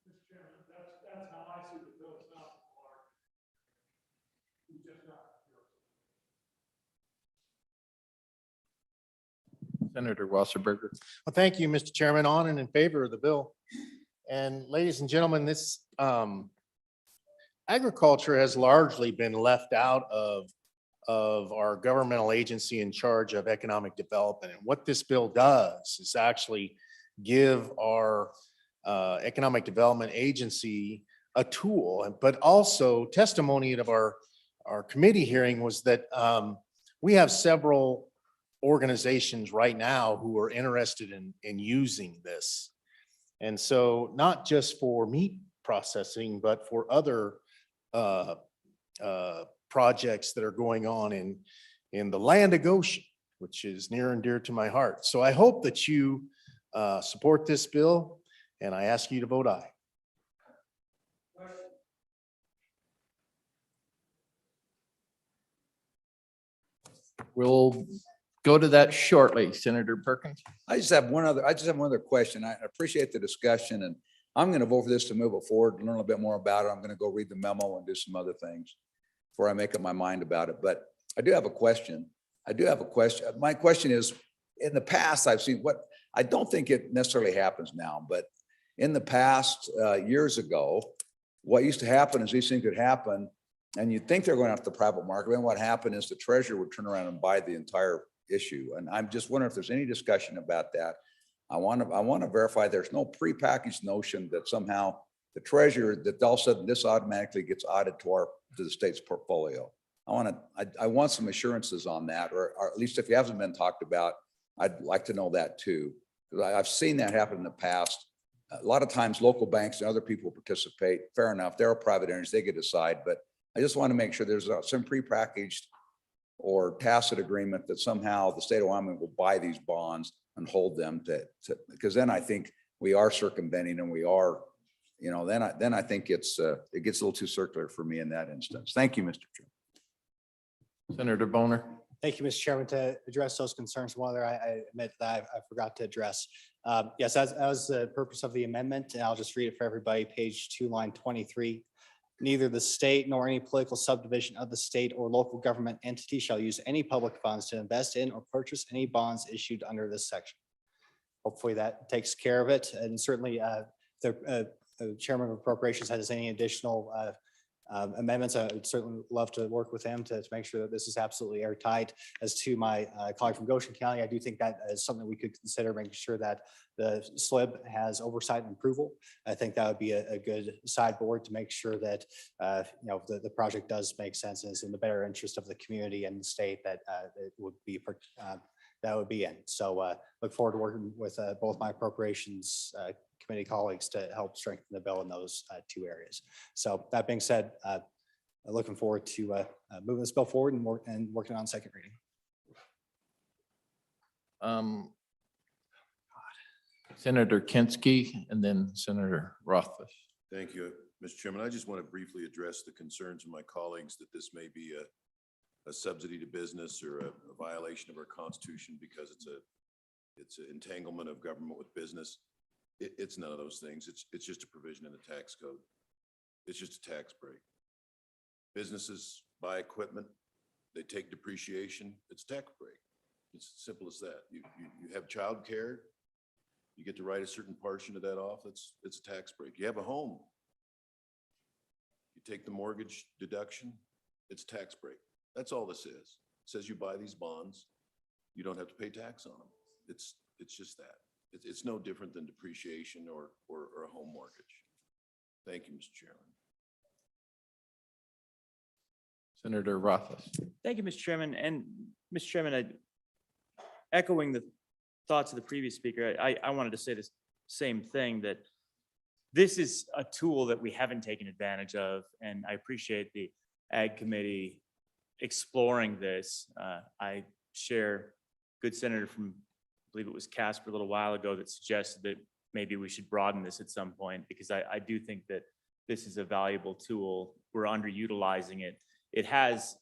Mr. Chairman, that's how I see the bill itself. We just got. Senator Wasserberger. Well, thank you, Mr. Chairman, on and in favor of the bill. And ladies and gentlemen, this agriculture has largely been left out of our governmental agency in charge of economic development. And what this bill does is actually give our Economic Development Agency a tool, but also testimony of our committee hearing was that we have several organizations right now who are interested in using this. And so not just for meat processing, but for other projects that are going on in the land of Goshen, which is near and dear to my heart. So I hope that you support this bill, and I ask you to vote aye. We'll go to that shortly. Senator Perkins. I just have one other question. I appreciate the discussion, and I'm going to vote for this to move it forward, learn a little bit more about it. I'm going to go read the memo and do some other things before I make up my mind about it. But I do have a question. My question is, in the past, I've seen what, I don't think it necessarily happens now, but in the past, years ago, what used to happen is these things would happen and you'd think they're going out to the private market. And what happened is the treasurer would turn around and buy the entire issue. And I'm just wondering if there's any discussion about that. I want to verify there's no prepackaged notion that somehow the treasurer, that all of a sudden this automatically gets added to the state's portfolio. I want some assurances on that, or at least if it hasn't been talked about, I'd like to know that too. Because I've seen that happen in the past. A lot of times local banks and other people participate. Fair enough. They're a private entities, they get to decide, but I just want to make sure there's some prepackaged or tacit agreement that somehow the state of Wyoming will buy these bonds and hold them because then I think we are circumventing and we are, then I think it gets a little too circular for me in that instance. Thank you, Mr. Chairman. Senator Boner. Thank you, Mr. Chairman. To address those concerns, one other I admit that I forgot to address. Yes, as the purpose of the amendment, and I'll just read it for everybody, page 2, line 23. Neither the state nor any political subdivision of the state or local government entity shall use any public funds to invest in or purchase any bonds issued under this section. Hopefully that takes care of it. And certainly the Chairman of Appropriations has any additional amendments, I would certainly love to work with him to make sure that this is absolutely airtight. As to my colleague from Goshen County, I do think that is something we could consider, making sure that the SLIB has oversight and approval. I think that would be a good sideboard to make sure that the project does make sense and is in the better interest of the community and the state that it would be in. So look forward to working with both my appropriations committee colleagues to help strengthen the bill in those two areas. So that being said, looking forward to moving this bill forward and working on second reading. Senator Kinski and then Senator Rothfuss. Thank you, Mr. Chairman. I just want to briefly address the concerns of my colleagues that this may be a subsidy to business or a violation of our Constitution because it's an entanglement of government with business. It's none of those things. It's just a provision in the tax code. It's just a tax break. Businesses buy equipment, they take depreciation, it's tax break. It's as simple as that. You have childcare, you get to write a certain portion of that off, it's a tax break. You have a home, you take the mortgage deduction, it's tax break. That's all this is. It says you buy these bonds, you don't have to pay tax on them. It's just that. It's no different than depreciation or a home mortgage. Thank you, Mr. Chairman. Senator Rothfuss. Thank you, Mr. Chairman. And Mr. Chairman, echoing the thoughts of the previous speaker, I wanted to say the same thing, that this is a tool that we haven't taken advantage of. And I appreciate the Ag Committee exploring this. I share good senator from, I believe it was Casper a little while ago, that suggested that maybe we should broaden this at some point, because I do think that this is a valuable tool. We're underutilizing it. It has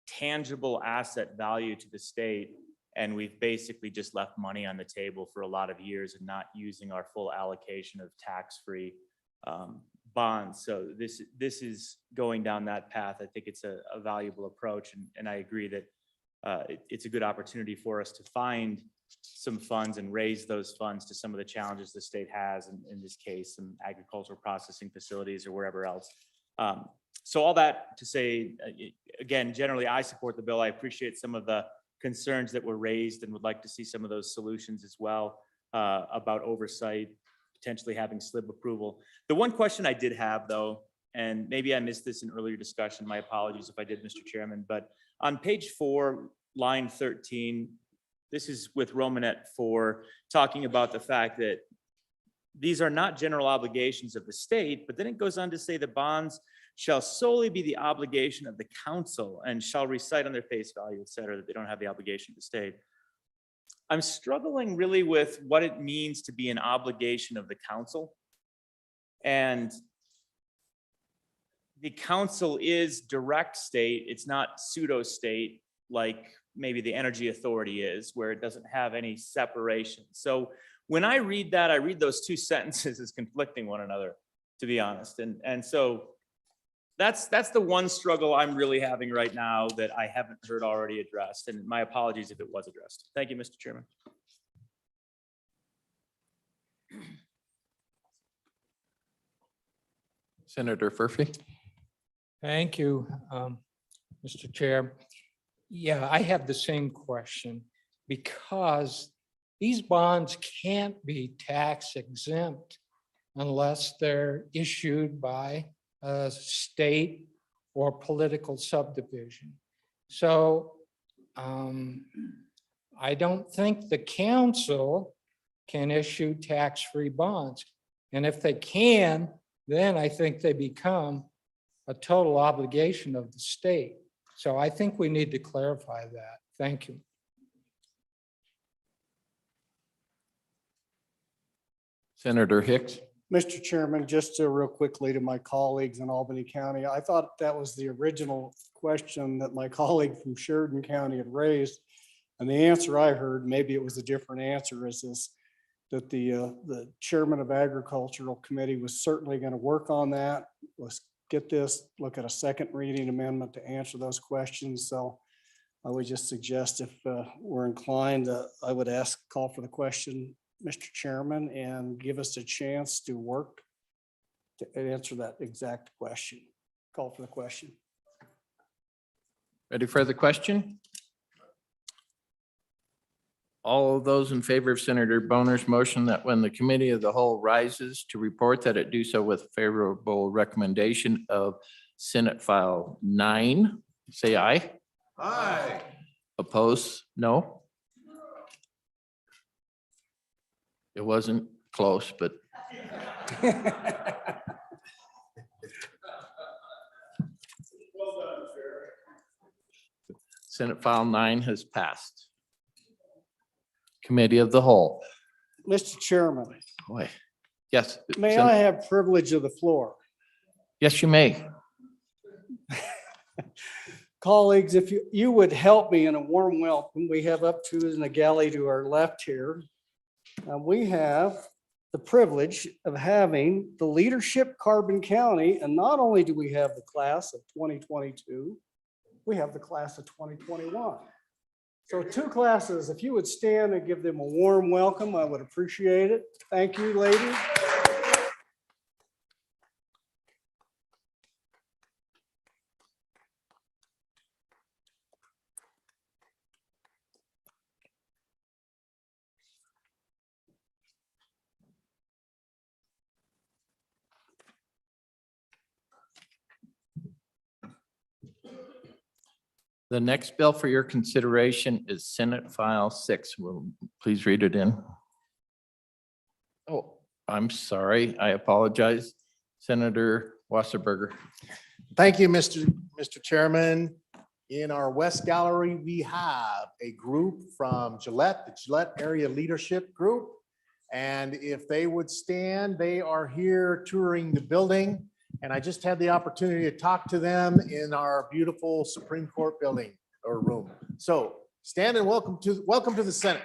tangible asset value to the state, and we've basically just left money on the table for a lot of years and not using our full allocation of tax-free bonds. So this is going down that path. I think it's a valuable approach, and I agree that it's a good opportunity for us to find some funds and raise those funds to some of the challenges the state has, in this case, some agricultural processing facilities or wherever else. So all that to say, again, generally I support the bill. I appreciate some of the concerns that were raised and would like to see some of those solutions as well, about oversight, potentially having slip approval. The one question I did have though, and maybe I missed this in earlier discussion, my apologies if I did, Mr. Chairman, but on page 4, line 13, this is with Romanet 4, talking about the fact that these are not general obligations of the state, but then it goes on to say the bonds shall solely be the obligation of the council and shall recite on their face value, et cetera, that they don't have the obligation of the state. I'm struggling really with what it means to be an obligation of the council. And the council is direct state. It's not pseudo state like maybe the energy authority is, where it doesn't have any separation. So when I read that, I read those two sentences as conflicting one another, to be honest. And so that's the one struggle I'm really having right now that I haven't heard already addressed. And my apologies if it was addressed. Thank you, Mr. Chairman. Senator Furphy. Thank you, Mr. Chair. Yeah, I have the same question because these bonds can't be tax exempt unless they're issued by a state or political subdivision. So I don't think the council can issue tax-free bonds. And if they can, then I think they become a total obligation of the state. So I think we need to clarify that. Thank you. Senator Hicks. Mr. Chairman, just real quickly to my colleagues in Albany County, I thought that was the original question that my colleague from Sheridan County had raised. And the answer I heard, maybe it was a different answer, is that the chairman of Agricultural Committee was certainly going to work on that. Let's get this, look at a second reading amendment to answer those questions. So I would just suggest if we're inclined, I would call for the question, Mr. Chairman, and give us a chance to work to answer that exact question. Call for the question. Ready for the question? All of those in favor of Senator Boner's motion that when the committee of the whole rises to report that it do so with favorable recommendation of Senate File 9, say aye. Aye. Oppose, no. It wasn't close, but. Senate File 9 has passed. Committee of the whole. Mr. Chairman. Boy, yes. May I have privilege of the floor? Yes, you may. Colleagues, if you would help me in a warm welcome, we have up to in the galley to our left here. We have the privilege of having the leadership Carbon County. And not only do we have the class of 2022, we have the class of 2021. So 2 classes, if you would stand and give them a warm welcome, I would appreciate it. Thank you, ladies. The next bill for your consideration is Senate File 6. Will please read it in. Oh, I'm sorry. I apologize. Senator Wasserberger. Thank you, Mr. Chairman. In our West Gallery, we have a group from Gillette, the Gillette Area Leadership Group. And if they would stand, they are here touring the building. And I just had the opportunity to talk to them in our beautiful Supreme Court building or room. So stand and welcome to the Senate.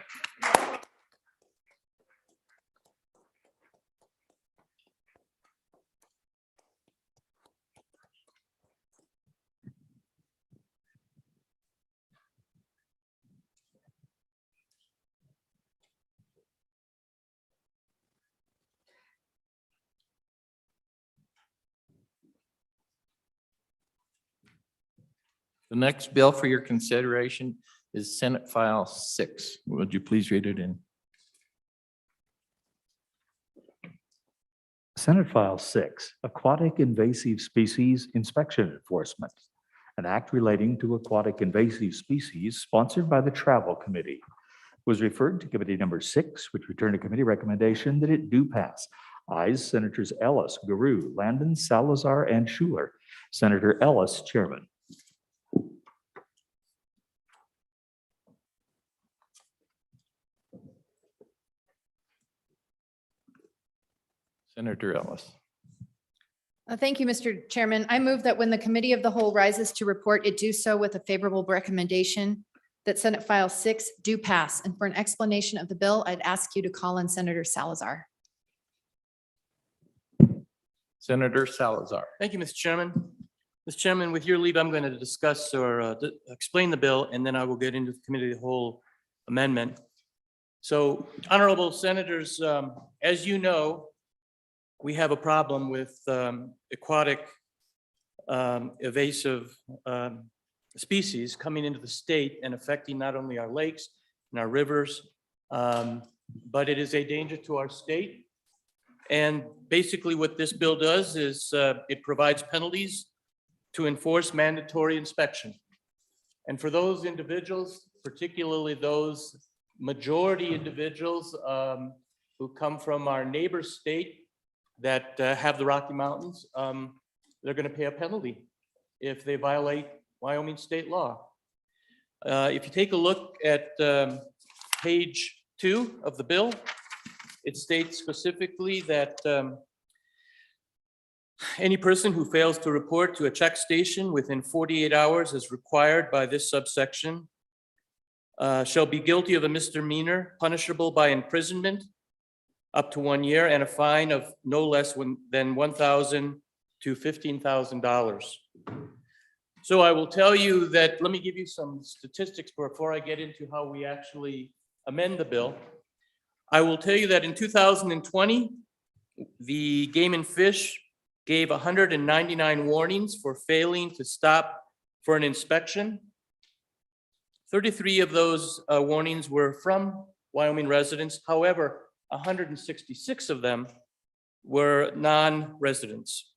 The next bill for your consideration is Senate File 6. Would you please read it in? Senate File 6, Aquatic Invasive Species Inspection Enforcement, an act relating to aquatic invasive species sponsored by the Travel Committee, was referred to Committee number 6, which returned a committee recommendation that it do pass. Ayes, Senators Ellis, Garou, Landon, Salazar, and Schuler. Senator Ellis, Chairman. Senator Ellis. Thank you, Mr. Chairman. I move that when the Committee of the Whole rises to report, it do so with a favorable recommendation that Senate File 6 do pass. And for an explanation of the bill, I'd ask you to call in Senator Salazar. Senator Salazar. Thank you, Mr. Chairman. Mr. Chairman, with your leave, I'm going to discuss or explain the bill, and then I will get into the Committee of the Whole amendment. So, honorable senators, as you know, we have a problem with aquatic invasive species coming into the state and affecting not only our lakes and our rivers, but it is a danger to our state. And basically what this bill does is it provides penalties to enforce mandatory inspection. And for those individuals, particularly those majority individuals who come from our neighbor state that have the Rocky Mountains, they're going to pay a penalty if they violate Wyoming state law. If you take a look at page 2 of the bill, it states specifically that any person who fails to report to a check station within 48 hours as required by this subsection shall be guilty of a misdemeanor punishable by imprisonment up to 1 year and a fine of no less than $1,000 to $15,000. So I will tell you that, let me give you some statistics before I get into how we actually amend the bill. I will tell you that in 2020, the Game and Fish gave 199 warnings for failing to stop for an inspection. 33 of those warnings were from Wyoming residents. However, 166 of them were non-residents.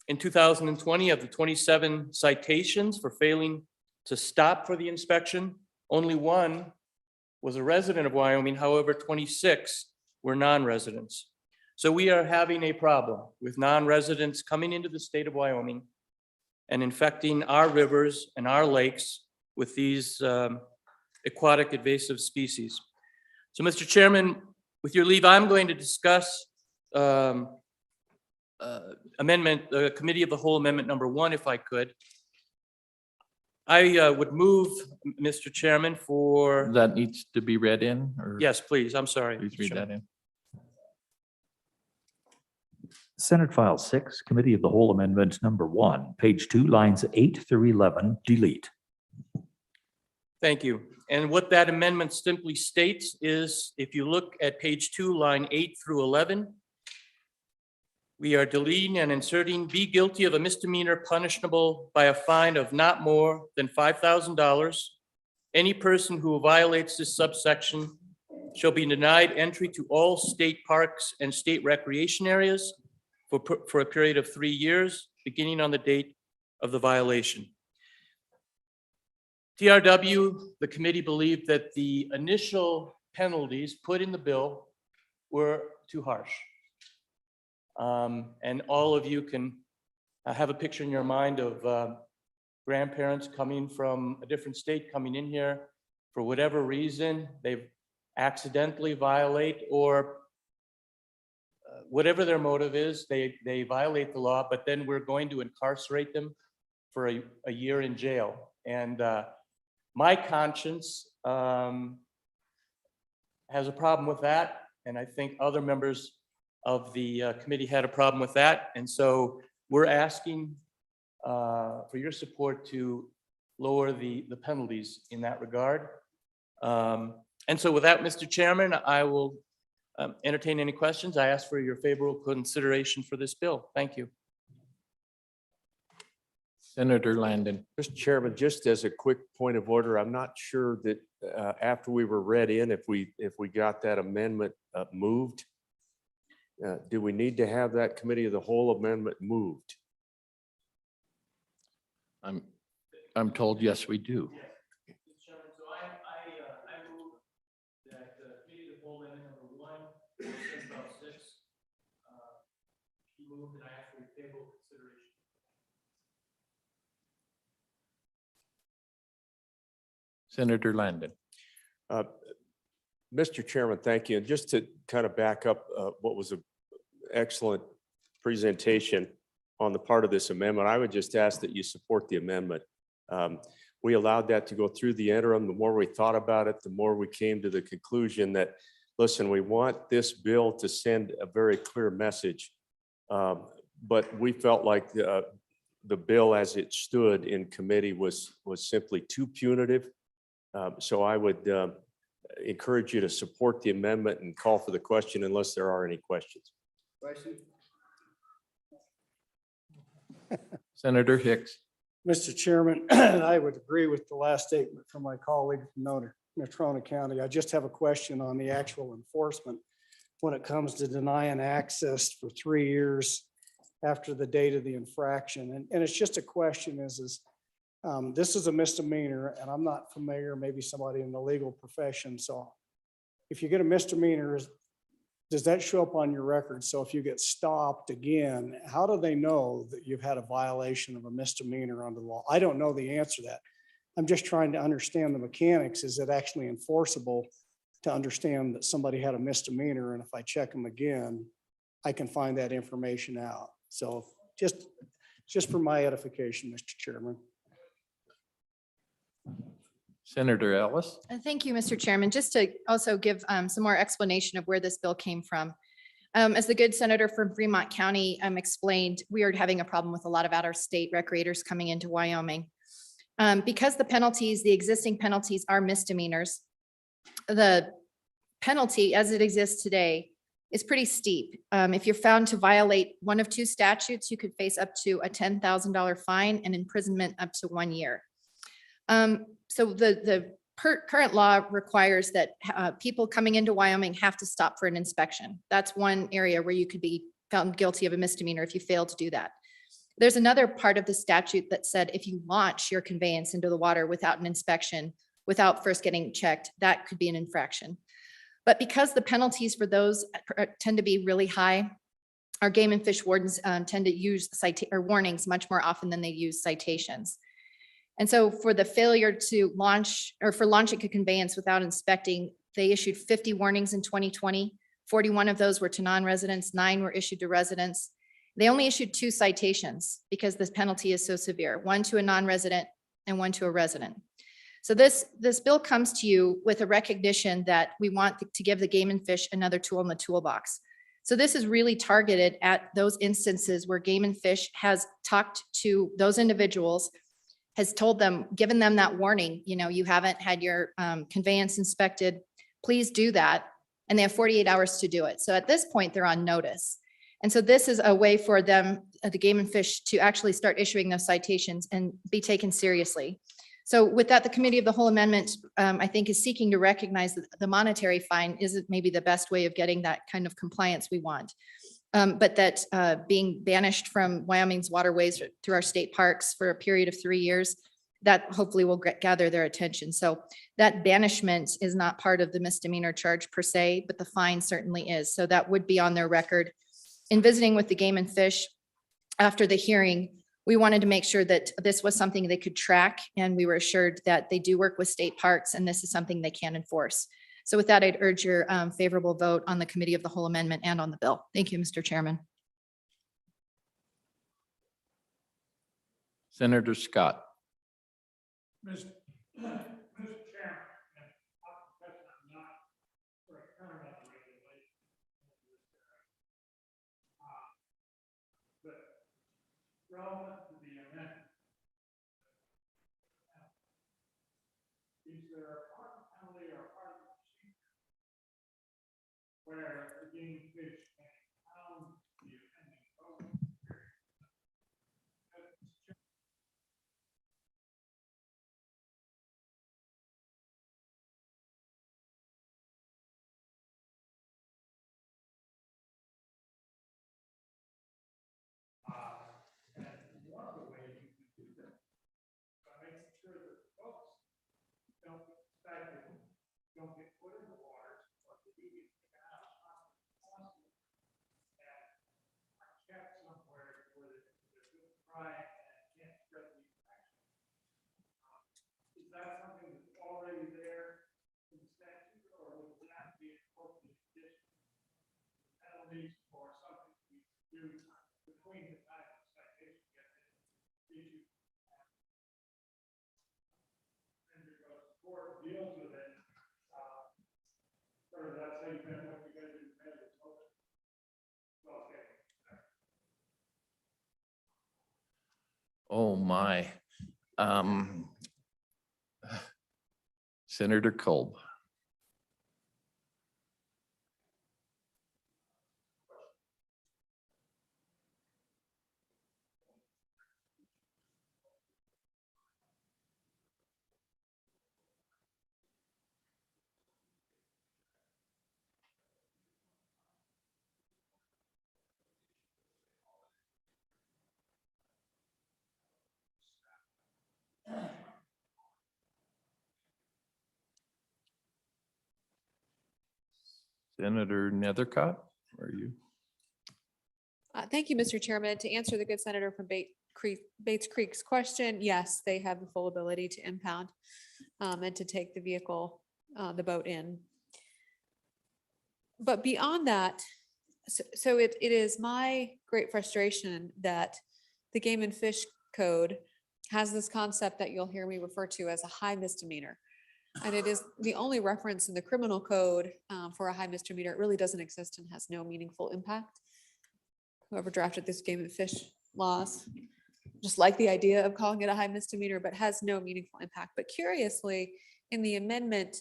In 2020, of the 27 citations for failing to stop for the inspection, only 1 was a resident of Wyoming. However, 26 were non-residents. So we are having a problem with non-residents coming into the state of Wyoming and infecting our rivers and our lakes with these aquatic invasive species. So, Mr. Chairman, with your leave, I'm going to discuss amendment, Committee of the Whole Amendment number 1, if I could. I would move, Mr. Chairman, for. That needs to be read in, or? Yes, please. I'm sorry. Please Mr. read Chairman. that in. Senate File 6, Committee of the Whole Amendment number 1, page 2, lines 8 through 11, delete. Thank you. And what that amendment simply states is, if you look at page 2, line 8 through 11, we are deleting and inserting be guilty of a misdemeanor punishable by a fine of not more than $5,000. Any person who violates this subsection shall be denied entry to all state parks and state recreation areas for a period of 3 years, beginning on the date of the violation. TRW, the committee believed that the initial penalties put in the bill were too harsh. And all of you can have a picture in your mind of grandparents coming from a different state, coming in here for whatever reason, they've accidentally violate, or whatever their motive is, they violate the law, but then we're going to incarcerate them for a year in jail. And my conscience has a problem with that, and I think other members of the committee had a problem with that. And so we're asking for your support to lower the penalties in that regard. And so with that, Mr. Chairman, I will entertain any questions. I ask for your favorable consideration for this bill. Thank you. Senator Landon. Mr. Chairman, just as a quick point of order, I'm not sure that after we were read in, if we got that amendment moved. Do we need to have that committee of the whole amendment moved? I'm told, yes, we do. So I move that committee of the whole amendment number one, Senate File 6, be moved and I actually table consideration. Senator Landon. Mr. Chairman, thank you. And just to kind of back up what was an excellent presentation on the part of this amendment, I would just ask that you support the amendment. We allowed that to go through the interim. The more we thought about it, the more we came to the conclusion that, listen, we want this bill to send a very clear message. But we felt like the bill as it stood in committee was simply too punitive. So I would encourage you to support the amendment and call for the question unless there are any questions. Senator Hicks. Mr. Chairman, I would agree with the last statement from my colleague from Natrona County. I just have a question on the actual enforcement when it comes to denying access for 3 years after the date of the infraction. And it's just a question is this is a misdemeanor and I'm not familiar, maybe somebody in the legal profession. So if you get a misdemeanor, does that show up on your record? So if you get stopped again, how do they know that you've had a violation of a misdemeanor under the law? I don't know the answer to that. I'm just trying to understand the mechanics. Is it actually enforceable to understand that somebody had a misdemeanor? And if I check them again, I can find that information out. So just for my edification, Mr. Chairman. Senator Ellis. Thank you, Mr. Chairman. Just to also give some more explanation of where this bill came from. As the good senator from Fremont County explained, we are having a problem with a lot of out-of-state recreators coming into Wyoming. Because the existing penalties are misdemeanors, the penalty as it exists today is pretty steep. If you're found to violate one of two statutes, you could face up to a $10,000 fine and imprisonment up to 1 year. So the current law requires that people coming into Wyoming have to stop for an inspection. That's one area where you could be found guilty of a misdemeanor if you fail to do that. There's another part of the statute that said if you launch your conveyance into the water without an inspection, without first getting checked, that could be an infraction. But because the penalties for those tend to be really high, our game and fish wardens tend to use warnings much more often than they use citations. And so for the failure to launch or for launching a conveyance without inspecting, they issued 50 warnings in 2020. 41 of those were to non-residents, 9 were issued to residents. They only issued 2 citations because this penalty is so severe, 1 to a non-resident and 1 to a resident. So this bill comes to you with a recognition that we want to give the game and fish another tool in the toolbox. So this is really targeted at those instances where game and fish has talked to those individuals, has told them, given them that warning, you haven't had your conveyance inspected, please do that. And they have 48 hours to do it. So at this point, they're on notice. And so this is a way for them, the game and fish, to actually start issuing those citations and be taken seriously. So with that, the committee of the whole amendment, I think, is seeking to recognize that the monetary fine isn't maybe the best way of getting that kind of compliance we want. But that being banished from Wyoming's waterways through our state parks for a period of 3 years, that hopefully will gather their attention. So that banishment is not part of the misdemeanor charge per se, but the fine certainly is. So that would be on their record. In visiting with the game and fish after the hearing, we wanted to make sure that this was something they could track, and we were assured that they do work with state parks and this is something they can enforce. So with that, I'd urge your favorable vote on the committee of the whole amendment and on the bill. Thank you, Mr. Chairman. Senator Scott. Mr. Chairman, and I'm not for a current regulation. But relevant to the amendment, is there a part of penalty or part of the procedure where the game fish can pound the offending code? penalties or something we do between the time of citation gets issued. And because the court deals with it, sort of that's how you kind of what you guys do. Okay. Oh, my. Senator Kolb. Senator Nethercott, are you? Thank you, Mr. Chairman. To answer the good senator from Bates Creek's question, yes, they have the full ability to impound and to take the vehicle, the boat in. But beyond that, so it is my great frustration that the Game and Fish Code has this concept that you'll hear me refer to as a high misdemeanor. And it is the only reference in the criminal code for a high misdemeanor. It really doesn't exist and has no meaningful impact. Whoever drafted this Game and Fish laws just like the idea of calling it a high misdemeanor, but has no meaningful impact. But curiously, in the amendment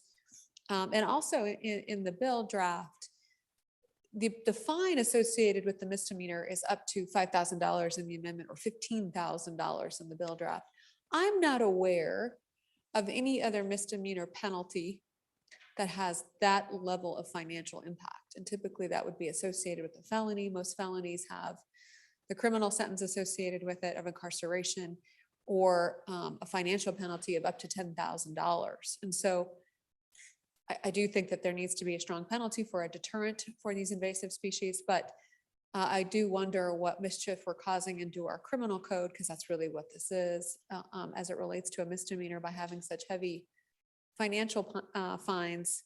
and also in the bill draft, the fine associated with the misdemeanor is up to $5,000 in the amendment or $15,000 in the bill draft. I'm not aware of any other misdemeanor penalty that has that level of financial impact. And typically that would be associated with a felony. Most felonies have the criminal sentence associated with it of incarceration or a financial penalty of up to $10,000. And so I do think that there needs to be a strong penalty for a deterrent for these invasive species, but I do wonder what mischief we're causing into our criminal code, because that's really what this is, as it relates to a misdemeanor by having such heavy financial fines.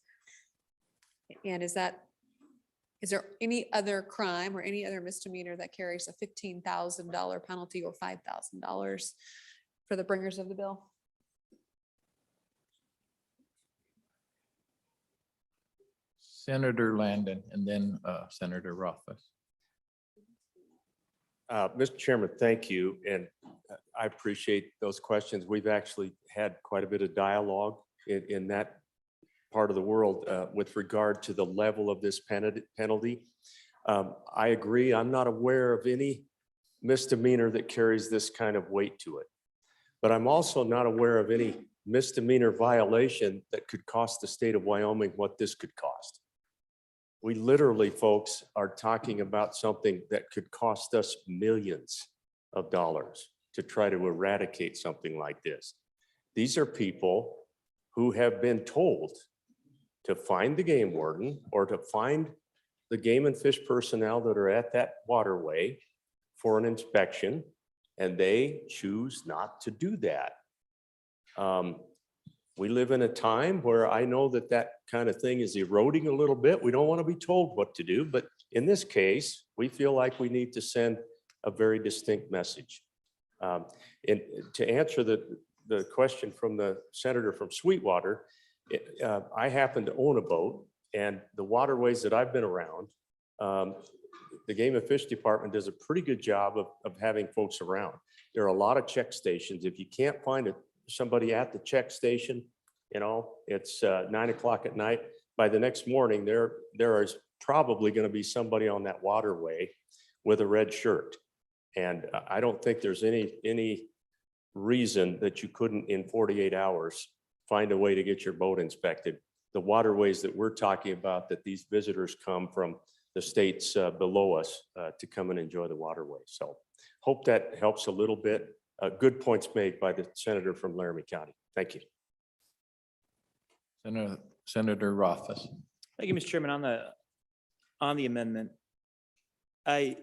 And is there any other crime or any other misdemeanor that carries a $15,000 penalty or $5,000 for the bringers of the bill? Senator Landon and then Senator Rothfuss. Mr. Chairman, thank you. And I appreciate those questions. We've actually had quite a bit of dialogue in that part of the world with regard to the level of this penalty. I agree. I'm not aware of any misdemeanor that carries this kind of weight to it. But I'm also not aware of any misdemeanor violation that could cost the state of Wyoming what this could cost. We literally, folks, are talking about something that could cost us millions of dollars to try to eradicate something like this. These are people who have been told to find the game warden or to find the game and fish personnel that are at that waterway for an inspection, and they choose not to do that. We live in a time where I know that that kind of thing is eroding a little bit. We don't want to be told what to do, but in this case, we feel like we need to send a very distinct message. And to answer the question from the senator from Sweetwater, I happen to own a boat, and the waterways that I've been around, the Game and Fish Department does a pretty good job of having folks around. There are a lot of check stations. If you can't find somebody at the check station, you know, it's 9 o'clock at night. By the next morning, there is probably going to be somebody on that waterway with a red shirt. And I don't think there's any reason that you couldn't in 48 hours find a way to get your boat inspected. The waterways that we're talking about, that these visitors come from the states below us to come and enjoy the waterway. So hope that helps a little bit. Good points made by the senator from Laramie County. Thank you. Senator Rothfuss. Thank you, Mr. Chairman. On the amendment, I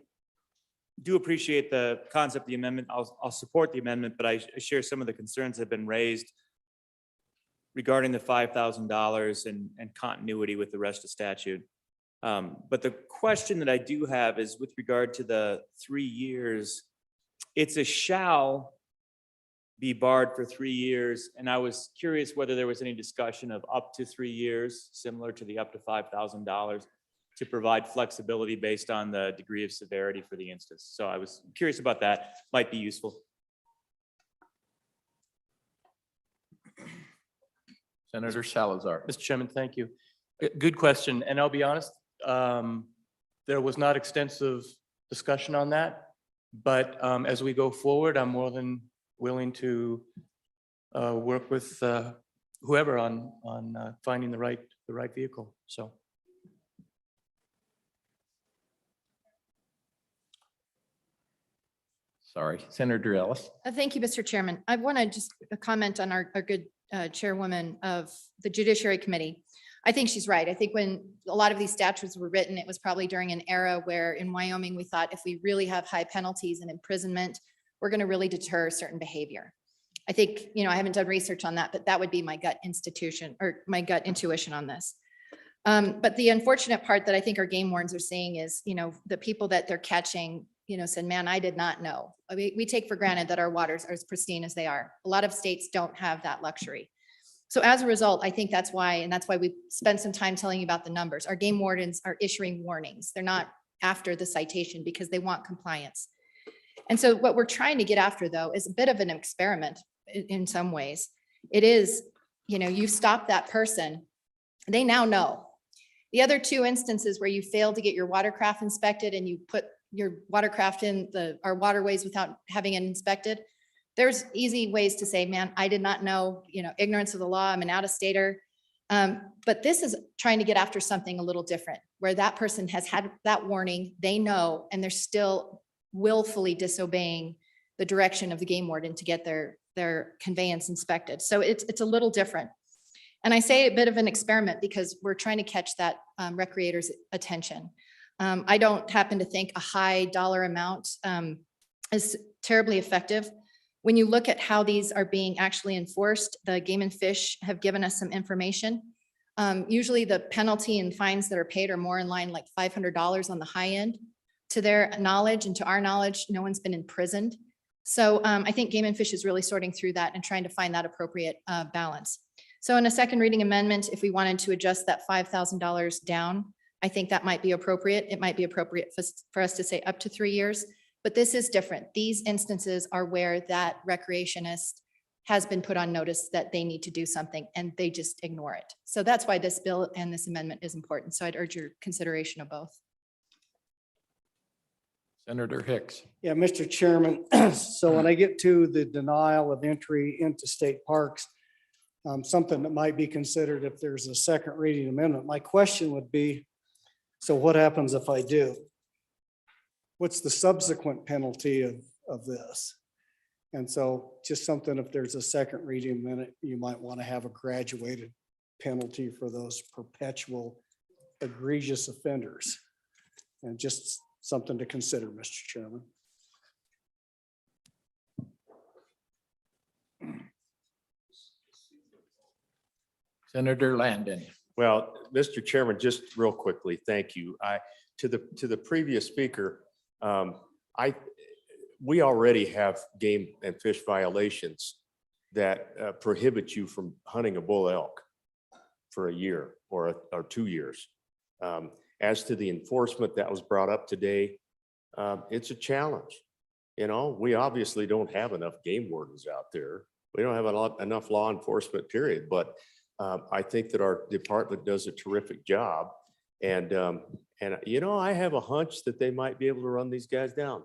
do appreciate the concept of the amendment. I'll support the amendment, but I share some of the concerns that have been raised regarding the $5,000 and continuity with the rest of statute. But the question that I do have is with regard to the 3 years, it's a shall be barred for 3 years. And I was curious whether there was any discussion of up to 3 years, similar to the up to $5,000, to provide flexibility based on the degree of severity for the instance. So I was curious about that, might be useful. Senator Salazar. Mr. Chairman, thank you. Good question. And I'll be honest, there was not extensive discussion on that. But as we go forward, I'm more than willing to work with whoever on finding the right vehicle. So. Sorry, Senator Ellis. Thank you, Mr. Chairman. I want to just comment on our good chairwoman of the Judiciary Committee. I think she's right. I think when a lot of these statutes were written, it was probably during an era where in Wyoming, we thought if we really have high penalties and imprisonment, we're going to really deter certain behavior. I think, I haven't done research on that, but that would be my gut intuition on this. But the unfortunate part that I think our game wardens are seeing is, the people that they're catching, said, man, I did not know. I mean, we take for granted that our waters are as pristine as they are. A lot of states don't have that luxury. So as a result, I think that's why we spent some time telling you about the numbers. Our game wardens are issuing warnings. They're not after the citation because they want compliance. And so what we're trying to get after, though, is a bit of an experiment in some ways. It is, you stop that person, they now know. The other two instances where you fail to get your watercraft inspected and you put your watercraft in our waterways without having it inspected, there's easy ways to say, man, I did not know, ignorance of the law, I'm an out-of-stater. But this is trying to get after something a little different, where that person has had that warning, they know, and they're still willfully disobeying the direction of the game warden to get their conveyance inspected. So it's a little different. And I say a bit of an experiment because we're trying to catch that recreator's attention. I don't happen to think a high dollar amount is terribly effective. When you look at how these are being actually enforced, the Game and Fish have given us some information. Usually the penalty and fines that are paid are more in line like $500 on the high end. To their knowledge and to our knowledge, no one's been imprisoned. So I think Game and Fish is really sorting through that and trying to find that appropriate balance. So in a second reading amendment, if we wanted to adjust that $5,000 down, I think that might be appropriate. It might be appropriate for us to say up to 3 years, but this is different. These instances are where that recreationist has been put on notice that they need to do something and they just ignore it. So that's why this bill and this amendment is important. So I'd urge your consideration of both. Senator Hicks. Yeah, Mr. Chairman. So when I get to the denial of entry into state parks, something that might be considered if there's a second reading amendment, my question would be, so what happens if I do? What's the subsequent penalty of this? And so just something, if there's a second reading amendment, you might want to have a graduated penalty for those perpetual egregious offenders. And just something to consider, Mr. Chairman. Senator Landon. Well, Mr. Chairman, just real quickly, thank you. To the previous speaker, we already have game and fish violations that prohibit you from hunting a bull elk for a year or 2 years. As to the enforcement that was brought up today, it's a challenge. We obviously don't have enough game wardens out there. We don't have enough law enforcement, period. But I think that our department does a terrific job. And I have a hunch that they might be able to run these guys down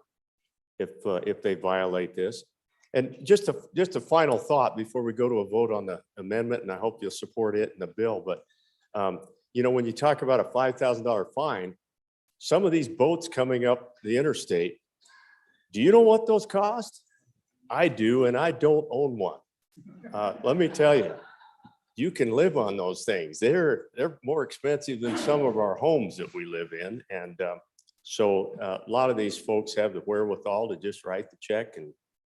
if they violate this. And just a final thought before we go to a vote on the amendment, and I hope you'll support it in the bill. But when you talk about a $5,000 fine, some of these boats coming up the interstate, do you know what those cost? I do, and I don't own one. Let me tell you, you can live on those things. They're more expensive than some of our homes that we live in. And so a lot of these folks have the wherewithal to just write the check and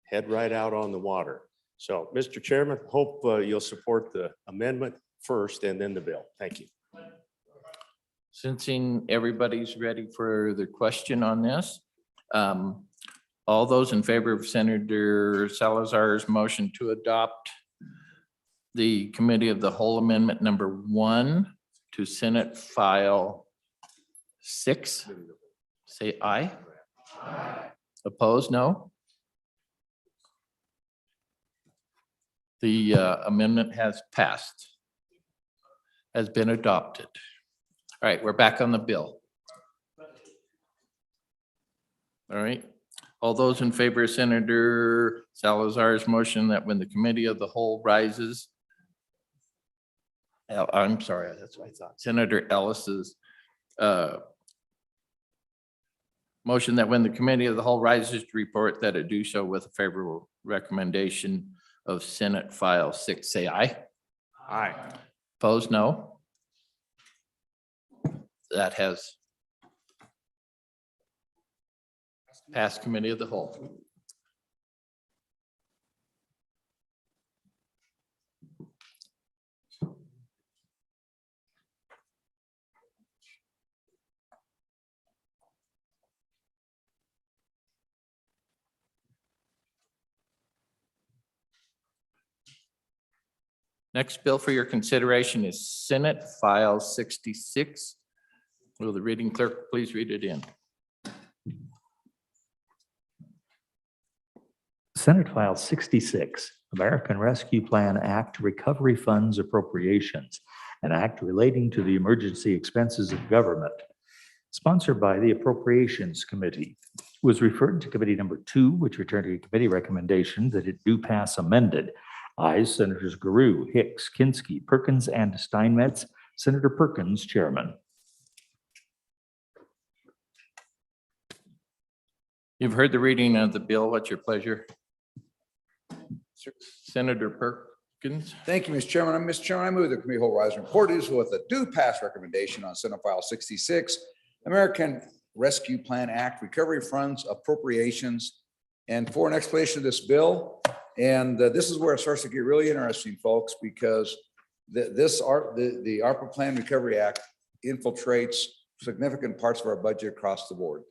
head right out on the water. So, Mr. Chairman, hope you'll support the amendment first and then the bill. Thank you. Sensing everybody's ready for the question on this. All those in favor of Senator Salazar's motion to adopt the Committee of the Whole Amendment number 1 to Senate File 6, say aye. Opposed, no? The amendment has passed, has been adopted. All right, we're back on the bill. All right. All those in favor of Senator Salazar's motion that when the Committee of the Whole rises, I'm sorry, that's what I thought. Senator Ellis's motion that when the Committee of the Whole rises to report that it do so with a favorable recommendation of Senate File 6, say aye. Aye. Opposed, no. That has passed Committee of the Whole. Next bill for your consideration is Senate File 66. Will the reading clerk please read it in? Senate File 66, American Rescue Plan Act Recovery Funds Appropriations, an act relating to the emergency expenses of government, sponsored by the Appropriations Committee, was referred to Committee number 2, which returned a committee recommendation that it do pass amended. Ayes, Senators Guru, Hicks, Kinsky, Perkins, and Steinmetz. Senator Perkins, Chairman. You've heard the reading of the bill. What's your pleasure? Senator Perkins. Thank you, Mr. Chairman. Mr. Chairman, I move the Committee of the Whole Rise and report is with a due pass recommendation on Senate File 66, American Rescue Plan Act Recovery Funds Appropriations. And for an explanation of this bill, and this is where it starts to get really interesting, folks, because the ARPA Plan Recovery Act infiltrates significant parts of our budget across the board.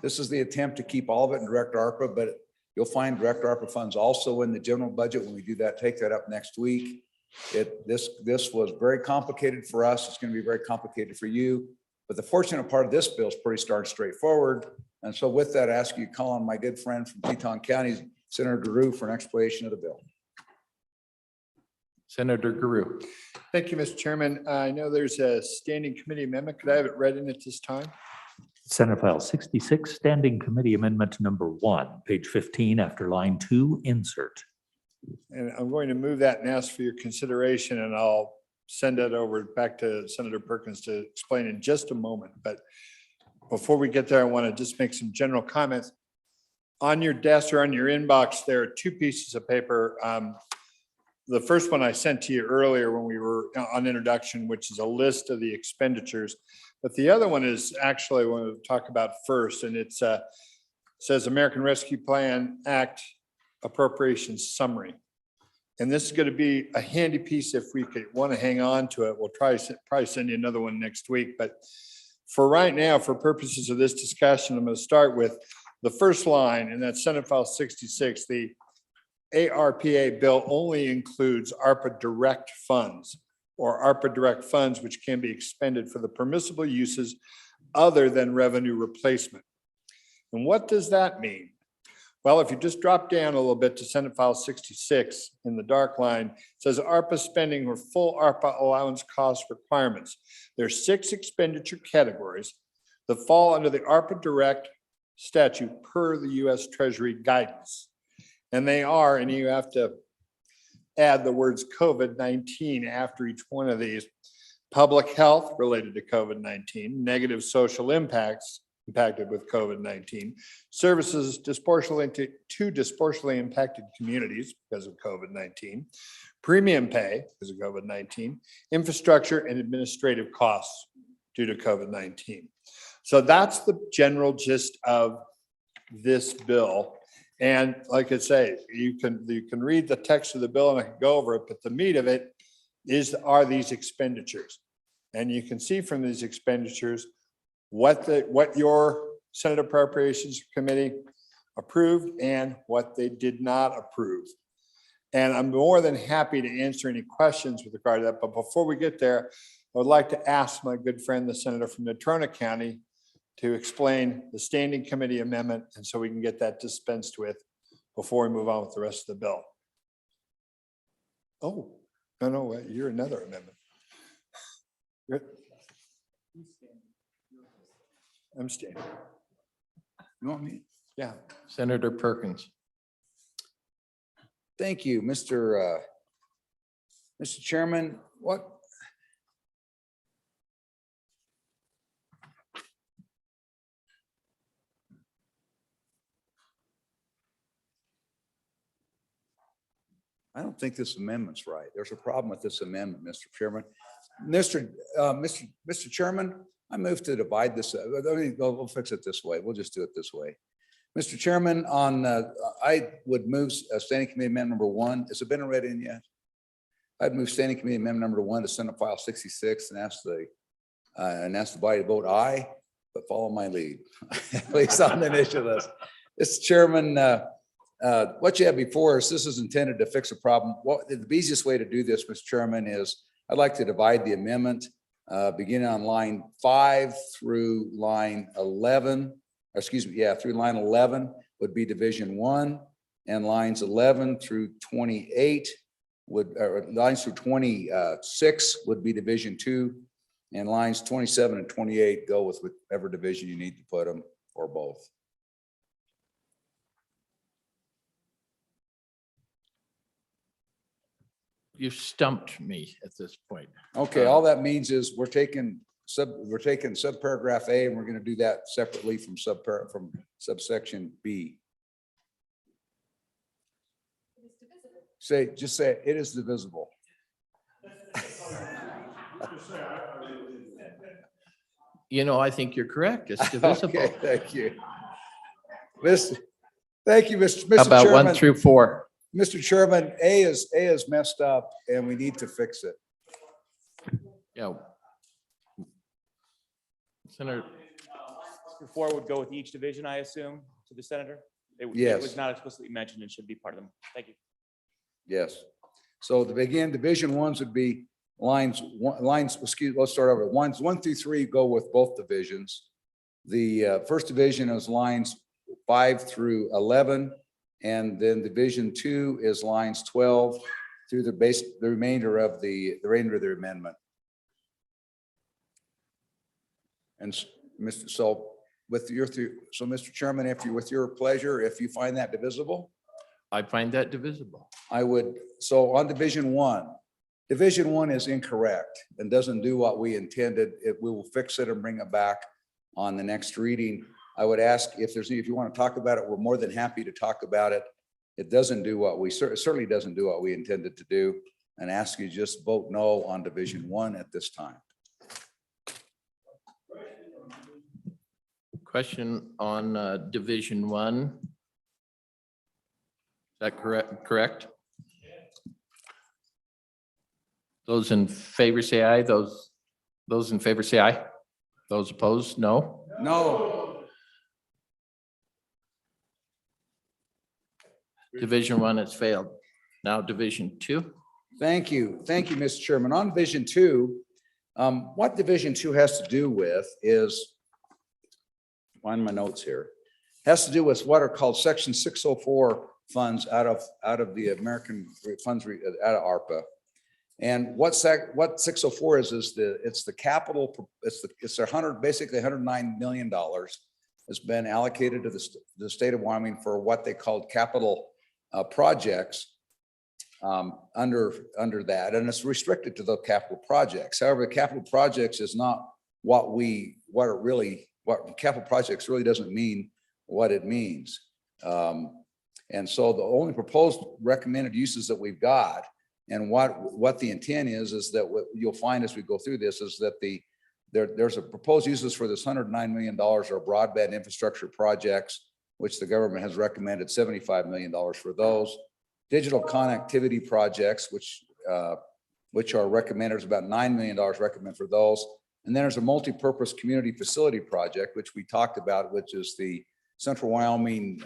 This is the attempt to keep all of it in direct ARPA, but you'll find direct ARPA funds also in the general budget when we do that, take that up next week. This was very complicated for us. It's going to be very complicated for you. But the fortunate part of this bill is pretty straightforward. And so with that, I ask you to call on my good friend from Teton County, Senator Guru, for an explanation of the bill. Senator Guru. Thank you, Mr. Chairman. I know there's a standing committee amendment. Could I have it read in at this time? Senate File 66, Standing Committee Amendment number 1, page 15, after line 2, insert. And I'm going to move that and ask for your consideration, and I'll send it over back to Senator Perkins to explain in just a moment. But before we get there, I want to just make some general comments. On your desk or on your inbox, there are 2 pieces of paper. The first one I sent to you earlier when we were on introduction, which is a list of the expenditures. But the other one is actually what we'll talk about first, and it says American Rescue Plan Act Appropriations Summary. And this is going to be a handy piece if we could want to hang on to it. We'll probably send you another one next week. But for right now, for purposes of this discussion, I'm going to start with the first line, and that's Senate File 66. The ARPA bill only includes ARPA direct funds or ARPA direct funds, which can be expended for the permissible uses other than revenue replacement. And what does that mean? Well, if you just drop down a little bit to Senate File 66 in the dark line, it says ARPA spending or full ARPA allowance cost requirements. There's 6 expenditure categories that fall under the ARPA direct statute per the U.S. Treasury guidance. And they are, and you have to add the words COVID-19 after each one of these: public health related to COVID-19, negative social impacts impacted with COVID-19, services disproportionately to disproportionately impacted communities because of COVID-19, premium pay because of COVID-19, infrastructure and administrative costs due to COVID-19. So that's the general gist of this bill. And like I say, you can read the text of the bill and I can go over it, but the meat of it are these expenditures. And you can see from these expenditures what your Senate Appropriations Committee approved and what they did not approve. And I'm more than happy to answer any questions with regard to that. But before we get there, I would like to ask my good friend, the senator from Natrona County, to explain the standing committee amendment, and so we can get that dispensed with before we move on with the rest of the bill. Oh, no, wait, you're another amendment. I'm standing. You want me? Yeah. Senator Perkins. Thank you, Mr. Chairman. I don't think this amendment's right. There's a problem with this amendment, Mr. Chairman. Mr. Chairman, I move to divide this. We'll fix it this way. We'll just do it this way. Mr. Chairman, I would move Standing Committee Amendment number 1. Has it been read in yet? I'd move Standing Committee Amendment number 1 to Senate File 66 and ask the body to vote aye, but follow my lead, at least on the initial list. Mr. Chairman, what you have before us, this is intended to fix a problem. The easiest way to do this, Mr. Chairman, is I'd like to divide the amendment beginning on line 5 through line 11. Through line 11 would be Division 1, and lines 11 through 28 lines through 26 would be Division 2, and lines 27 and 28 go with whatever division you need to put them, or both. You've stumped me at this point. Okay, all that means is we're taking subparagraph A, and we're going to do that separately from subsection B. Just say it is divisible. You know, I think you're correct. It's divisible. Okay, thank you. Thank you, Mr. How about Chairman. 1 through 4? Mr. Chairman, A is messed up, and we need to fix it. Yeah. Senator, 4 would go with each division, I assume, to the senator? It Yes. was not explicitly mentioned and should be part of them. Thank you. Yes. So to begin, Division 1s would be let's start over. Lines 1 through 3 go with both divisions. The first division is lines 5 through 11, and then Division 2 is lines 12 through the remainder of the amendment. And Mr. Chairman, with your pleasure, if you find that divisible, I find that divisible. I would. So on Division 1 is incorrect and doesn't do what we intended. We will fix it and bring it back on the next reading. I would ask if you want to talk about it, we're more than happy to talk about it. It certainly doesn't do what we intended to do, and ask you just vote no on Division 1 at this time. Question on Division 1. Is that correct? Those in favor say aye. Those in favor say aye. Those opposed, no? No. Division 1 has failed. Now Division 2. Thank you, Mr. Chairman. On Division 2, what Division 2 has to do with is, find my notes here, has to do with what are called Section 604 funds out of the American funds out of ARPA. And what 604 is the capital, it's basically $109 million has been allocated to the state of Wyoming for what they called capital projects under that, and it's restricted to the capital projects. However, capital projects is not capital projects really doesn't mean what it means. And so the only proposed recommended uses that we've got, and what the intent is that what you'll find as we go through this is that there's a proposed uses for this $109 million are broadband infrastructure projects, which the government has recommended $75 million for those. Digital connectivity projects, which which are recommended. There's about $9 million recommended for those. And then there's a multi-purpose community facility project, which we talked about, which is the Central Wyoming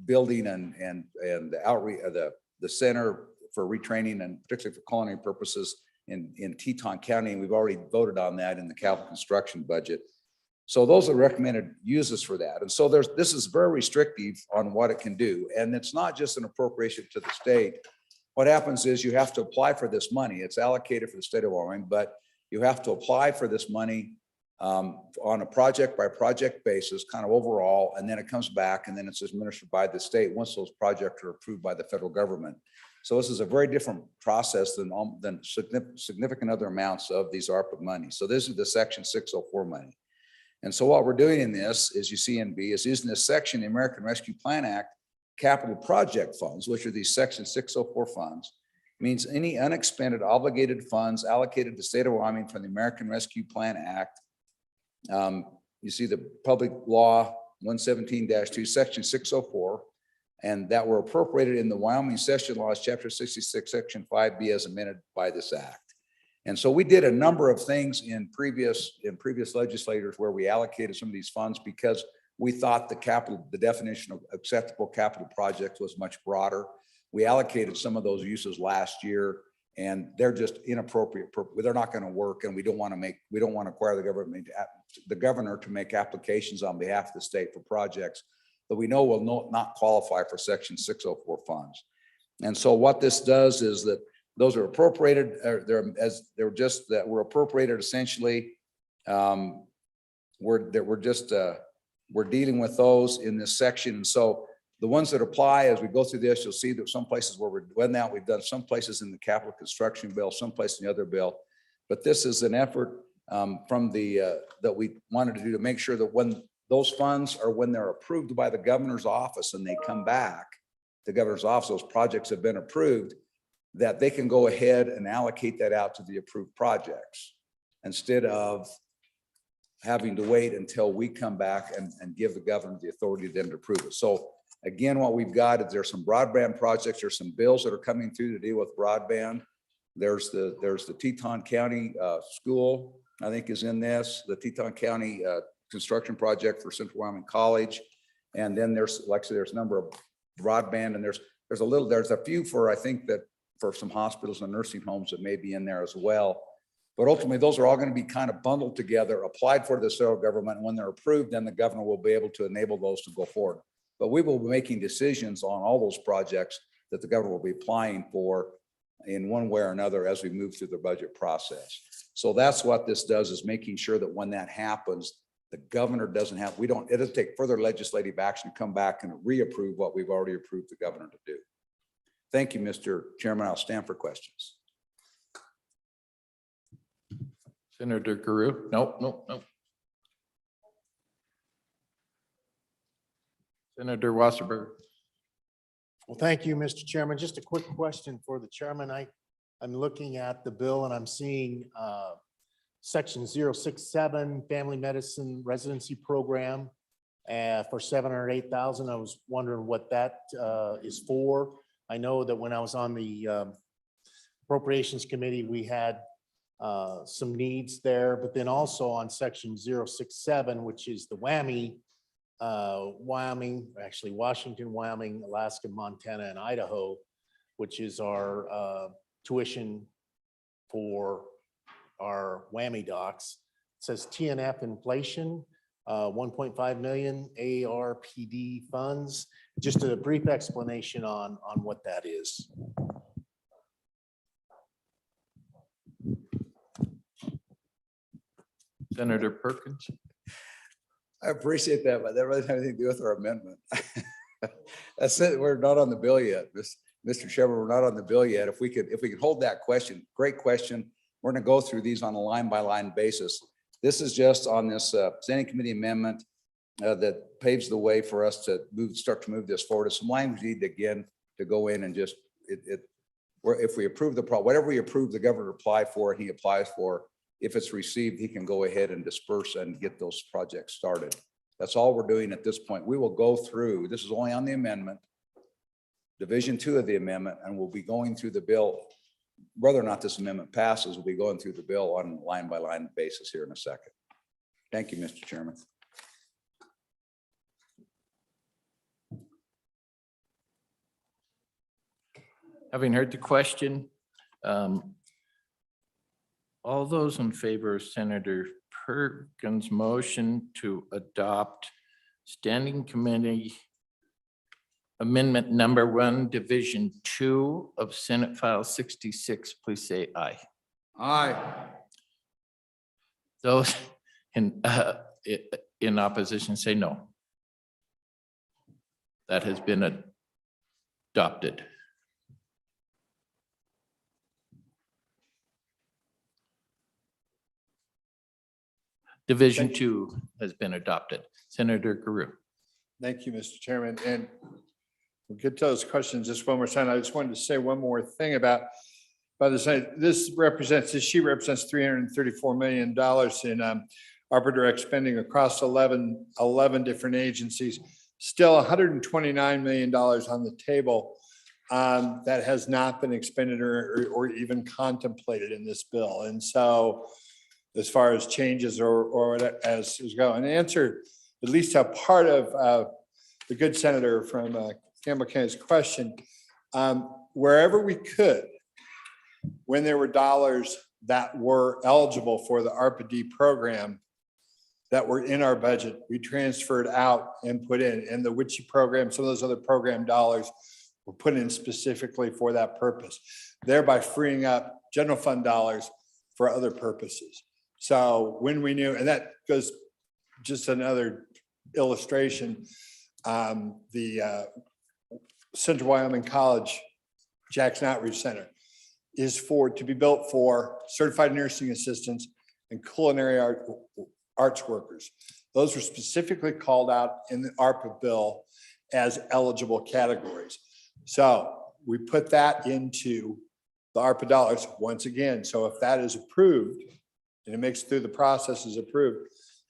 building and the outreach, the center for retraining and particularly for culinary purposes in Teton County. And we've already voted on that in the capital construction budget. So those are recommended uses for that. And so this is very restrictive on what it can do. And it's not just an appropriation to the state. What happens is you have to apply for this money. It's allocated for the state of Wyoming, but you have to apply for this money on a project by project basis, kind of overall, and then it comes back and then it's administered by the state once those projects are approved by the federal government. So this is a very different process than significant other amounts of these ARPA money. So this is the Section 604 money. And so what we're doing in this, as you see in B, is using this section, the American Rescue Plan Act, capital project funds, which are these Section 604 funds, means any unexpended obligated funds allocated to the state of Wyoming from the American Rescue Plan Act. You see the Public Law 117-2, Section 604, and that were appropriated in the Wyoming Session Laws, Chapter 66, Section 5B, as amended by this act. And so we did a number of things in previous legislators where we allocated some of these funds because we thought the definition of acceptable capital projects was much broader. We allocated some of those uses last year, and they're just inappropriate. They're not going to work, and we don't want to require the governor to make applications on behalf of the state for projects that we know will not qualify for Section 604 funds. And so what this does is that those are appropriated. We're appropriated essentially. We're dealing with those in this section, and so the ones that apply as we go through this, you'll see that some places where we're doing that, we've done some places in the capital construction bill, some places in the other bill. But this is an effort that we wanted to do to make sure that when those funds are, when they're approved by the governor's office and they come back, the governor's office, those projects have been approved, that they can go ahead and allocate that out to the approved projects instead of having to wait until we come back and give the governor the authority then to approve it. So again, what we've got is there's some broadband projects, there's some bills that are coming through to deal with broadband. There's the Teton County school, I think is in this, the Teton County construction project for Central Wyoming College. And then there's, like I said, there's a number of broadband, and there's a few for, I think that for some hospitals and nursing homes that may be in there as well. But ultimately, those are all going to be kind of bundled together, applied for the federal government. And when they're approved, then the governor will be able to enable those to go forward. But we will be making decisions on all those projects that the governor will be applying for in one way or another as we move through the budget process. So that's what this does, is making sure that when that happens, the governor doesn't have, it doesn't take further legislative action to come back and reapprove what we've already approved the governor to do. Thank you, Mr. Chairman. I'll stand for questions. Senator Guru? Nope. Senator Wasserberg. Well, thank you, Mr. Chairman. Just a quick question for the chairman. I'm looking at the bill and I'm seeing Section 067 Family Medicine Residency Program for $708,000. I was wondering what that is for. I know that when I was on the Appropriations Committee, we had some needs there, but then also on Section 067, which is the WWAMI, Wyoming, actually Washington, Wyoming, Alaska, Montana, and Idaho, which is our tuition for our WWAMI docs. It says TNF inflation, 1.5 million ARPD funds. Just a brief explanation on what that is. Senator Perkins. I appreciate that, but that really doesn't have anything to do with our amendment. That's it. We're not on the bill yet. Mr. Chairman, we're not on the bill yet. If we could hold that question, great question. We're going to go through these on a line by line basis. This is just on this standing committee amendment that paves the way for us to start to move this forward. It's some language need again to go in and just if we approve whatever we approve the governor to apply for and he applies for, if it's received, he can go ahead and disperse and get those projects started. That's all we're doing at this point. We will go through, this is only on the amendment, Division 2 of the amendment, and we'll be going through the bill whether or not this amendment passes, we'll be going through the bill on a line-by-line basis here in a second. Thank you, Mr. Chairman. Having heard the question, all those in favor of Senator Perkins' motion to adopt Standing Committee Amendment Number 1, Division 2 of Senate File 66, please say aye. Aye. Those in opposition say no. That has been adopted. Division 2 has been adopted. Senator Guru. Thank you, Mr. Chairman. And we'll get to those questions just one more time. I just wanted to say one more thing about this. This sheet represents $334 million in ARPA direct spending across 11 different agencies. Still $129 million on the table that has not been expended or even contemplated in this bill. And so as far as changes or as is going, and answer at least a part of the good senator from Campbell County's question, wherever we could, when there were dollars that were eligible for the ARPA-D program that were in our budget, we transferred out and put in. And the WICHE program, some of those other program dollars were put in specifically for that purpose, thereby freeing up general fund dollars for other purposes. So when we knew, and that goes just another illustration, the Central Wyoming College Jackson Outreach Center is to be built for certified nursing assistants and culinary arts workers. Those were specifically called out in the ARPA bill as eligible categories. So we put that into the ARPA dollars once again. So if that is approved and it makes it through the process is approved,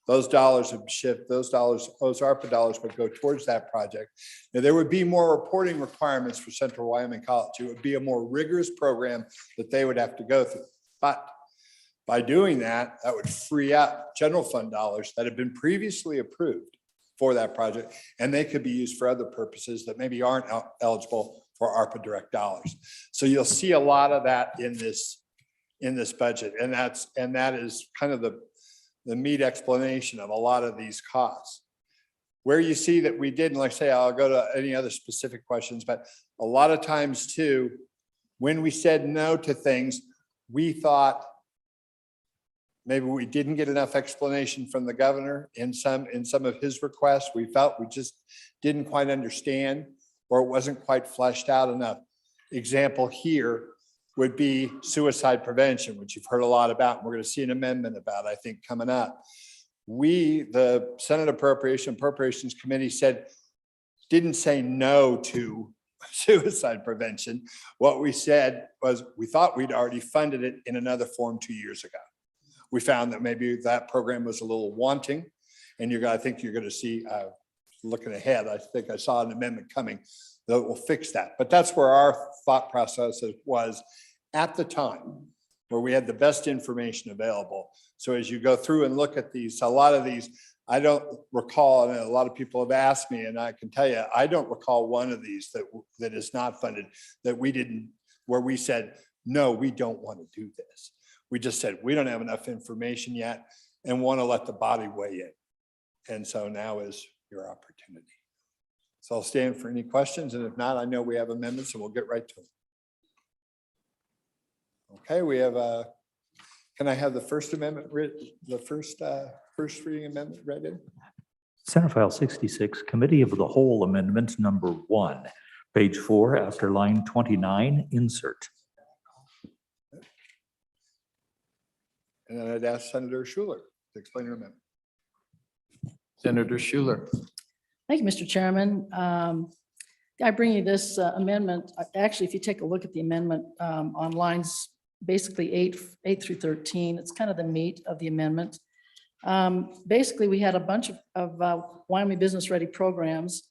those dollars would shift, those ARPA dollars would go towards that project. Now, there would be more reporting requirements for Central Wyoming College. It would be a more rigorous program that they would have to go through. But by doing that, that would free up general fund dollars that have been previously approved for that project, and they could be used for other purposes that maybe aren't eligible for ARPA direct dollars. So you'll see a lot of that in this budget, and that is kind of the meat explanation of a lot of these costs. Where you see that we did, and like I say, I'll go to any other specific questions, but a lot of times too, when we said no to things, we thought maybe we didn't get enough explanation from the governor in some of his requests. We felt we just didn't quite understand, or it wasn't quite fleshed out enough. Example here would be suicide prevention, which you've heard a lot about. And we're going to see an amendment about, I think, coming up. The Senate Appropriations Committee didn't say no to suicide prevention. What we said was we thought we'd already funded it in another form 2 years ago. We found that maybe that program was a little wanting, and I think you're going to see, looking ahead, I think I saw an amendment coming that will fix that. But that's where our thought process was at the time, where we had the best information available. So as you go through and look at these, a lot of these, I don't recall, and a lot of people have asked me, and I can tell you, I don't recall one of these that is not funded, that we didn't, where we said, no, we don't want to do this. We just said, we don't have enough information yet and want to let the body weigh in. And so now is your opportunity. So I'll stand for any questions. And if not, I know we have amendments and we'll get right to them. Okay, we have can I have the first amendment, the first reading amendment read in? Senate File 66, Committee of the Whole Amendment Number 1, page 4, after line 29, insert. And then I'd ask Senator Schuler to explain her amendment. Senator Schuler. Thank you, Mr. Chairman. I bring you this amendment. Actually, if you take a look at the amendment on lines basically 8 through 13, it's kind of the meat of the amendment. Basically, we had a bunch of Wyoming Business Ready programs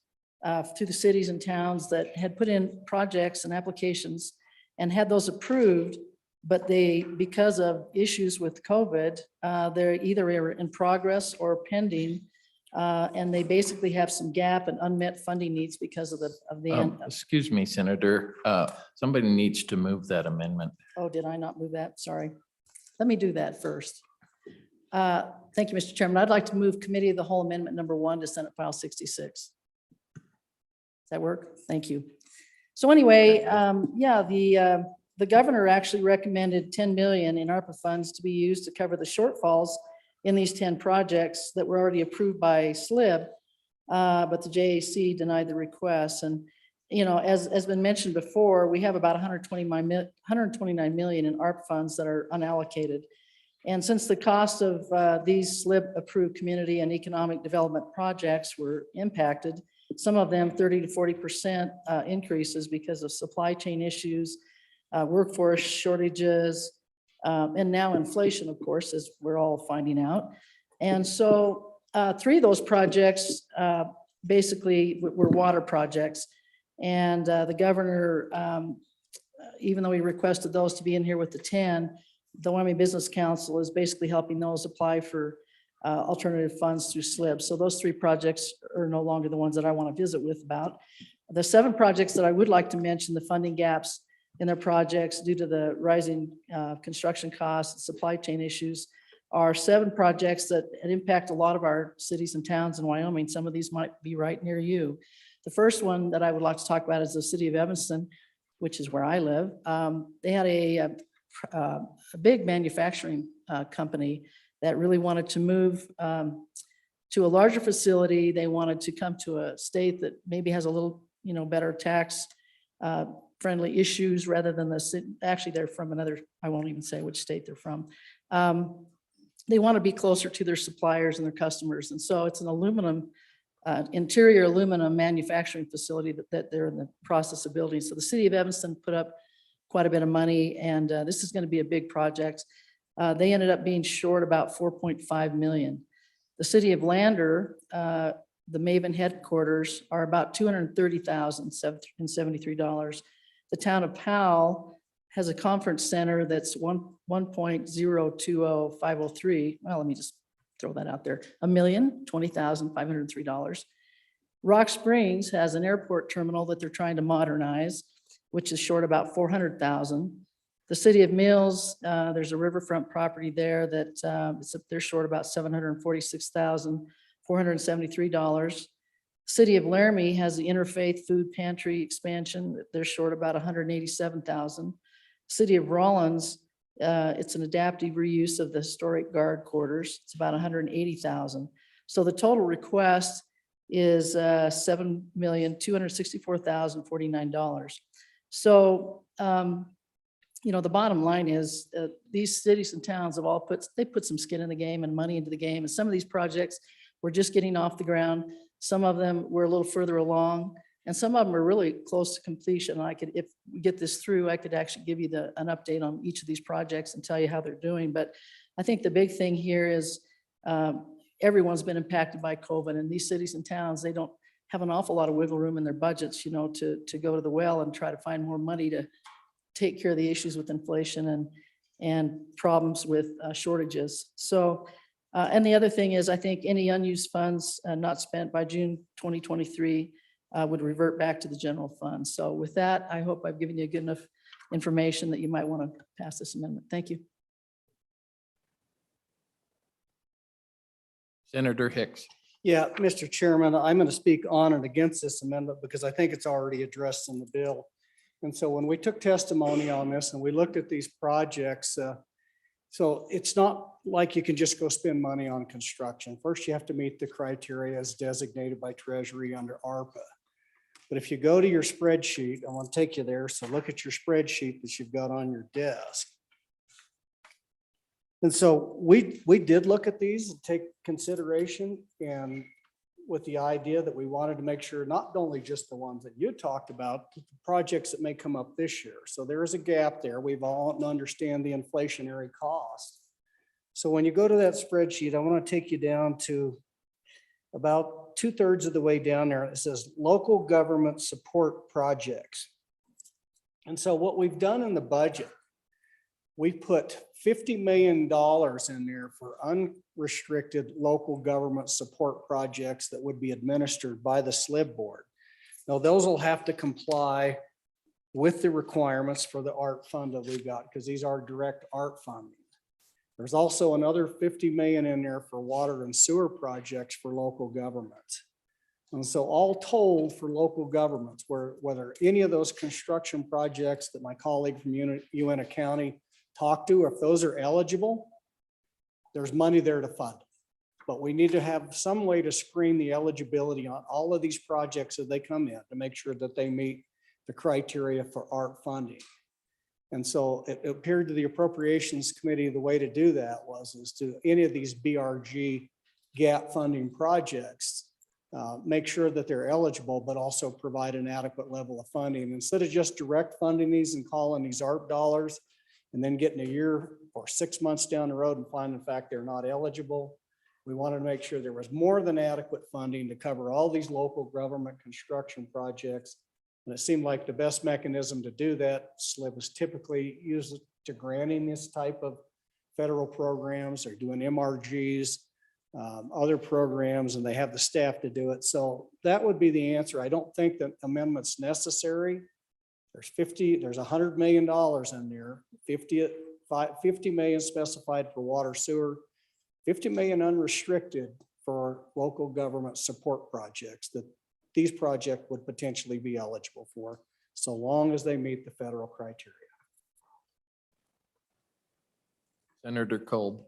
through the cities and towns that had put in projects and applications and had those approved But they, because of issues with COVID, they're either in progress or pending. And they basically have some gap and unmet funding needs because of the end. Excuse me, Senator. Somebody needs to move that amendment. Oh, did I not move that? Sorry. Let me do that first. Thank you, Mr. Chairman. I'd like to move Committee of the Whole Amendment number 1 to Senate File 66. Does that work? Thank you. So anyway, yeah, the governor actually recommended 10 million in ARPA funds to be used to cover the shortfalls in these 10 projects that were already approved by SLIB, but the JAC denied the request. And, you know, as been mentioned before, we have about 129 million in ARP funds that are unallocated. And since the cost of these SLIB approved community and economic development projects were impacted, some of them 30 to 40% increases because of supply chain issues, workforce shortages, and now inflation, of course, as we're all finding out. And so 3 of those projects basically were water projects. And the governor, even though he requested those to be in here with the 10, the Wyoming Business Council is basically helping those apply for alternative funds through SLIB. So those 3 projects are no longer the ones that I want to visit with about. The 7 projects that I would like to mention, the funding gaps in their projects due to the rising construction costs and supply chain issues, are 7 projects that impact a lot of our cities and towns in Wyoming. Some of these might be right near you. The first one that I would like to talk about is the city of Evanston, which is where I live. They had a big manufacturing company that really wanted to move to a larger facility. They wanted to come to a state that maybe has a little, you know, better tax friendly issues rather than the city. Actually, they're from another, I won't even say which state they're from. They want to be closer to their suppliers and their customers. And so it's an aluminum, interior aluminum manufacturing facility that they're in the process of building. So the city of Evanston put up quite a bit of money, and this is going to be a big project. They ended up being short about 4.5 million. The city of Lander, the Maven headquarters, are about $230,073. The town of Powell has a conference center that's 1.020503. Well, let me just throw that out there. $1,020,503. Rock Springs has an airport terminal that they're trying to modernize, which is short about 400,000. The city of Mills, there's a riverfront property there that they're short about $746,473. City of Laramie has the interfaith food pantry expansion. They're short about 187,000. City of Rollins, it's an adaptive reuse of the historic guard quarters. It's about 180,000. So the total request is $7,264,049. So, you know, the bottom line is these cities and towns have all put some skin in the game and money into the game. And some of these projects were just getting off the ground. Some of them were a little further along, and some of them are really close to completion. I could, if we get this through, I could actually give you an update on each of these projects and tell you how they're doing. But I think the big thing here is everyone's been impacted by COVID, and these cities and towns, they don't have an awful lot of wiggle room in their budgets, you know, to go to the well and try to find more money to take care of the issues with inflation and problems with shortages. So, and the other thing is, I think any unused funds not spent by June 2023 would revert back to the general fund. So with that, I hope I've given you good enough information that you might want to pass this amendment. Thank you. Senator Hicks. Yeah, Mr. Chairman, I'm going to speak on and against this amendment because I think it's already addressed in the bill. And so when we took testimony on this and we looked at these projects, so it's not like you can just go spend money on construction. First, you have to meet the criteria as designated by Treasury under ARPA. But if you go to your spreadsheet, I want to take you there. So look at your spreadsheet that you've got on your desk. And so we did look at these and take consideration, and with the idea that we wanted to make sure not only just the ones that you talked about, but the projects that may come up this year. So there is a gap there. We've all understand the inflationary cost. So when you go to that spreadsheet, I want to take you down to about 2/3 of the way down there. It says local government support projects. And so what we've done in the budget, we put $50 million in there for unrestricted local government support projects that would be administered by the SLIB board. Now, those will have to comply with the requirements for the ART fund that we got, because these are direct ART funding. There's also another 50 million in there for water and sewer projects for local governments. And so all told for local governments, whether any of those construction projects that my colleague from Uena County talked to, if those are eligible, there's money there to fund. But we need to have some way to screen the eligibility on all of these projects as they come in to make sure that they meet the criteria for ART funding. And so it appeared to the Appropriations Committee, the way to do that is to any of these BRG gap funding projects, make sure that they're eligible, but also provide an adequate level of funding. Instead of just direct funding these and calling these ARP dollars and then getting a year or 6 months down the road and find in fact they're not eligible, we wanted to make sure there was more than adequate funding to cover all these local government construction projects. And it seemed like the best mechanism to do that, SLIB was typically used to granting this type of federal programs or doing MRGs, other programs, and they have the staff to do it. So that would be the answer. I don't think that amendment's necessary. There's $100 million in there, 50 million specified for water sewer, 50 million unrestricted for local government support projects that these projects would potentially be eligible for, so long as they meet the federal criteria. Senator Kolb.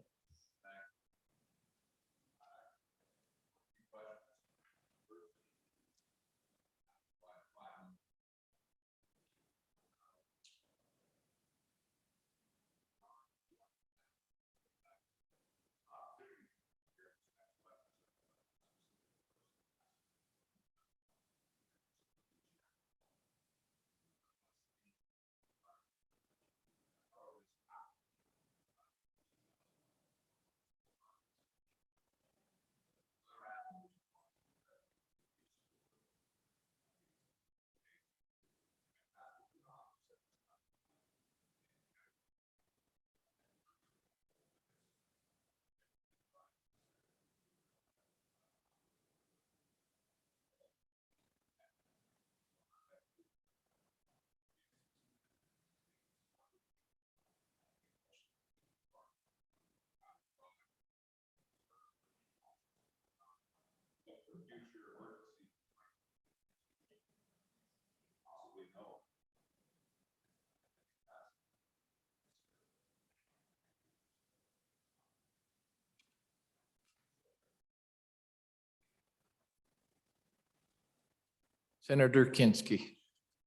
Senator Kinski.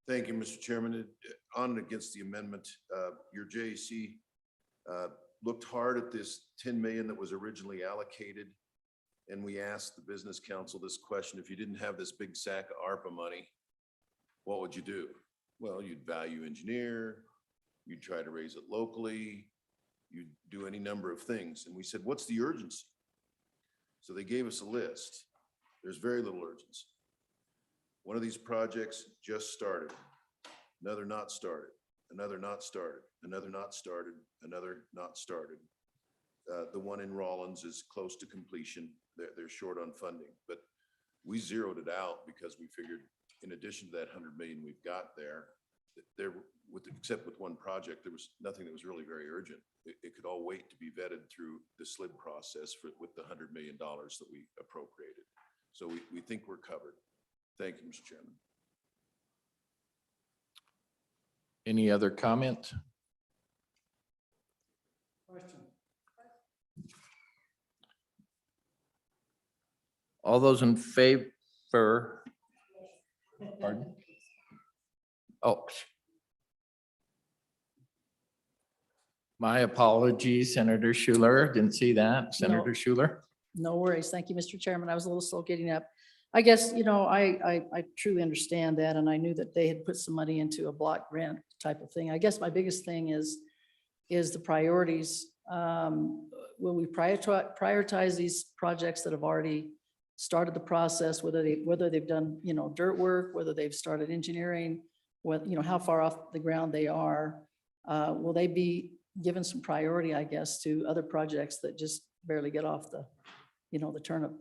Thank you, Mr. Chairman. On and against the amendment, your JAC looked hard at this 10 million that was originally allocated. And we asked the Business Council this question: if you didn't have this big sack of ARPA money, what would you do? Well, you'd value engineer, you'd try to raise it locally, you'd do any number of things. And we said, what's the urgency? So they gave us a list. There's very little urgency. One of these projects just started, another not started, another not started, another not started, another not started. The one in Rollins is close to completion. They're short on funding, but we zeroed it out because we figured in addition to that 100 million we've got there, except with one project, there was nothing that was really very urgent. It could all wait to be vetted through the SLIB process with the $100 million that we appropriated. So we think we're covered. Thank you, Mr. Chairman. Any other comment? Question. All those in favor? Pardon? Oh. My apologies, Senator Schuler. Didn't see that. Senator Schuler. No worries. Thank you, Mr. Chairman. I was a little slow getting up. I guess, I truly understand that, and I knew that they had put some money into a block grant type of thing. I guess my biggest thing is the priorities. Will we prioritize these projects that have already started the process, whether they've done, dirt work, whether they've started engineering, how far off the ground they are? Will they be given some priority, I guess, to other projects that just barely get off the, the turnip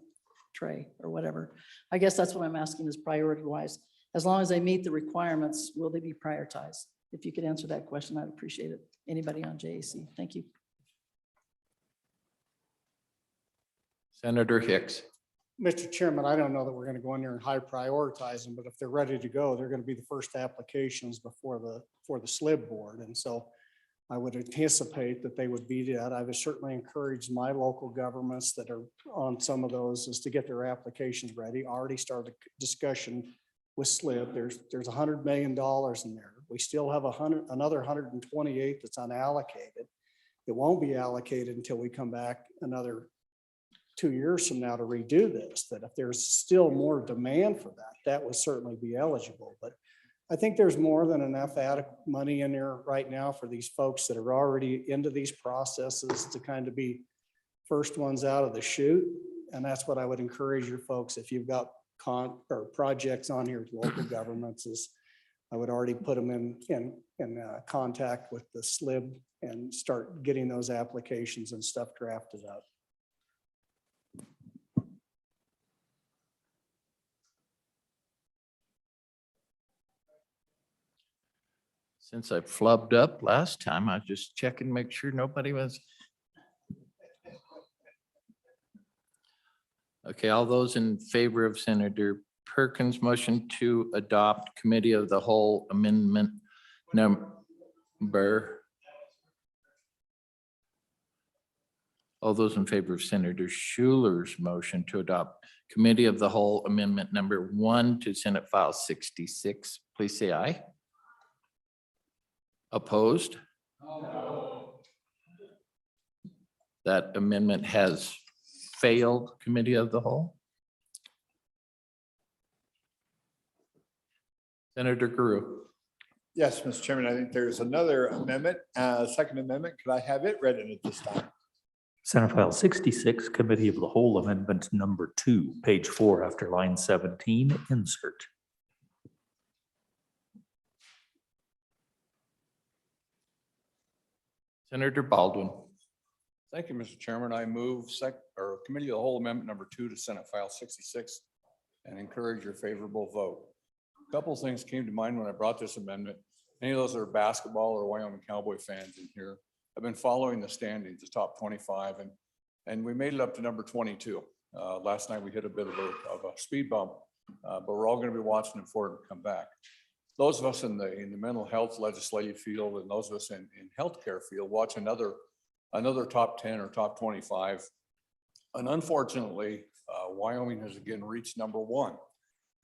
tray or whatever. I guess that's what I'm asking is priority wise. As long as they meet the requirements, will they be prioritized? If you could answer that question, I'd appreciate it. Anybody on JAC? Thank you. Senator Hicks. Mr. Chairman, I don't know that we're going to go in there and high prioritize them, but if they're ready to go, they're going to be the first applications before the SLIB board. And so I would anticipate that they would be that. I would certainly encourage my local governments that are on some of those is to get their applications ready. Already started a discussion with SLIB. There's $100 million in there. We still have another 128 that's unallocated. It won't be allocated until we come back another 2 years from now to redo this, that if there's still more demand for that, that would certainly be eligible. But I think there's more than enough adequate money in there right now for these folks that are already into these processes to kind of be first ones out of the chute. And that's what I would encourage your folks, if you've got projects on here with local governments, is I would already put them in contact with the SLIB and start getting those applications and stuff drafted up. Since I flubbed up last time, I was just checking, make sure nobody was. Okay, all those in favor of Senator Perkins' motion to adopt Committee of the Whole Amendment number. All those in favor of Senator Schuler's motion to adopt Committee of the Whole Amendment number 1 to Senate File 66, please say aye. Opposed? No. That amendment has failed Committee of the Whole. Senator Guru. Yes, Mr. Chairman, I think there's another amendment, second amendment. Could I have it read in at this time? Senate File 66, Committee of the Whole Amendment number 2, page 4 after line 17, insert. Senator Baldwin. Thank you, Mr. Chairman. I move Committee of the Whole Amendment number 2 to Senate File 66 and encourage your favorable vote. A couple of things came to mind when I brought this amendment. Any of those that are basketball or Wyoming Cowboy fans in here, I've been following the standings, the top 25, and we made it up to number 22. Last night we hit a bit of a speed bump, but we're all going to be watching it for it to come back. Those of us in the mental health legislative field and those of us in healthcare field watch another top 10 or top 25. And unfortunately, Wyoming has again reached number 1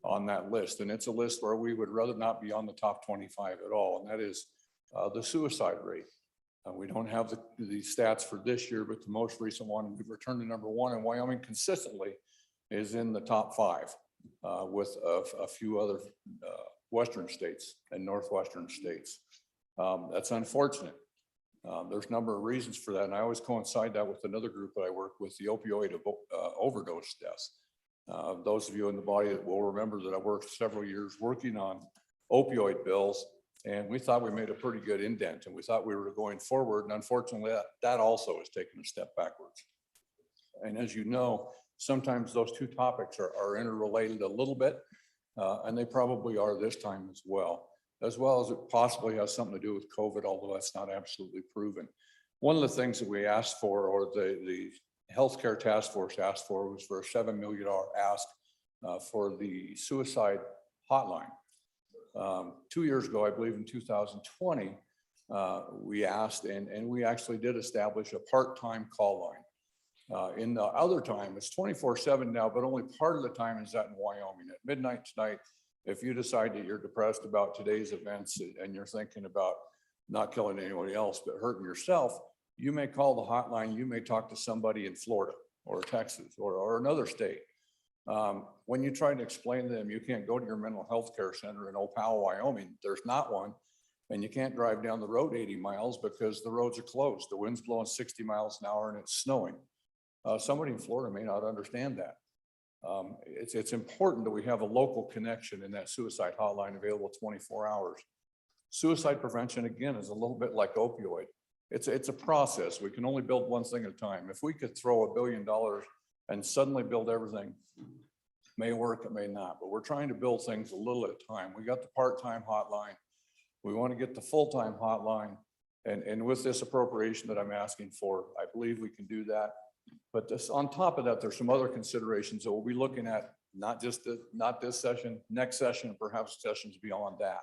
on that list. And it's a list where we would rather not be on the top 25 at all. And that is the suicide rate. We don't have the stats for this year, but the most recent one, we've returned to number 1, and Wyoming consistently is in the top 5 with a few other Western states and Northwestern states. That's unfortunate. There's a number of reasons for that. And I always coincide that with another group that I work with, the opioid overdose deaths. Those of you in the body that will remember that I worked several years working on opioid bills, and we thought we made a pretty good indent, and we thought we were going forward. And unfortunately, that also has taken a step backwards. And as you know, sometimes those two topics are interrelated a little bit, and they probably are this time as well as it possibly has something to do with COVID, although that's not absolutely proven. One of the things that we asked for, or the healthcare task force asked for, was for a $7 million ask for the suicide hotline. 2 years ago, I believe in 2020, we asked, and we actually did establish a part-time call line. In the other time, it's 24/7 now, but only part of the time is that in Wyoming. At midnight tonight, if you decide that you're depressed about today's events and you're thinking about not killing anybody else, but hurting yourself, you may call the hotline. You may talk to somebody in Florida or Texas or another state. When you try to explain to them, you can't go to your mental health care center in Opal, Wyoming. There's not one. And you can't drive down the road 80 miles because the roads are closed. The wind's blowing 60 miles an hour and it's snowing. Somebody in Florida may not understand that. It's important that we have a local connection in that suicide hotline available 24 hours. Suicide prevention, again, is a little bit like opioid. It's a process. We can only build one thing at a time. If we could throw $1 billion and suddenly build everything, may work, it may not, but we're trying to build things a little at a time. We got the part-time hotline. We want to get the full-time hotline. And with this appropriation that I'm asking for, I believe we can do that. But this, on top of that, there's some other considerations that we'll be looking at, not this session, next session, and perhaps sessions beyond that.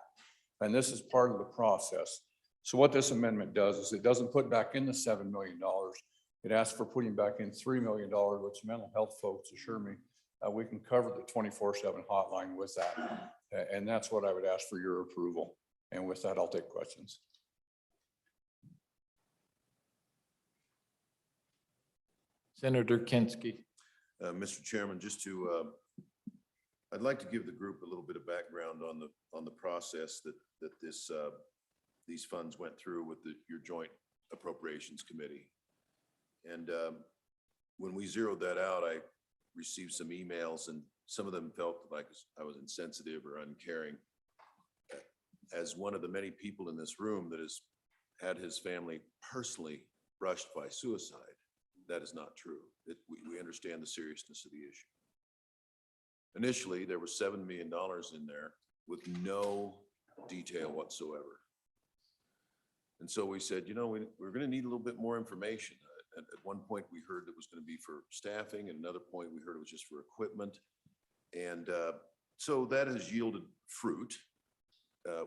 And this is part of the process. So what this amendment does is it doesn't put back in the $7 million. It asks for putting back in $3 million, which mental health folks assure me we can cover the 24/7 hotline with that. And that's what I would ask for your approval. And with that, I'll take questions. Senator Kinski. Mr. Chairman, just to, I'd like to give the group a little bit of background on the process that these funds went through with your joint appropriations committee. And when we zeroed that out, I received some emails, and some of them felt like I was insensitive or uncaring. As one of the many people in this room that has had his family personally brushed by suicide, that is not true. We understand the seriousness of the issue. Initially, there was $7 million in there with no detail whatsoever. And so we said, you know, we're going to need a little bit more information. At one point, we heard it was going to be for staffing, and another point, we heard it was just for equipment. And so that has yielded fruit.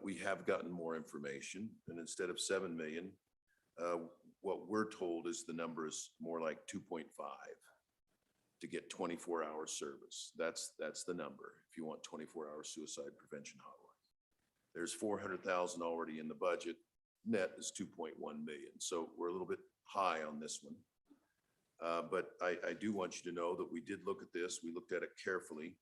We have gotten more information, and instead of 7 million, what we're told is the number is more like 2.5 to get 24-hour service. That's the number if you want 24-hour suicide prevention hotline. There's 400,000 already in the budget. Net is 2.1 million. So we're a little bit high on this one. But I do want you to know that we did look at this. We looked at it carefully,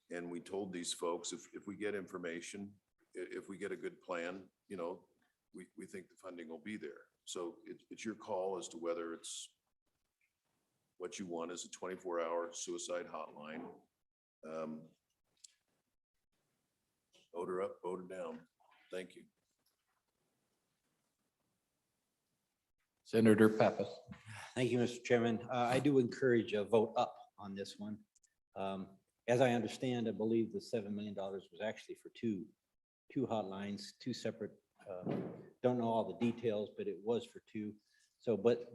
and we told these folks if we get information, if we get a good plan, you know, we think the funding will be there. So it's your call as to whether it's what you want is a 24-hour suicide hotline. Vote her up, vote her down. Thank you. Senator Pappas. Thank you, Mr. Chairman. I do encourage a vote up on this one. As I understand, I believe the $7 million was actually for two hotlines, two separate. Don't know all the details, but it was for two. So, but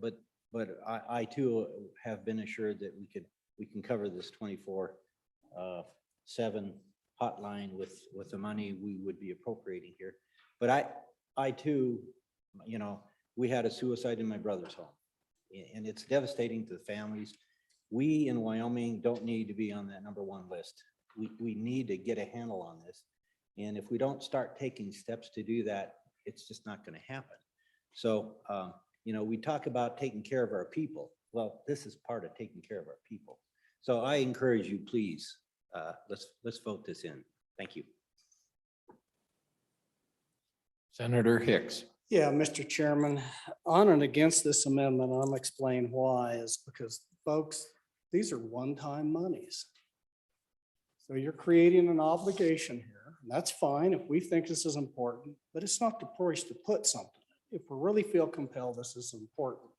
I too have been assured that we can cover this 24/7 hotline with the money we would be appropriating here. But I too, you know, we had a suicide in my brother's home, and it's devastating to the families. We in Wyoming don't need to be on that #1 list. We need to get a handle on this. And if we don't start taking steps to do that, it's just not going to happen. So, you know, we talk about taking care of our people. Well, this is part of taking care of our people. So I encourage you, please, let's vote this in. Thank you. Senator Hicks. Yeah, Mr. Chairman, on and against this amendment, and I'm explaining why, is because, folks, these are one-time monies. So you're creating an obligation here, and that's fine if we think this is important, but it's not the price to put something. If we really feel compelled this is important,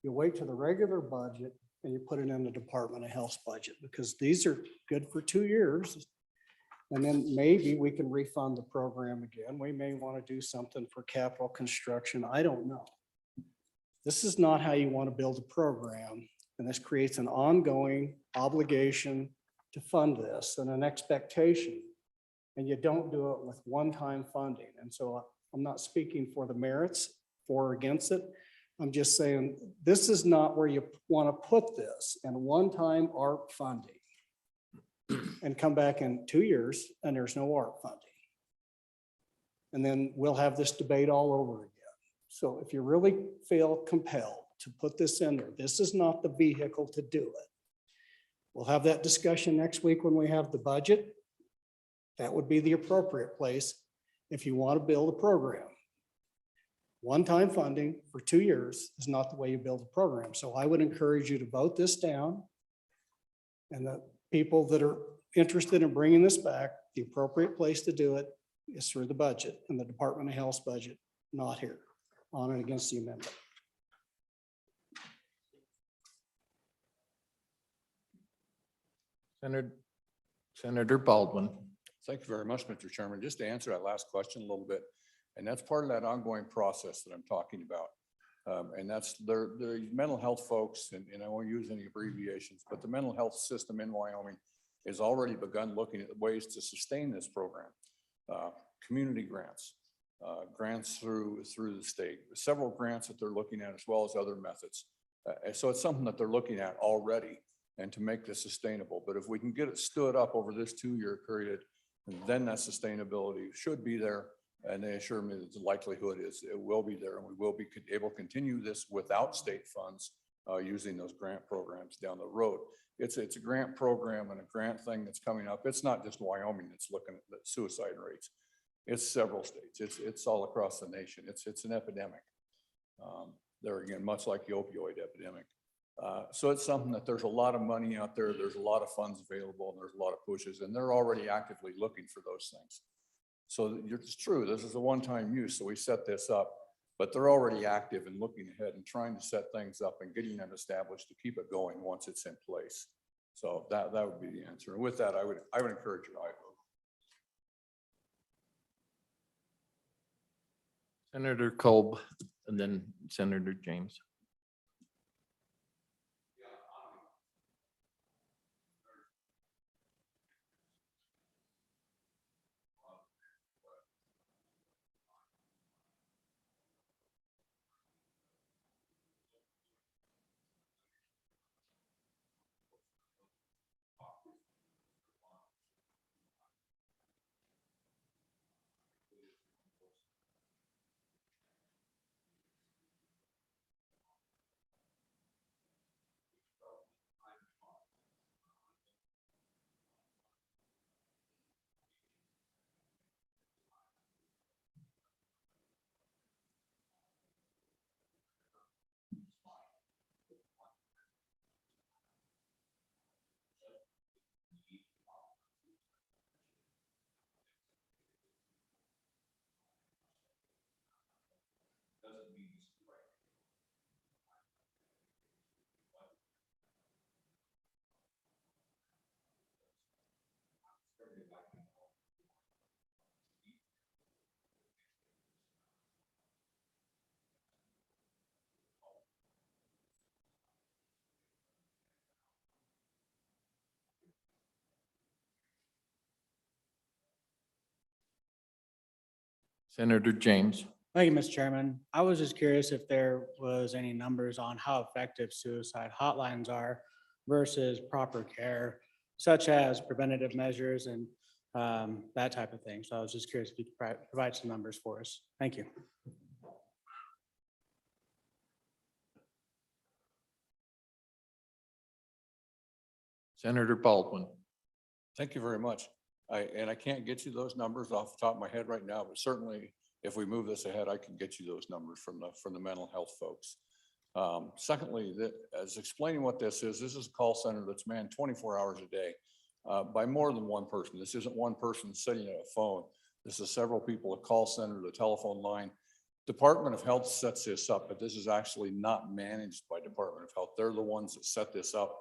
you wait to the regular budget and you put it in the Department of Health's budget, because these are good for 2 years. And then maybe we can refund the program again. We may want to do something for capital construction. I don't know. This is not how you want to build a program. And this creates an ongoing obligation to fund this and an expectation. And you don't do it with one-time funding. And so I'm not speaking for the merits for or against it. I'm just saying this is not where you want to put this in one-time ARP funding and come back in 2 years and there's no ARP funding. And then we'll have this debate all over again. So if you really feel compelled to put this in there, this is not the vehicle to do it. We'll have that discussion next week when we have the budget. That would be the appropriate place if you want to build a program. One-time funding for 2 years is not the way you build a program. So I would encourage you to vote this down. And the people that are interested in bringing this back, the appropriate place to do it is through the budget and the Department of Health's budget, not here. on and against the amendment. Senator Baldwin. Thank you very much, Mr. Chairman. Just to answer that last question a little bit, and that's part of that ongoing process that I'm talking about. And that's the mental health folks, and I won't use any abbreviations, but the mental health system in Wyoming has already begun looking at ways to sustain this program. Community grants, grants through the state, several grants that they're looking at, as well as other methods. So it's something that they're looking at already, and to make this sustainable. But if we can get it stood up over this 2-year period, then that sustainability should be there. And they assure me that the likelihood is it will be there, and we will be able to continue this without state funds using those grant programs down the road. It's a grant program and a grant thing that's coming up. It's not just Wyoming that's looking at the suicide rates. It's several states. It's all across the nation. It's an epidemic. There again, much like the opioid epidemic. So it's something that there's a lot of money out there. There's a lot of funds available, and there's a lot of pushes, and they're already actively looking for those things. So it's true, this is a one-time use, so we set this up, but they're already active and looking ahead and trying to set things up and getting them established to keep it going once it's in place. So that would be the answer. And with that, I would encourage your aye vote. Senator Kolb, and then Senator James. Senator James. Thank you, Mr. Chairman. I was just curious if there was any numbers on how effective suicide hotlines are versus proper care, such as preventative measures and that type of thing. So I was just curious if you could provide some numbers for us. Thank you. Senator Baldwin. Thank you very much. And I can't get you those numbers off the top of my head right now, but certainly if we move this ahead, I can get you those numbers from the mental health folks. Secondly, as explaining what this is a call center that's manned 24 hours a day by more than one person. This isn't one person sitting at a phone. This is several people, a call center, the telephone line. Department of Health sets this up, but this is actually not managed by Department of Health. They're the ones that set this up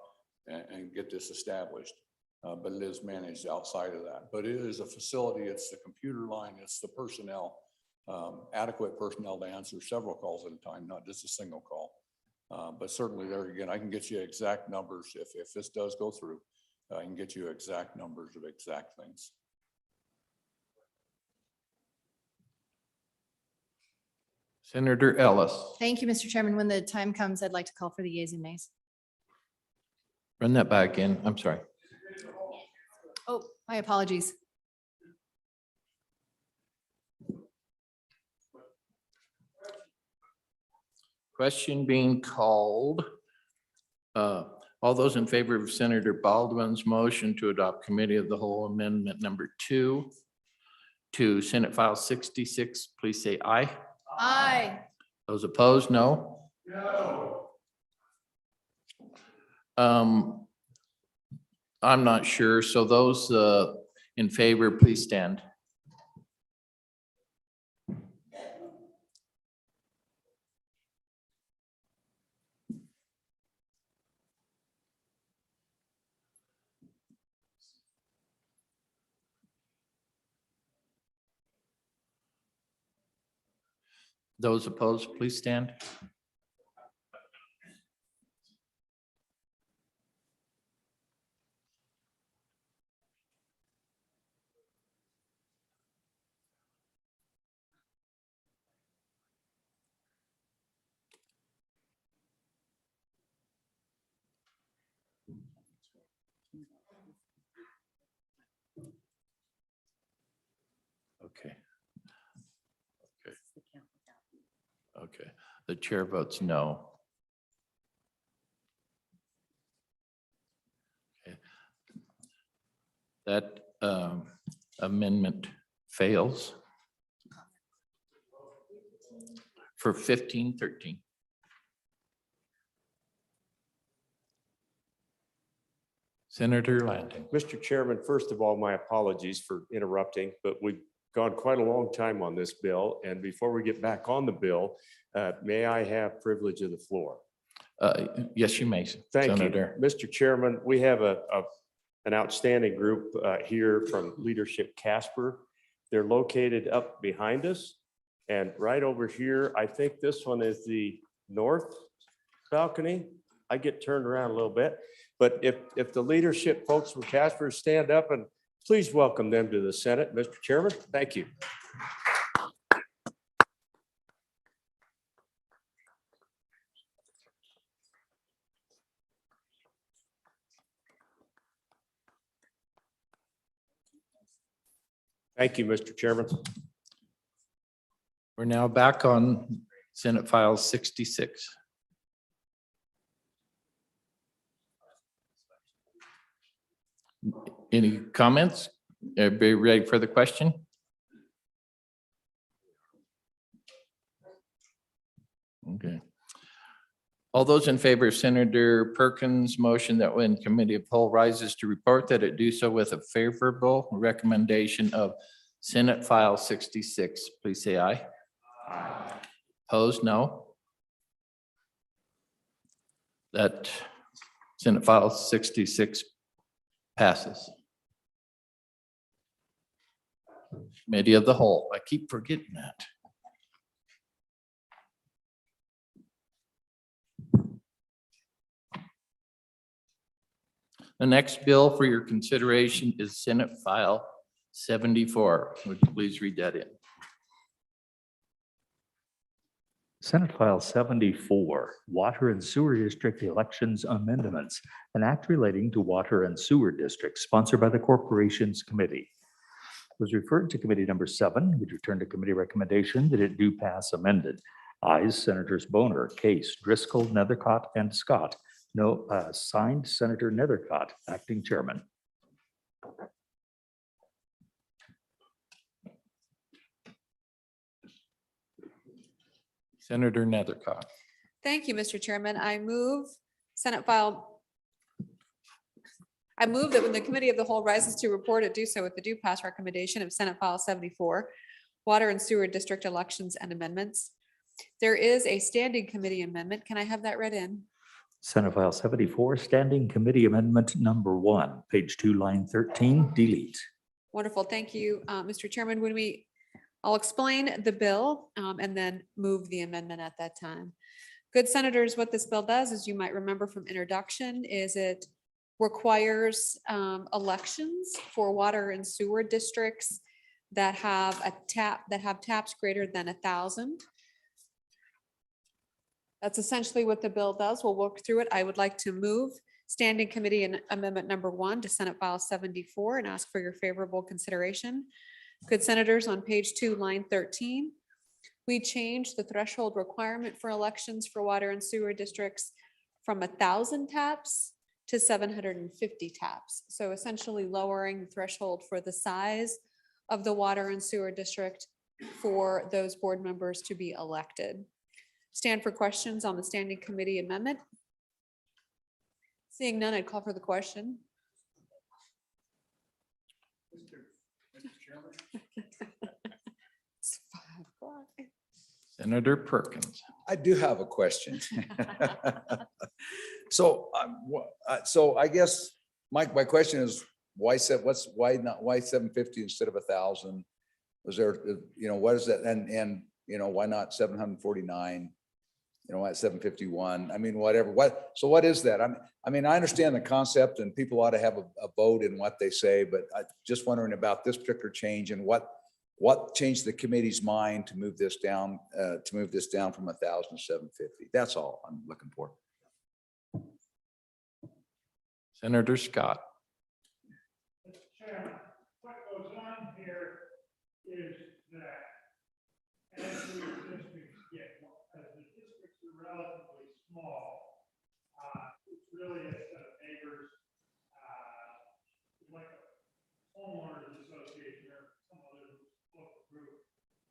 and get this established. But it is managed outside of that. But it is a facility, it's the computer line, it's the personnel, adequate personnel to answer several calls at a time, not just a single call. But certainly there again, I can get you exact numbers if this does go through. I can get you exact numbers of exact things. Senator Ellis. Thank you, Mr. Chairman. When the time comes, I'd like to call for the yeas and nays. Run that back in. I'm sorry. Oh, my apologies. Question being called. All those in favor of Senator Baldwin's motion to adopt Committee of the Whole Amendment number 2 to Senate File 66, please say aye. Aye. Those opposed, no. No. I'm not sure. So those in favor, please stand. Those opposed, please stand. Okay. Okay. Okay, the chair votes no. Okay. That amendment fails for 1513. Senator Landon. Mr. Chairman, first of all, my apologies for interrupting, but we've gone quite a long time on this bill. And before we get back on the bill, may I have privilege of the floor? Yes, you may, Thank you. Senator. Mr. Chairman, we have an outstanding group here from Leadership Casper. They're located up behind us. And right over here, I think this one is the north balcony. I get turned around a little bit. But if the leadership folks from Casper stand up and please welcome them to the Senate, Mr. Chairman. Thank you. Thank you, Mr. Chairman. We're now back on Senate File 66. Any comments? Everybody ready for the question? Okay. All those in favor of Senator Perkins' motion that when committee of whole rises to report that it do so with a favorable recommendation of Senate File 66, please say aye. Aye. Opposed, no. That Senate File 66 passes. Committee of the whole. I keep forgetting that. The next bill for your consideration is Senate File 74. Would you please read that in? Senate File 74, Water and Sewer District Elections Amendments, an act relating to water and sewer districts, sponsored by the Corporations Committee. Was referred to committee number 7, would return to committee recommendation that it do pass amended. Ayes Senators Boner, Case, Driscoll, Nethercott, and Scott. No, signed Senator Nethercott, acting chairman. Senator Nethercott. Thank you, Mr. Chairman. I move that when the committee of the whole rises to report it, do so with the due pass recommendation of Senate File 74, Water and Sewer District Elections and Amendments. There is a standing committee amendment. Can I have that read in? Senate File 74, Standing Committee Amendment number 1, page 2, line 13, delete. Wonderful. Thank you, Mr. Chairman. I'll explain the bill and then move the amendment at that time. Good senators, what this bill does, as you might remember from introduction, is it requires elections for water and sewer districts that have taps greater than 1,000. That's essentially what the bill does. We'll work through it. I would like to move Standing Committee and Amendment number 1 to Senate File 74 and ask for your favorable consideration. Good senators, on page 2, line 13, we changed the threshold requirement for elections for water and sewer districts from 1,000 taps to 750 taps. So essentially lowering the threshold for the size of the water and sewer district for those board members to be elected. Stand for questions on the Standing Committee amendment. Seeing none, I'd call for the question. It's 5 o'clock. Senator Perkins. I do have a question. So I guess my question is, why 750 instead of 1,000? Was there, what is that? And why not 749? At 751, I mean, whatever, what is that? I mean, I understand the concept and people ought to have a vote in what they say, but I just wondering about this particular change and what changed the committee's mind to move this down from 1,000 to 750. That's all I'm looking for. Senator Scott. Mr. Chairman, what goes on here is that as the districts are relatively small, it's really a set of neighbors, like a homeowners association or some other local group.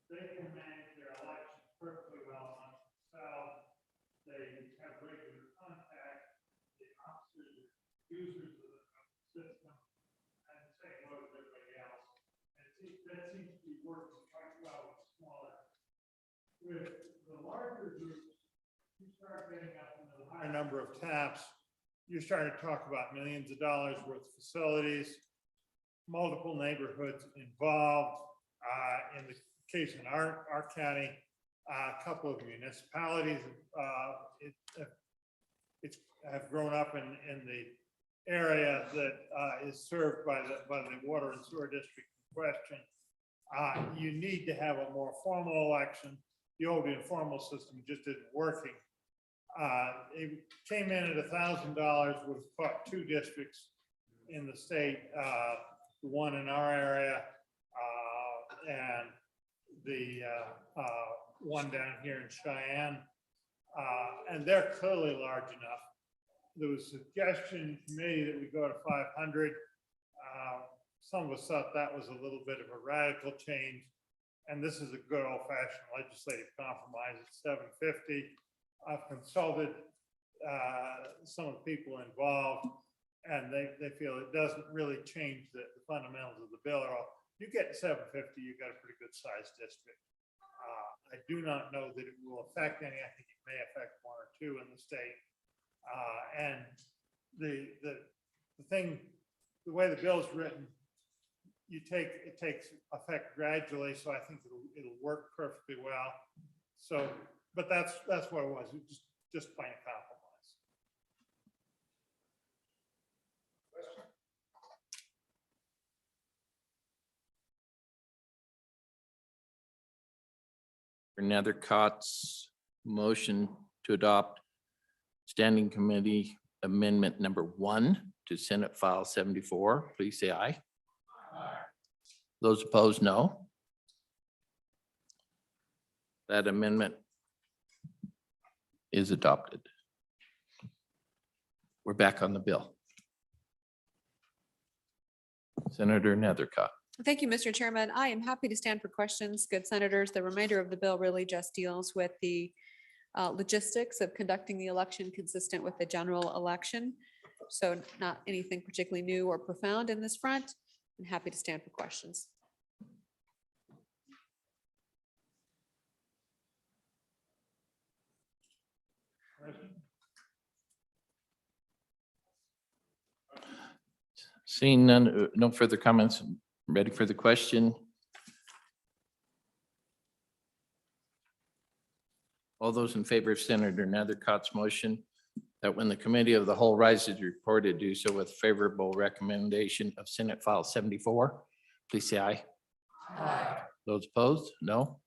They can manage their elections perfectly well amongst themselves. They have regular contact, the officers, users of the system, and say hello to everybody else. And that seems to be working quite well with smaller. With the larger groups, you start getting up into the higher number of taps, you're starting to talk about millions of dollars worth of facilities, multiple neighborhoods involved. In the case in our county, a couple of municipalities have grown up in the area that is served by the water and sewer district in question. You need to have a more formal election. The old informal system just isn't working. It came in at $1,000, would have caught 2 districts in the state, the one in our area and the one down here in Cheyenne. And they're clearly large enough. There was a suggestion to me that we go to 500. Some of us thought that was a little bit of a radical change. And this is a good old-fashioned legislative compromise at 750. I've consulted some of the people involved, and they feel it doesn't really change the fundamentals of the bill at all. You get to 750, you've got a pretty good sized district. I do not know that it will affect any. I think it may affect 1 or 2 in the state. And the thing, the way the bill is written, it takes effect gradually, so I think it'll work perfectly well. So, but that's what it was, just plain compromise. Nethercott's motion to adopt Standing Committee Amendment number 1 to Senate File 74, please say aye. Those opposed, no. That amendment is adopted. We're back on the bill. Senator Nethercott. Thank you, Mr. Chairman. I am happy to stand for questions. Good senators, the remainder of the bill really just deals with the logistics of conducting the election consistent with the general election. So not anything particularly new or profound in this front. I'm happy to stand for questions. Seeing none, no further comments. Ready for the question? All those in favor of Senator Nethercott's motion that when the committee of the whole rises reported, do so with favorable recommendation of Senate File 74, please say aye. Aye. Those opposed, no.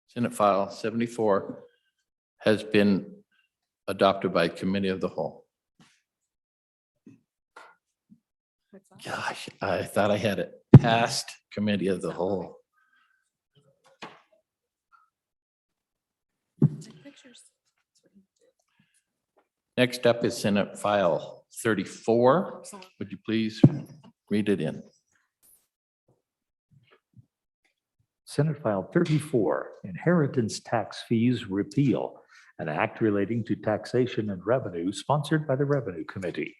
Senate File 74 has been adopted by committee of the whole. Gosh, I thought I had it passed committee of the whole. Next up is Senate File 34. Would you please read it in? Senate File 34, Inheritance Tax Fees Repeal, an act relating to taxation and revenue sponsored by the Revenue Committee.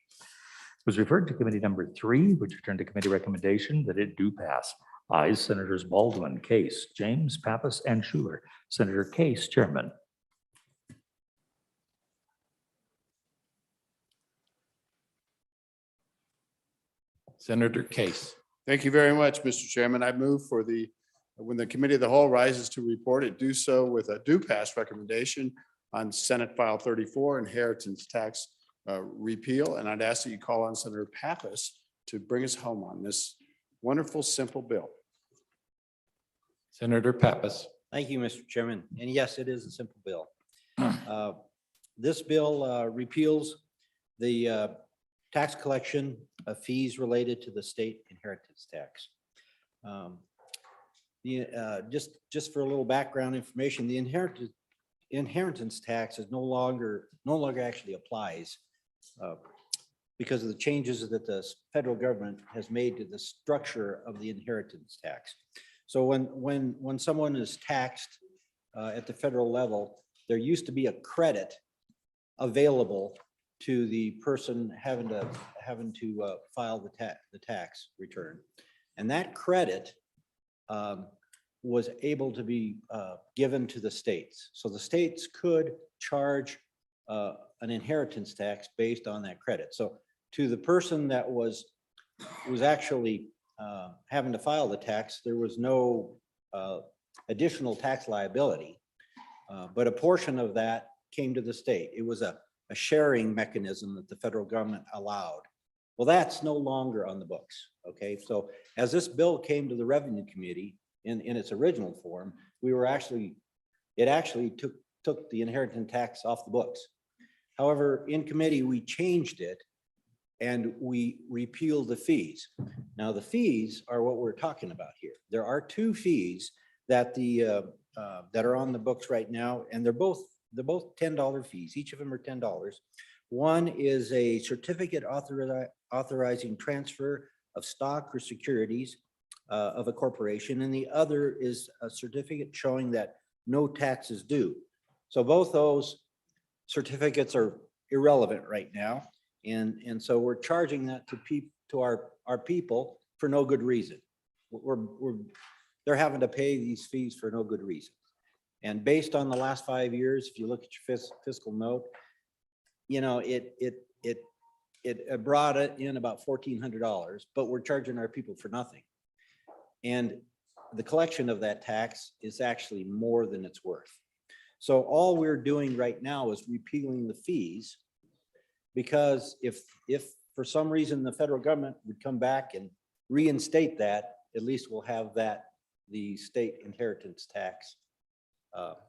Was referred to committee number 3, which returned to committee recommendation that it do pass. Ayes, Senators Baldwin, Case, James, Pappas, and Schuler. Senator Case, Chairman. Senator Case. Thank you very much, Mr. Chairman. I move for the when the committee of the whole rises to report, it do so with a do pass recommendation on Senate File 34, inheritance tax repeal. And I'd ask that you call on Senator Pappas to bring us home on this wonderful, simple bill. Senator Pappas. Thank you, Mr. Chairman. And yes, it is a simple bill. This bill repeals the tax collection of fees related to the state inheritance tax. Just for a little background information, the inheritance tax is no longer actually applies because of the changes that the federal government has made to the structure of the inheritance tax. So when someone is taxed at the federal level, there used to be a credit available to the person having to file the tax return. And that credit was able to be given to the states. So the states could charge an inheritance tax based on that credit. So to the person that was actually having to file the tax, there was no additional tax liability, but a portion of that came to the state. It was a sharing mechanism that the federal government allowed. Well, that's no longer on the books. Okay, so as this bill came to the Revenue Committee in its original form, it actually took the inheritance tax off the books. However, in committee, we changed it and we repealed the fees. Now, the fees are what we're talking about here. There are two fees that that are on the books right now, and they're both $10 fees. Each of them are $10. One is a certificate authorizing transfer of stock or securities of a corporation, and the other is a certificate showing that no tax is due. So both those certificates are irrelevant right now. And so we're charging that to our people for no good reason. They're having to pay these fees for no good reason. And based on the last 5 years, if you look at your fiscal note, you know, it brought it in about $1,400, but we're charging our people for nothing. And the collection of that tax is actually more than it's worth. So all we're doing right now is repealing the fees, because if for some reason the federal government would come back and reinstate that, at least we'll have the state inheritance tax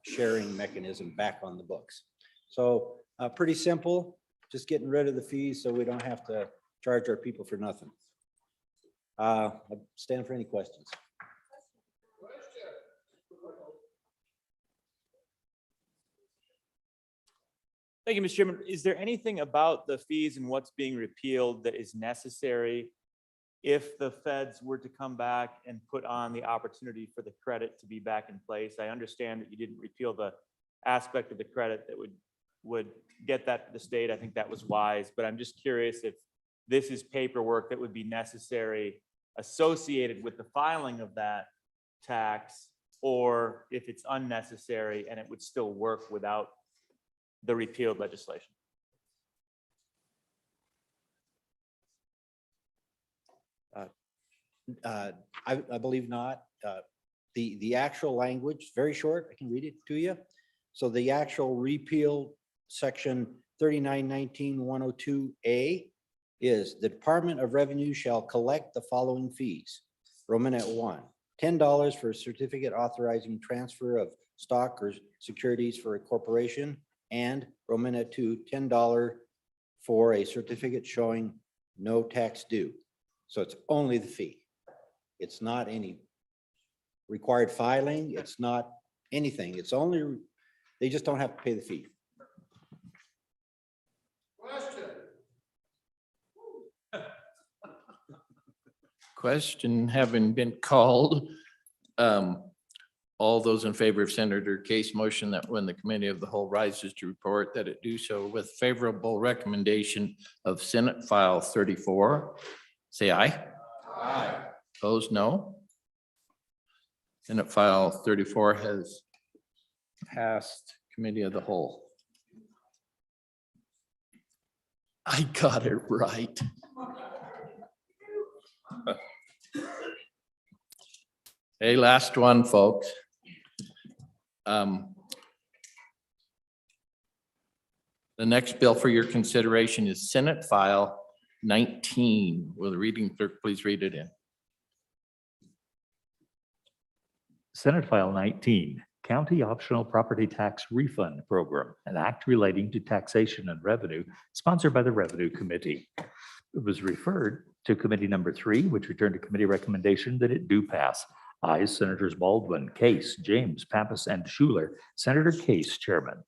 sharing mechanism back on the books. So pretty simple, just getting rid of the fees so we don't have to charge our people for nothing. I stand for any questions. Thank you, Mr. Chairman. Is there anything about the fees and what's being repealed that is necessary if the feds were to come back and put on the opportunity for the credit to be back in place? I understand that you didn't repeal the aspect of the credit that would get that to the state. I think that was wise, but I'm just curious if this is paperwork that would be necessary associated with the filing of that tax, or if it's unnecessary and it would still work without the repealed legislation. I believe not. The actual language, very short, I can read it to you. So the actual repeal section 3919-102A is the Department of Revenue shall collect the following fees. Romanette 1, $10 for a certificate authorizing transfer of stock or securities for a corporation, and Romanette 2, $10 for a certificate showing no tax due. So it's only the fee. It's not any required filing. It's not anything. It's only, they just don't have to pay the fee. Question having been called. All those in favor of Senator Kaye's motion that when the committee of the whole rises to report that it do so with favorable recommendation of Senate File 34, say aye. Aye. Opposed, no. Senate File 34 has passed committee of the whole. I got it right. Hey, last one, folks. The next bill for your consideration is Senate File 19. Will the reading clerk please read it in? Senate File 19, County Optional Property Tax Refund Program, an act relating to taxation and revenue, sponsored by the Revenue Committee. It was referred to Committee Number 3, which returned to committee recommendation that it do pass. Ayes, Senators Baldwin, Case, James, Pappas, and Schuler. Senator Case, Chairman.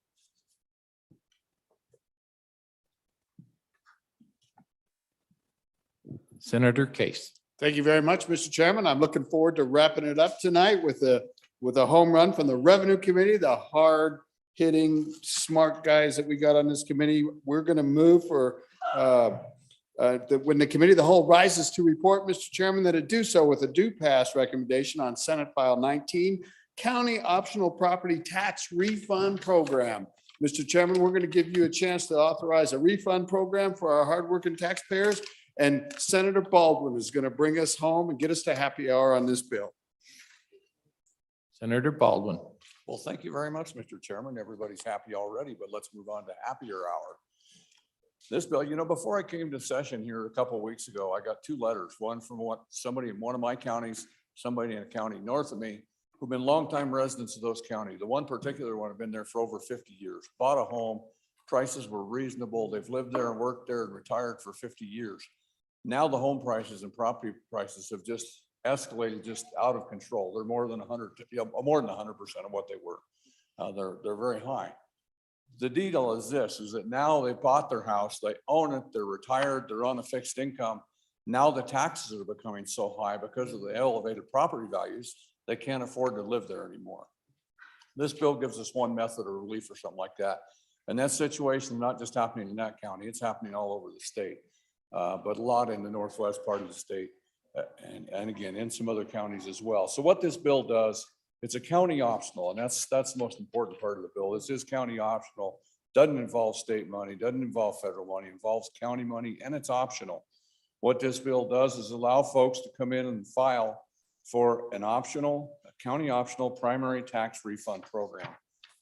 Senator Case. Thank you very much, Mr. Chairman. I'm looking forward to wrapping it up tonight with a home run from the Revenue Committee, the hard hitting, smart guys that we got on this committee. We're going to move for when the committee of the whole rises to report, Mr. Chairman, that it do so with a do pass recommendation on Senate File 19, County Optional Property Tax Refund Program. Mr. Chairman, we're going to give you a chance to authorize a refund program for our hardworking taxpayers. And Senator Baldwin is going to bring us home and get us to happy hour on this bill. Senator Baldwin. Well, thank you very much, Mr. Chairman. Everybody's happy already, but let's move on to happier hour. This bill, before I came to session here a couple of weeks ago, I got two letters, one from somebody in one of my counties, somebody in a county north of me, who've been longtime residents of those counties. The one particular one had been there for over 50 years, bought a home, prices were reasonable. They've lived there and worked there and retired for 50 years. Now the home prices and property prices have just escalated just out of control. They're more than 100% of what they were. They're very high. The deal is this, is that now they bought their house, they own it, they're retired, they're on a fixed income. Now the taxes are becoming so high because of the elevated property values, they can't afford to live there anymore. This bill gives us one method of relief or something like that. And that situation is not just happening in that county, it's happening all over the state. But a lot in the northwest part of the state and again, in some other counties as well. So what this bill does, it's a county optional, and that's the most important part of the bill. This is county optional, doesn't involve state money, doesn't involve federal money, involves county money, and it's optional. What this bill does is allow folks to come in and file for a county optional primary tax refund program.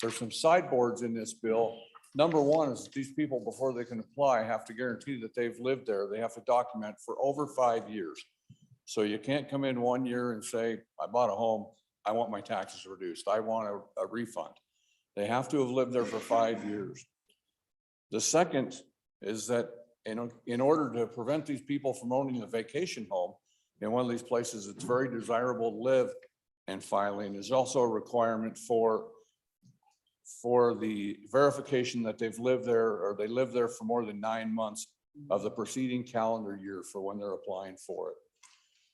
There's some sideboards in this bill. Number one is that these people, before they can apply, have to guarantee that they've lived there. They have to document for over 5 years. So you can't come in 1 year and say, I bought a home, I want my taxes reduced, I want a refund. They have to have lived there for 5 years. The second is that in order to prevent these people from owning a vacation home in one of these places, it's very desirable to live and filing. There's also a requirement for the verification that they've lived there or they lived there for more than 9 months of the preceding calendar year for when they're applying for it.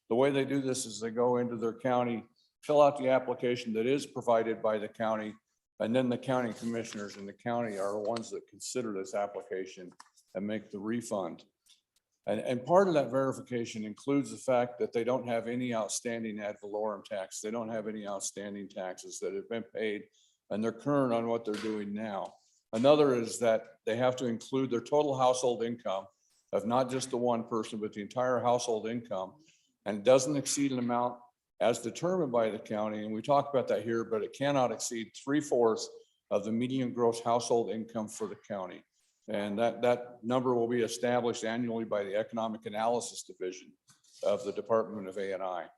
The way they do this is they go into their county, fill out the application that is provided by the county, and then the county commissioners in the county are the ones that consider this application and make the refund. And part of that verification includes the fact that they don't have any outstanding ad valorem tax. They don't have any outstanding taxes that have been paid and they're current on what they're doing now. Another is that they have to include their total household income of not just the one person, but the entire household income. And it doesn't exceed an amount as determined by the county. And we talk about that here, but it cannot exceed 3/4 of the median gross household income for the county. And that number will be established annually by the Economic Analysis Division of the Department of A&I.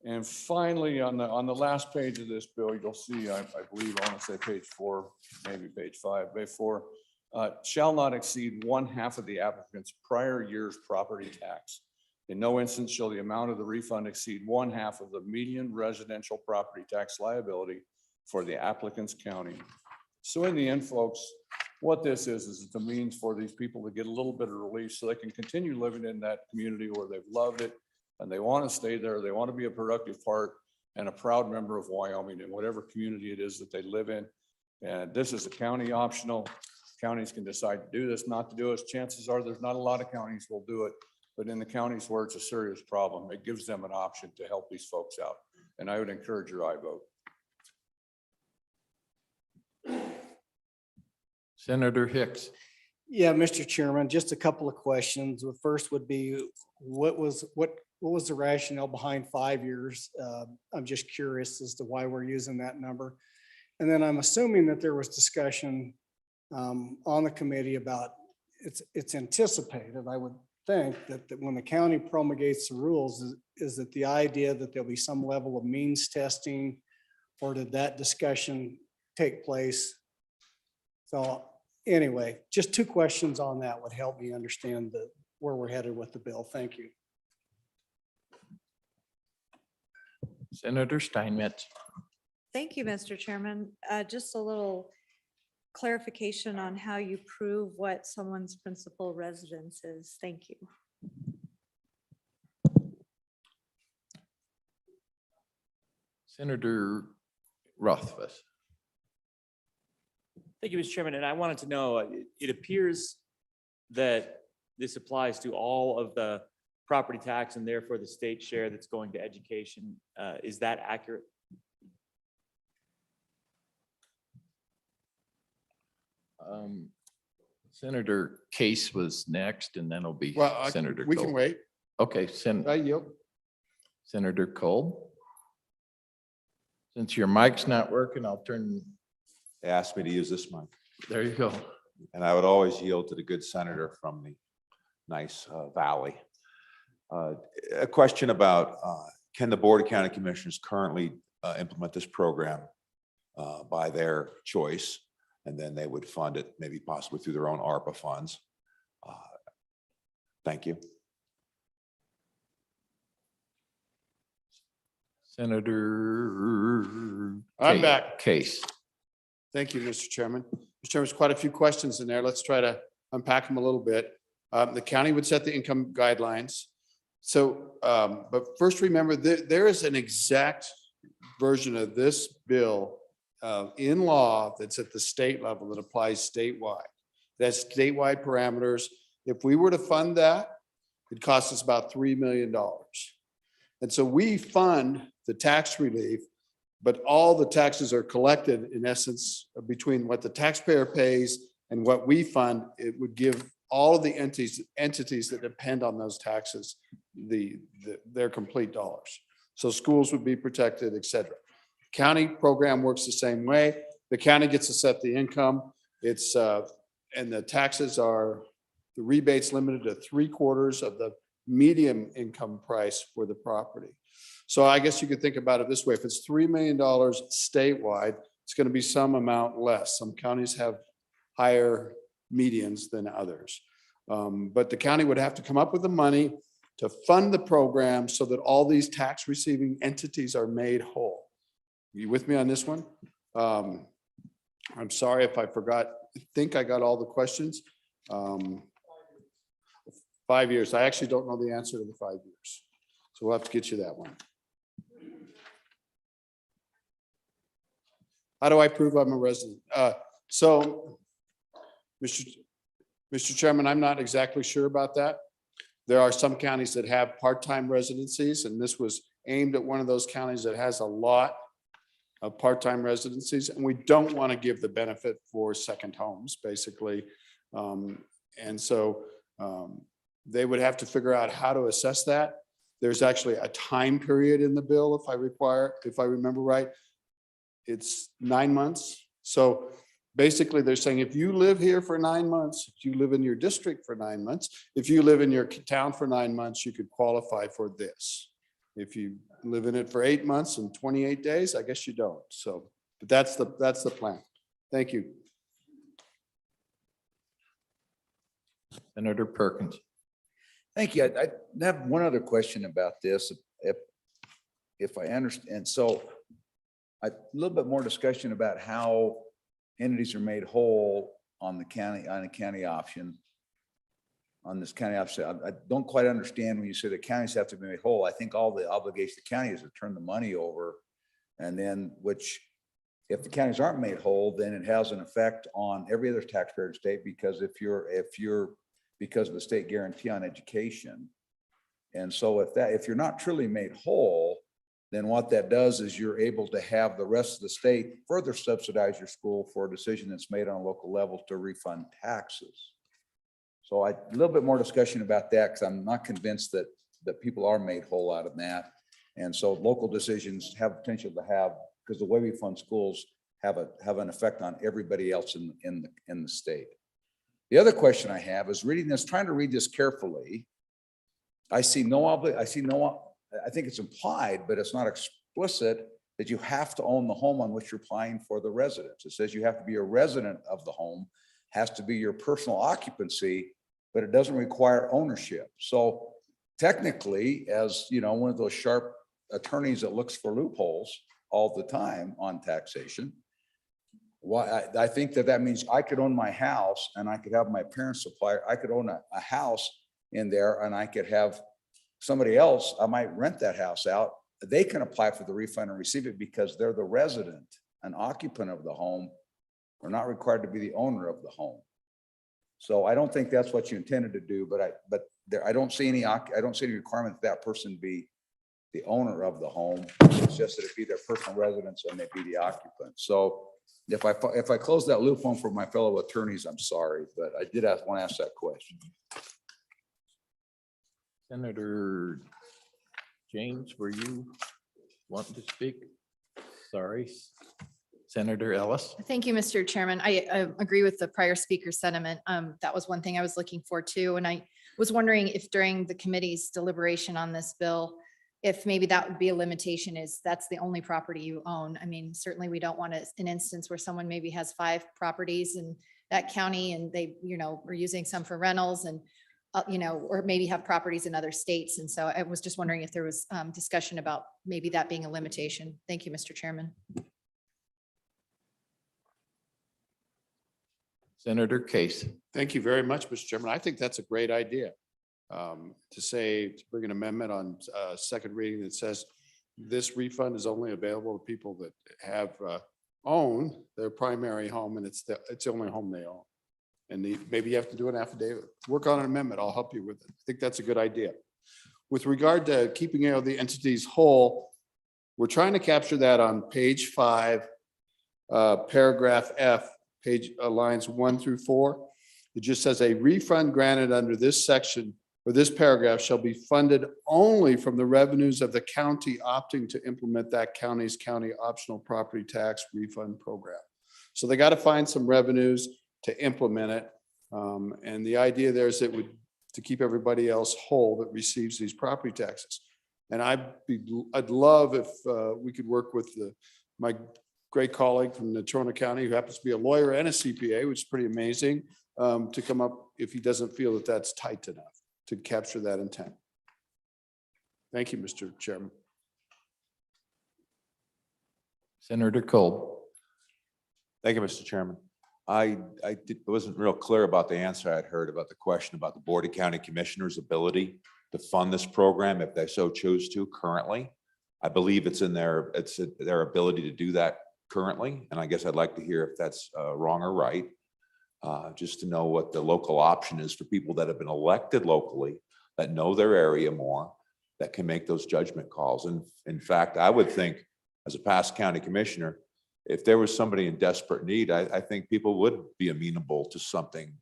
And finally, on the last page of this bill, you'll see, I believe, I want to say page 4, maybe page 5, page 4, shall not exceed 1/2 of the applicant's prior year's property tax. In no instance shall the amount of the refund exceed 1/2 of the median residential property tax liability for the applicant's county. So in the end, folks, what this is it's a means for these people to get a little bit of relief so they can continue living in that community where they've loved it and they want to stay there. They want to be a productive part and a proud member of Wyoming in whatever community it is that they live in. And this is a county optional. Counties can decide to do this, not to do it. Chances are there's not a lot of counties will do it, but in the counties where it's a serious problem, it gives them an option to help these folks out. And I would encourage your aye vote. Senator Hicks. Yeah, Mr. Chairman, just a couple of questions. The first would be, what was the rationale behind 5 years? I'm just curious as to why we're using that number. And then I'm assuming that there was discussion on the committee about, it's anticipated, I would think, that when the county promulgates the rules, is that the idea that there'll be some level of means testing, or did that discussion take place? So anyway, just 2 questions on that would help me understand where we're headed with the bill. Thank you. Senator Steinmetz. Thank you, Mr. Chairman. Just a little clarification on how you prove what someone's principal residence is. Thank you. Senator Rothfuss. Thank you, Mr. Chairman. And I wanted to know, it appears that this applies to all of the property tax and therefore the state share that's going to education. Is that accurate? Senator Case was next, and then it'll be Well, Senator we can Cole. wait. Okay, I yield. Senator Cole. Since your mic's not working, I'll turn. They asked me to use this mic. There you go. And I would always yield to the good senator from the nice valley. A question about, can the Board of County Commissioners currently implement this program by their choice? And then they would fund it, maybe possibly through their own ARPA funds. Thank you. Senator. I'm back. Case. Thank you, Mr. Chairman. Mr. Chairman, there's quite a few questions in there. Let's try to unpack them a little bit. The county would set the income guidelines. So, but first remember, there is an exact version of this bill in law that's at the state level that applies statewide. That's statewide parameters. If we were to fund that, it costs us about $3 million. And so we fund the tax relief, but all the taxes are collected in essence between what the taxpayer pays and what we fund. It would give all of the entities that depend on those taxes their complete dollars. So schools would be protected, et cetera. County program works the same way. The county gets to set the income. It's and the taxes are, the rebates limited to 3/4 of the median income price for the property. So I guess you could think about it this way. If it's $3 million statewide, it's going to be some amount less. Some counties have higher medians than others. But the county would have to come up with the money to fund the program so that all these tax receiving entities are made whole. You with me on this one? I'm sorry if I forgot. I think I got all the questions. 5 years. I actually don't know the answer to the 5 years. So we'll have to get you that one. How do I prove I'm a resident? So, Mr. Chairman, I'm not exactly sure about that. There are some counties that have part-time residencies, and this was aimed at one of those counties that has a lot of part-time residencies, and we don't want to give the benefit for second homes, basically. And so they would have to figure out how to assess that. There's actually a time period in the bill, if I remember right. It's 9 months. So basically they're saying, if you live here for 9 months, if you live in your district for 9 months, if you live in your town for 9 months, you could qualify for this. If you live in it for 8 months and 28 days, I guess you don't. So, but that's the plan. Thank you. Senator Perkins. Thank you. I have one other question about this, if I understand. So a little bit more discussion about how entities are made whole on the county option. On this county option, I don't quite understand when you say the counties have to be made whole. I think all the obligation of the county is to turn the money over, and then which, if the counties aren't made whole, then it has an effect on every other taxpayer in the state, because because of the state guarantee on education. And so if you're not truly made whole, then what that does is you're able to have the rest of the state further subsidize your school for a decision that's made on a local level to refund taxes. So a little bit more discussion about that, because I'm not convinced that people are made whole out of that. And so local decisions have potential to have, because the way we fund schools have an effect on everybody else in the state. The other question I have is reading this, trying to read this carefully. I think it's implied, but it's not explicit that you have to own the home on which you're applying for the residence. It says you have to be a resident of the home, has to be your personal occupancy, but it doesn't require ownership. So technically, as you know, one of those sharp attorneys that looks for loopholes all the time on taxation, why I think that means I could own my house and I could have my parents supply. I could own a house in there and I could have somebody else, I might rent that house out. They can apply for the refund and receive it because they're the resident, an occupant of the home. They're not required to be the owner of the home. So I don't think that's what you intended to do, but I don't see any requirement that person be the owner of the home. It's just that it be their personal residence and they be the occupant. So if I close that loophole for my fellow attorneys, I'm sorry, but I did want to ask that question. Senator James, were you wanting to speak? Sorry. Senator Ellis? Thank you, Mr. Chairman. I agree with the prior speaker's sentiment. That was one thing I was looking for too. And I was wondering if during the committee's deliberation on this bill, if maybe that would be a limitation, is that's the only property you own. I mean, certainly we don't want an instance where someone maybe has 5 properties in that county and they, are using some for rentals and, or maybe have properties in other states. And so I was just wondering if there was discussion about maybe that being a limitation. Thank you, Mr. Chairman. Senator Case. Thank you very much, Mr. Chairman. I think that's a great idea. To bring an amendment on second reading that says this refund is only available to people that have owned their primary home and it's the only home they own. And maybe you have to do an affidavit, work on an amendment. I'll help you with it. I think that's a good idea. With regard to keeping the entities whole, we're trying to capture that on page 5, paragraph F, lines 1 through 4. It just says a refund granted under this section or this paragraph shall be funded only from the revenues of the county opting to implement that county's county optional property tax refund program. So they got to find some revenues to implement it. And the idea there is to keep everybody else whole that receives these property taxes. And I'd love if we could work with my great colleague from Natrona County, who happens to be a lawyer and a CPA, which is pretty amazing, to come up if he doesn't feel that that's tight enough to capture that intent. Thank you, Mr. Chairman. Senator Cole. Thank you, Mr. Chairman. I wasn't real clear about the answer I'd heard about the question about the Board of County Commissioners' ability to fund this program if they so choose to currently. I believe it's their ability to do that currently. And I guess I'd like to hear if that's wrong or right. Just to know what the local option is for people that have been elected locally, that know their area more, that can make those judgment calls. And in fact, I would think as a past county commissioner, if there was somebody in desperate need, I think people would be amenable to something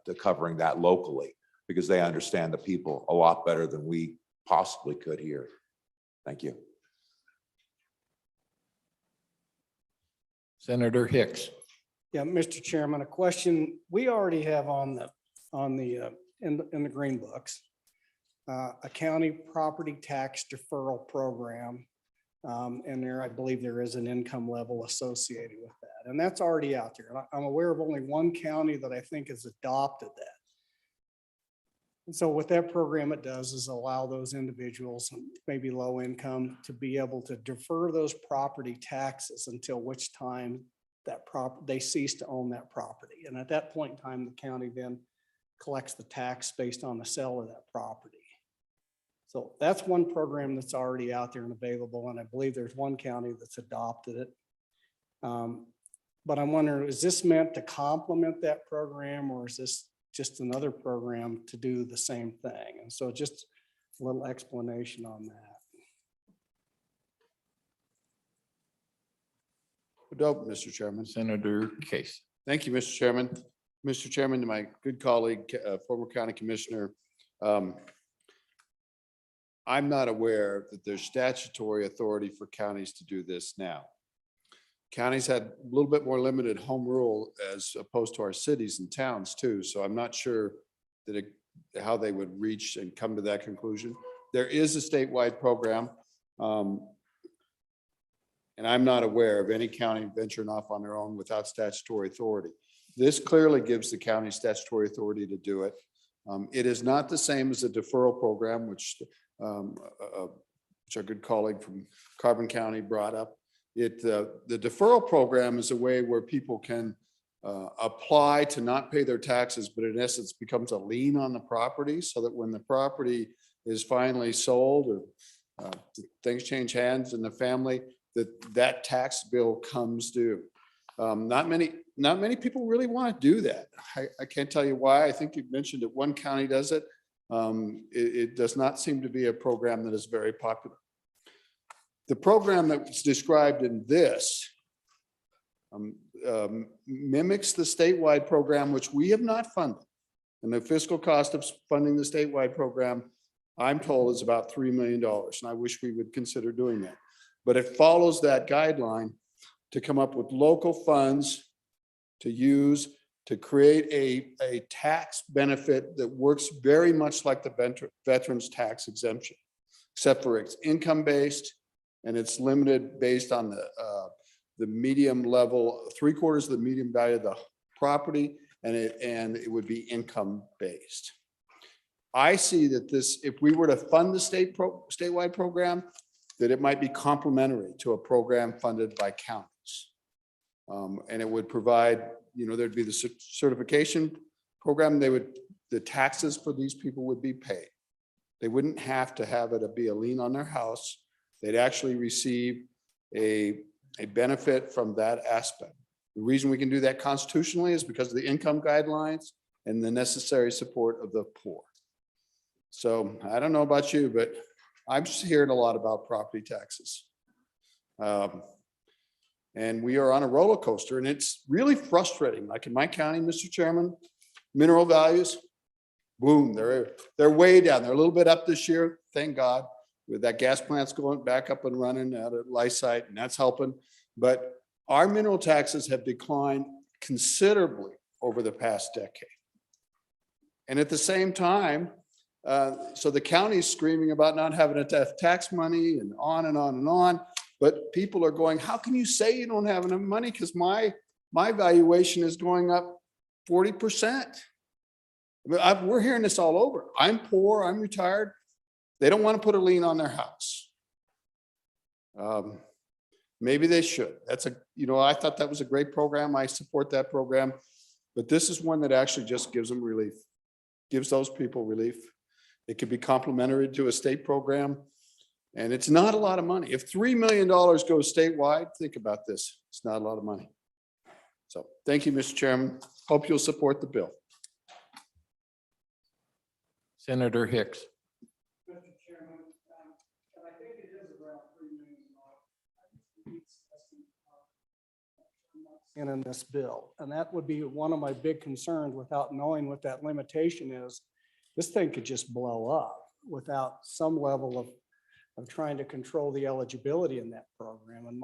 to covering that locally because they understand the people a lot better than we possibly could here. Thank you. Senator Hicks. Yeah, Mr. Chairman, a question we already have in the green books, a county property tax deferral program. And I believe there is an income level associated with that. And that's already out there. And I'm aware of only one county that I think has adopted that. And so what that program it does is allow those individuals, maybe low income, to be able to defer those property taxes until which time they cease to own that property. And at that point in time, the county then collects the tax based on the sale of that property. So that's one program that's already out there and available. And I believe there's one county that's adopted it. But I'm wondering, is this meant to complement that program or is this just another program to do the same thing? And so just a little explanation on that. Dope, Mr. Chairman. Senator Case. Thank you, Mr. Chairman. Mr. Chairman, to my good colleague, former county commissioner, I'm not aware that there's statutory authority for counties to do this now. Counties had a little bit more limited home rule as opposed to our cities and towns too. So I'm not sure that how they would reach and come to that conclusion. There is a statewide program. And I'm not aware of any county venturing off on their own without statutory authority. This clearly gives the county statutory authority to do it. It is not the same as a deferral program, which our good colleague from Carbon County brought up. The deferral program is a way where people can apply to not pay their taxes, but in essence becomes a lien on the property, so that when the property is finally sold or things change hands in the family, that tax bill comes due. Not many people really want to do that. I can't tell you why. I think you've mentioned that one county does it. It does not seem to be a program that is very popular. The program that's described in this mimics the statewide program, which we have not funded. And the fiscal cost of funding the statewide program, I'm told, is about $3 million. And I wish we would consider doing that. But it follows that guideline to come up with local funds to use to create a tax benefit that works very much like the veterans tax exemption, except for it's income-based and it's limited based on the medium level, 3/4 of the medium value of the property, and it would be income-based. I see that this, if we were to fund the statewide program, that it might be complementary to a program funded by counties. And it would provide, there'd be the certification program. The taxes for these people would be paid. They wouldn't have to have it be a lien on their house. They'd actually receive a benefit from that aspect. The reason we can do that constitutionally is because of the income guidelines and the necessary support of the poor. So I don't know about you, but I'm just hearing a lot about property taxes. And we are on a roller coaster, and it's really frustrating. Like in my county, Mr. Chairman, mineral values, boom, they're way down. They're a little bit up this year, thank God, with that gas plant's going back up and running out at Lysite, and that's helping. But our mineral taxes have declined considerably over the past decade. And at the same time, so the county's screaming about not having enough tax money and on and on and on. But people are going, how can you say you don't have enough money? Because my valuation is going up 40%. We're hearing this all over. I'm poor, I'm retired. They don't want to put a lien on their house. Maybe they should. I thought that was a great program. I support that program. But this is one that actually just gives them relief, gives those people relief. It could be complementary to a state program. And it's not a lot of money. If $3 million goes statewide, think about this. It's not a lot of money. So thank you, Mr. Chairman. Hope you'll support the bill. Senator Hicks. Mr. Chairman, and I think it is around $3 million. In this bill, and that would be one of my big concerns. Without knowing what that limitation is, this thing could just blow up without some level of trying to control the eligibility in that program. And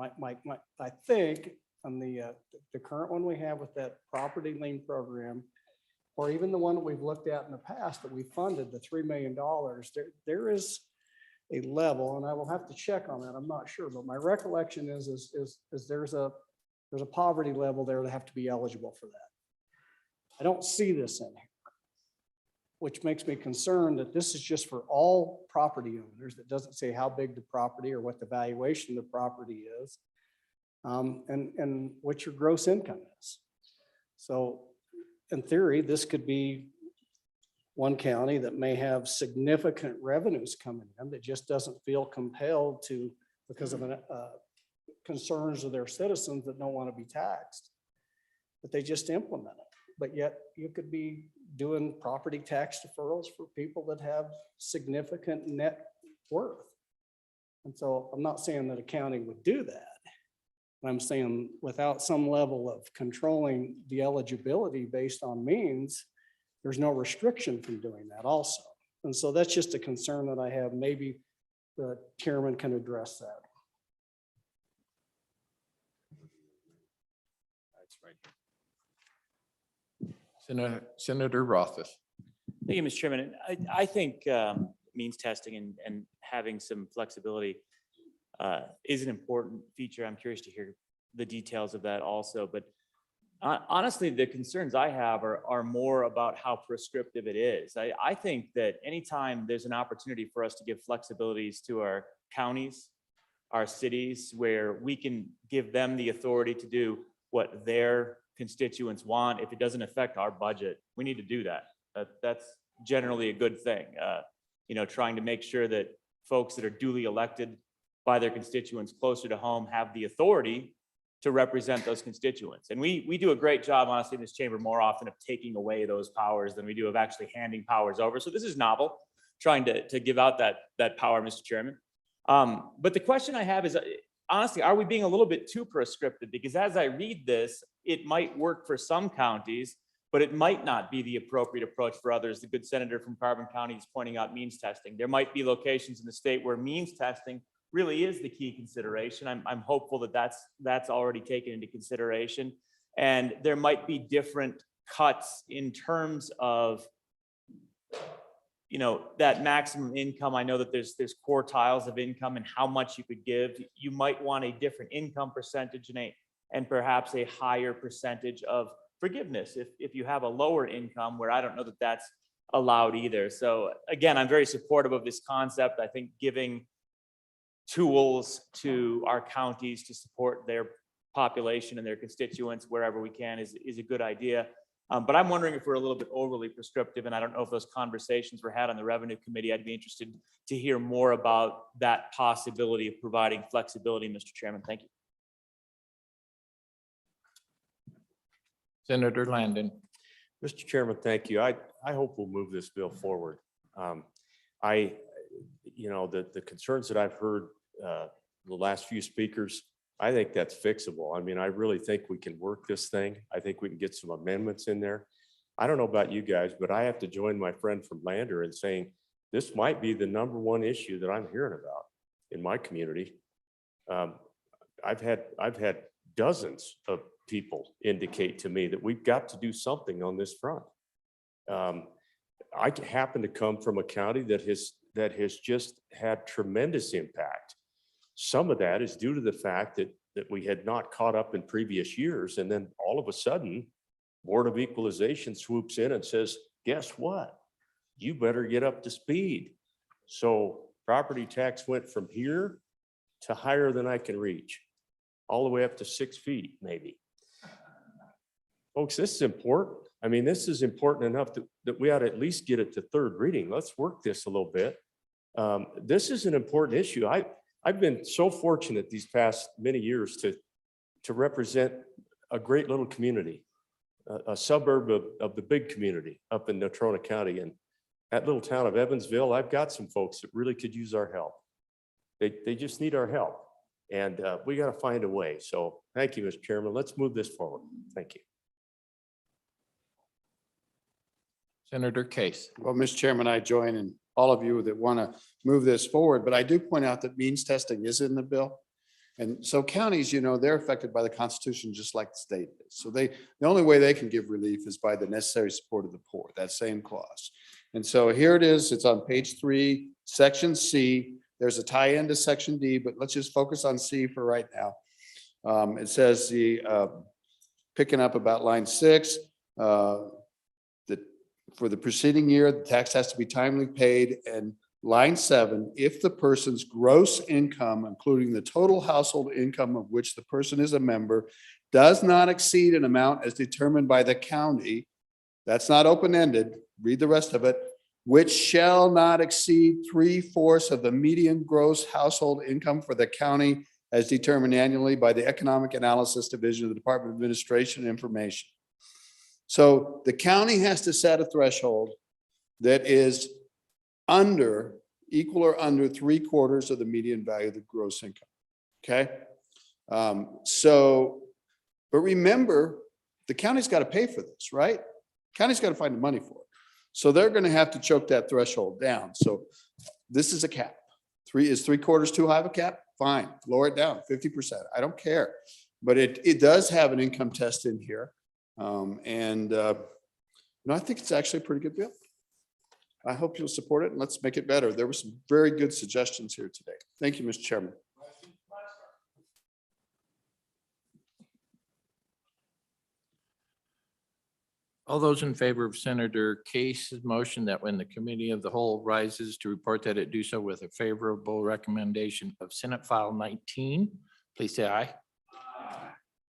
I think on the current one we have with that property lien program, or even the one that we've looked at in the past that we funded, the $3 million, there is a level, and I will have to check on that. I'm not sure, but my recollection is there's a poverty level there that have to be eligible for that. I don't see this in here, which makes me concerned that this is just for all property owners. It doesn't say how big the property or what the valuation of the property is, and what your gross income is. So in theory, this could be one county that may have significant revenues coming in that just doesn't feel compelled to, because of concerns of their citizens that don't want to be taxed, but they just implement it. But yet you could be doing property tax deferrals for people that have significant net worth. And so I'm not saying that a county would do that, And I'm saying without some level of controlling the eligibility based on means, there's no restriction from doing that also. And so that's just a concern that I have. Maybe the chairman can address that. That's right. Senator Rothus. Thank you, Mr. Chairman. I think means testing and having some flexibility is an important feature. I'm curious to hear the details of that also. But honestly, the concerns I have are more about how prescriptive it is. I think that anytime there's an opportunity for us to give flexibilities to our counties, our cities, where we can give them the authority to do what their constituents want, if it doesn't affect our budget, we need to do that. That's generally a good thing. Trying to make sure that folks that are duly elected by their constituents closer to home have the authority to represent those constituents. And we do a great job, honestly, in this chamber more often of taking away those powers than we do of actually handing powers over. So this is novel, trying to give out that power, Mr. Chairman. But the question I have is, honestly, are we being a little bit too prescriptive? Because as I read this, it might work for some counties, but it might not be the appropriate approach for others. The good senator from Carbon County is pointing out means testing. There might be locations in the state where means testing really is the key consideration. I'm hopeful that that's already taken into consideration. And there might be different cuts in terms of, that maximum income. I know that there's quartiles of income and how much you could give. You might want a different income percentage and perhaps a higher percentage of forgiveness if you have a lower income, where I don't know that that's allowed either. So again, I'm very supportive of this concept. I think giving tools to our counties to support their population and their constituents wherever we can is a good idea. But I'm wondering if we're a little bit overly prescriptive, and I don't know if those conversations were had on the Revenue Committee. I'd be interested to hear more about that possibility of providing flexibility, Mr. Chairman. Thank you. Senator Landon. Mr. Chairman, thank you. I hope we'll move this bill forward. The concerns that I've heard the last few speakers, I think that's fixable. I mean, I really think we can work this thing. I think we can get some amendments in there. I don't know about you guys, but I have to join my friend from Lander in saying this might be the #1 issue that I'm hearing about in my community. I've had dozens of people indicate to me that we've got to do something on this front. I happen to come from a county that has just had tremendous impact. Some of that is due to the fact that we had not caught up in previous years. And then all of a sudden, Board of Equalization swoops in and says, guess what? You better get up to speed. So property tax went from here to higher than I can reach, all the way up to 6 feet, maybe. Folks, this is important. I mean, this is important enough that we ought to at least get it to third reading. Let's work this a little bit. This is an important issue. I've been so fortunate these past many years to represent a great little community, a suburb of the big community up in Natrona County. And that little town of Evansville, I've got some folks that really could use our help. They just need our help. And we got to find a way. So thank you, Mr. Chairman. Let's move this forward. Thank you. Senator Case. Well, Mr. Chairman, I join in all of you that want to move this forward, but I do point out that means testing is in the bill. And so counties, they're affected by the Constitution just like the state is. So the only way they can give relief is by the necessary support of the poor, that same clause. And so here it is. It's on page 3, section C. There's a tie-in to section D, but let's just focus on C for right now. It says picking up about line 6, for the preceding year, the tax has to be timely paid. And line 7, if the person's gross income, including the total household income of which the person is a member, does not exceed an amount as determined by the county, that's not open-ended, read the rest of it, which shall not exceed 3/4 of the median gross household income for the county as determined annually by the Economic Analysis Division of the Department of Administration and Information. So the county has to set a threshold that is equal or under 3/4 of the median value of the gross income. Okay. But remember, the county's got to pay for this, right? County's got to find the money for it. So they're going to have to choke that threshold down. So this is a cap. Is 3/4 too high of a cap? Fine, lower it down, 50%. I don't care. But it does have an income test in here. I think it's actually a pretty good bill. I hope you'll support it and let's make it better. There were some very good suggestions here today. Thank you, Mr. Chairman. All those in favor of Senator Case's motion that when the committee of the whole rises to report that it do so with a favorable recommendation of Senate File 19, please say aye.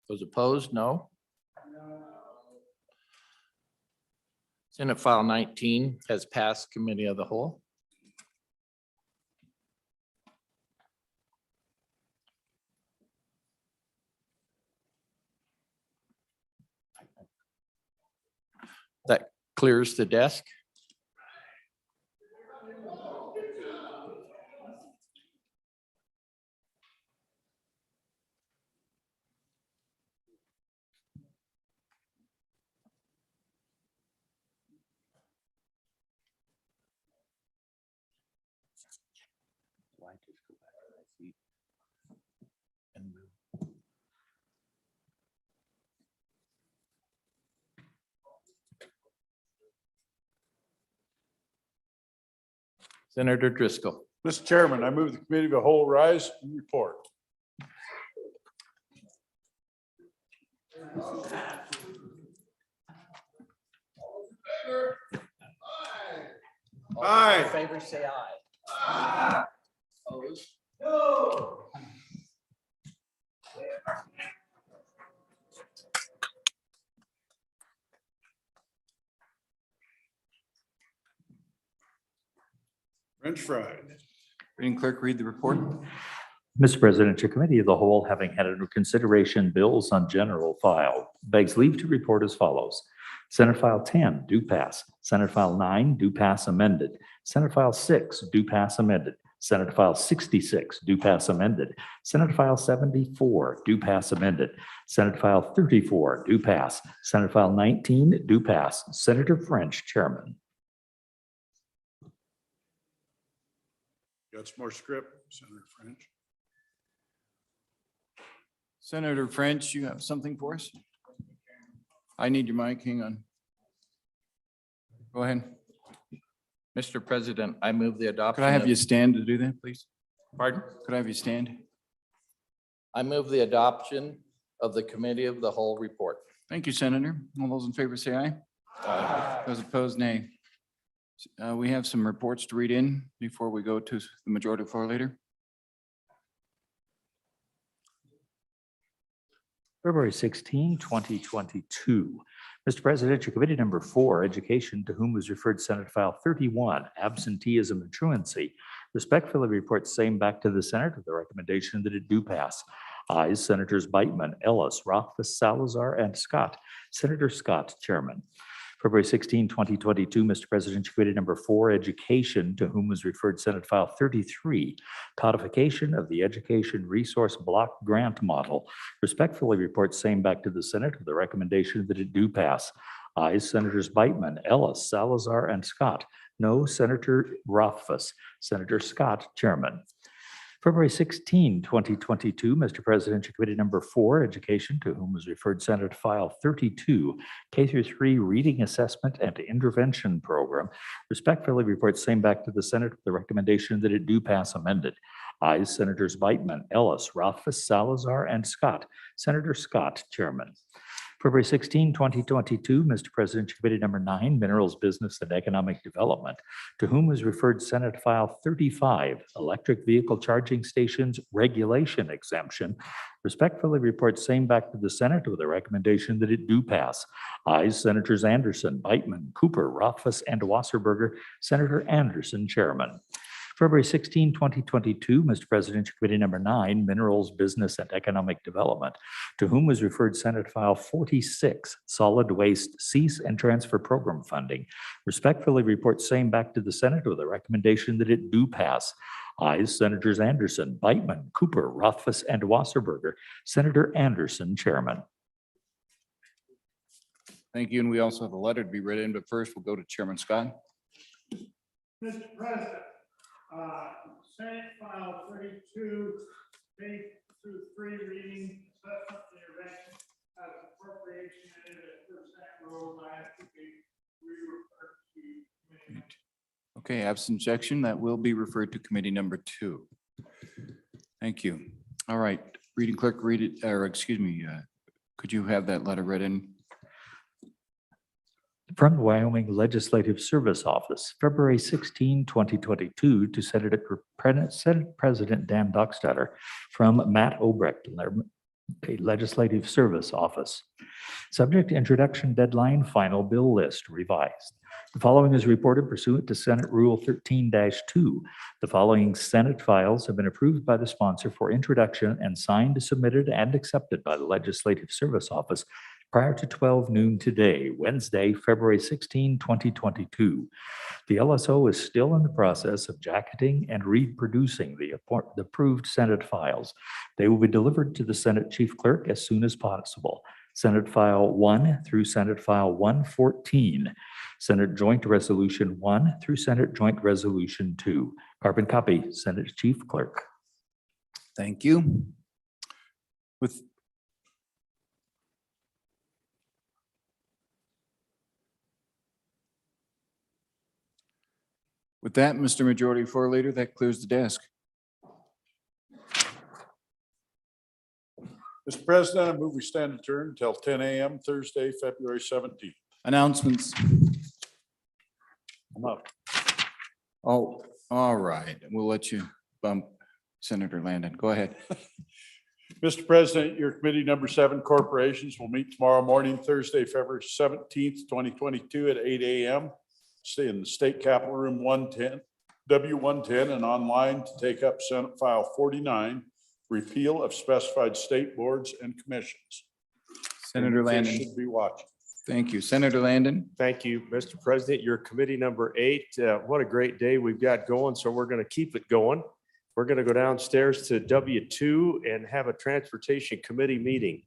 Those opposed, no. Senate File 19 has passed committee of the whole. That clears the desk. Senator Driscoll. Mr. Chairman, I move the committee of the whole rise and report. All in favor, say aye. Opposed? No. French fried. Reading clerk, read the report. Mr. President, your committee of the whole, having had under consideration bills on general file, begs leave to report as follows. Senate File 10, do pass. Senate File 9, do pass amended. Senate File 6, do pass amended. Senate File 66, do pass amended. Senate File 74, do pass amended. Senate File 34, do pass. Senate File 19, do pass. Senator French, Chairman. Got some more script, Senator French. Senator French, you have something for us? I need your mic. Hang on. Go ahead. Mr. President, I move the adoption. Could I have of- you stand to do that, please? Pardon? Could I have you stand? I move the adoption of the committee of the whole report. Thank you, Senator. All those in favor say aye. Aye. Those opposed, nay. We have some reports to read in before we go to the majority floor leader. February 16, 2022. Mr. President, your committee number 4, Education, to whom was referred Senate File 31, Absenteeism and Truancy, respectfully reports same back to the Senate with the recommendation that it do pass. Ayes, Senators Beitman, Ellis, Rothfuss, Salazar, and Scott. Senator Scott, Chairman. February 16, 2022, Mr. President, committee number 4, Education, to whom was referred Senate File 33, Codification of the Education Resource Block Grant Model. Respectfully reports same back to the Senate with the recommendation that it do pass. Ayes, Senators Beitman, Ellis, Salazar, and Scott. No, Senator Rothfuss. Senator Scott, Chairman. February 16, 2022, Mr. President, committee number 4, Education, to whom was referred Senate File 32, K-3 Reading Assessment and Intervention Program, respectfully reports same back to the Senate with the recommendation that it do pass amended. Ayes, Senators Beitman, Ellis, Rothfuss, Salazar, and Scott. Senator Scott, Chairman. February 16, 2022, Mr. President, committee number 9, Minerals, Business, and Economic Development, to whom was referred Senate File 35, Electric Vehicle Charging Stations Regulation Exemption, respectfully reports same back to the Senate with a recommendation that it do pass. Ayes, Senators Anderson, Beitman, Cooper, Rothfuss, and Wasserberger. Senator Anderson, Chairman. February 16, 2022, Mr. President, Committee number 9, Minerals, Business and Economic Development, to whom was referred Senate File 46, Solid Waste Cease and Transfer Program Funding. Respectfully report same back to the Senate with a recommendation that it do pass. Ayes, Senators Anderson, Beitman, Cooper, Rothfuss, and Wasserberger. Senator Anderson, Chairman. Thank you. And we also have a letter to be read in, but first we'll go to Chairman Scott. Mr. President, Senate File 32, K through 3 reading, assessment intervention as appropriation and a 1% rule, I have to be referred to committee. Okay, absent objection, that will be referred to committee number 2. Thank you. All right, reading clerk, read it, or excuse me, could you have that letter read in? From the Wyoming Legislative Service Office, February 16, 2022, to Senate President Dan Dockstader from Matt Obrecht, Legislative Service Office. Subject to introduction deadline, final bill list revised. The following is reported pursuant to Senate Rule 13-2. The following Senate files have been approved by the sponsor for introduction and signed, submitted, and accepted by the Legislative Service Office prior to 12 noon today, Wednesday, February 16, 2022. The LSO is still in the process of jacketing and reproducing the approved Senate files. They will be delivered to the Senate Chief Clerk as soon as possible. Senate File 1 through Senate File 114, Senate Joint Resolution 1 through Senate Joint Resolution 2. Carbon copy, Senate Chief Clerk. Thank you. With that, Mr. Majority Floor Leader, that clears the desk. Mr. President, I move we stand adjourned until 10 a.m. Thursday, February 17th. Announcements. I'm up. Oh, all right. We'll let you bump Senator Landon. Go ahead. Mr. President, your committee number 7 corporations will meet tomorrow morning, Thursday, February 17th, 2022 at 8 a.m. Stay in the State Capitol Room 110, W110, and online to take up Senate File 49, repeal of specified state boards and commissions. Senator Landon. Should be watching. Thank you. Senator Landon. Thank you, Mr. President. Your committee number 8, what a great day we've got going. So we're going to keep it going. We're going to go downstairs to W2 and have a transportation committee meeting.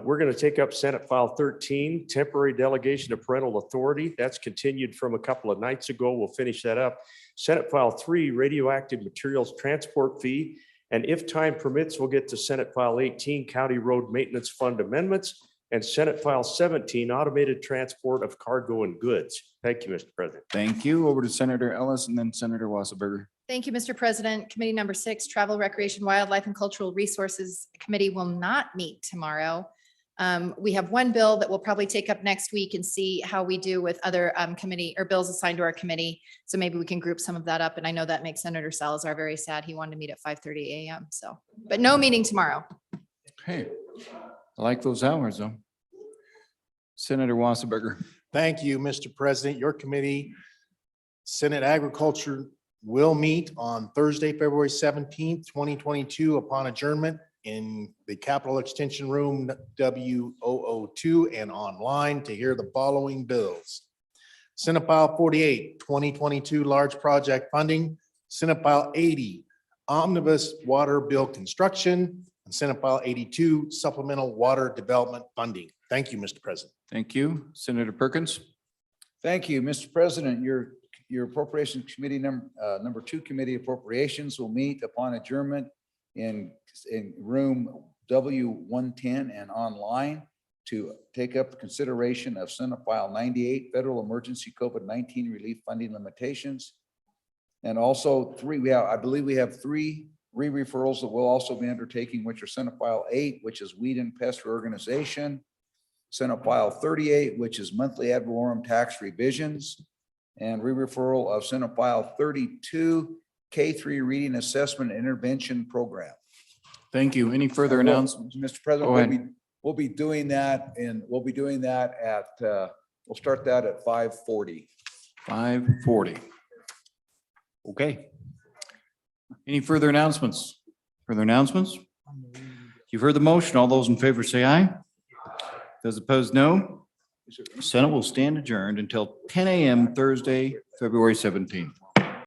We're going to take up Senate File 13, temporary delegation of parental authority. That's continued from a couple of nights ago. We'll finish that up. Senate File 3, radioactive materials transport fee. And if time permits, we'll get to Senate File 18, county road maintenance fund amendments, and Senate File 17, automated transport of cargo and goods. Thank you, Mr. President. Thank you. Over to Senator Ellis and then Senator Wasserberger. Thank you, Mr. President. Committee number 6, Travel, Recreation, Wildlife, and Cultural Resources Committee will not meet tomorrow. We have one bill that we'll probably take up next week and see how we do with other committee or bills assigned to our committee. So maybe we can group some of that up. And I know that makes Senator Salazar very sad. He wanted to meet at 5:30 a.m. So, but no meeting tomorrow. Hey, I like those hours though. Senator Wasserberger. Thank you, Mr. President. Your committee, Senate Agriculture, will meet on Thursday, February 17th, 2022 upon adjournment in the Capitol Extension Room W002 and online to hear the following bills. Senate File 48, 2022 large project funding, Senate File 80, omnibus water bill construction, and Senate File 82, supplemental water development funding. Thank you, Mr. President. Thank you. Senator Perkins. Thank you, Mr. President. Your Appropriations Committee number 2 Committee Appropriations will meet upon adjournment in room W110 and online to take up the consideration of Senate File 98, Federal Emergency COVID-19 Relief Funding Limitations. And also I believe we have 3 re-referrals that we'll also be undertaking, which are Senate File 8, which is Weed and Pest Reorganization, Senate File 38, which is monthly ad valorem tax revisions, and re-referral of Senate File 32, K3 Reading Assessment Intervention Program. Thank you. Any further announcements? Mr. President, we'll be doing that and we'll start that at 5:40. 5:40. Okay. Any further announcements? Further announcements? You've heard the motion. All those in favor say aye. Those opposed, no. Senate will stand adjourned until 10 a.m. Thursday, February 17th.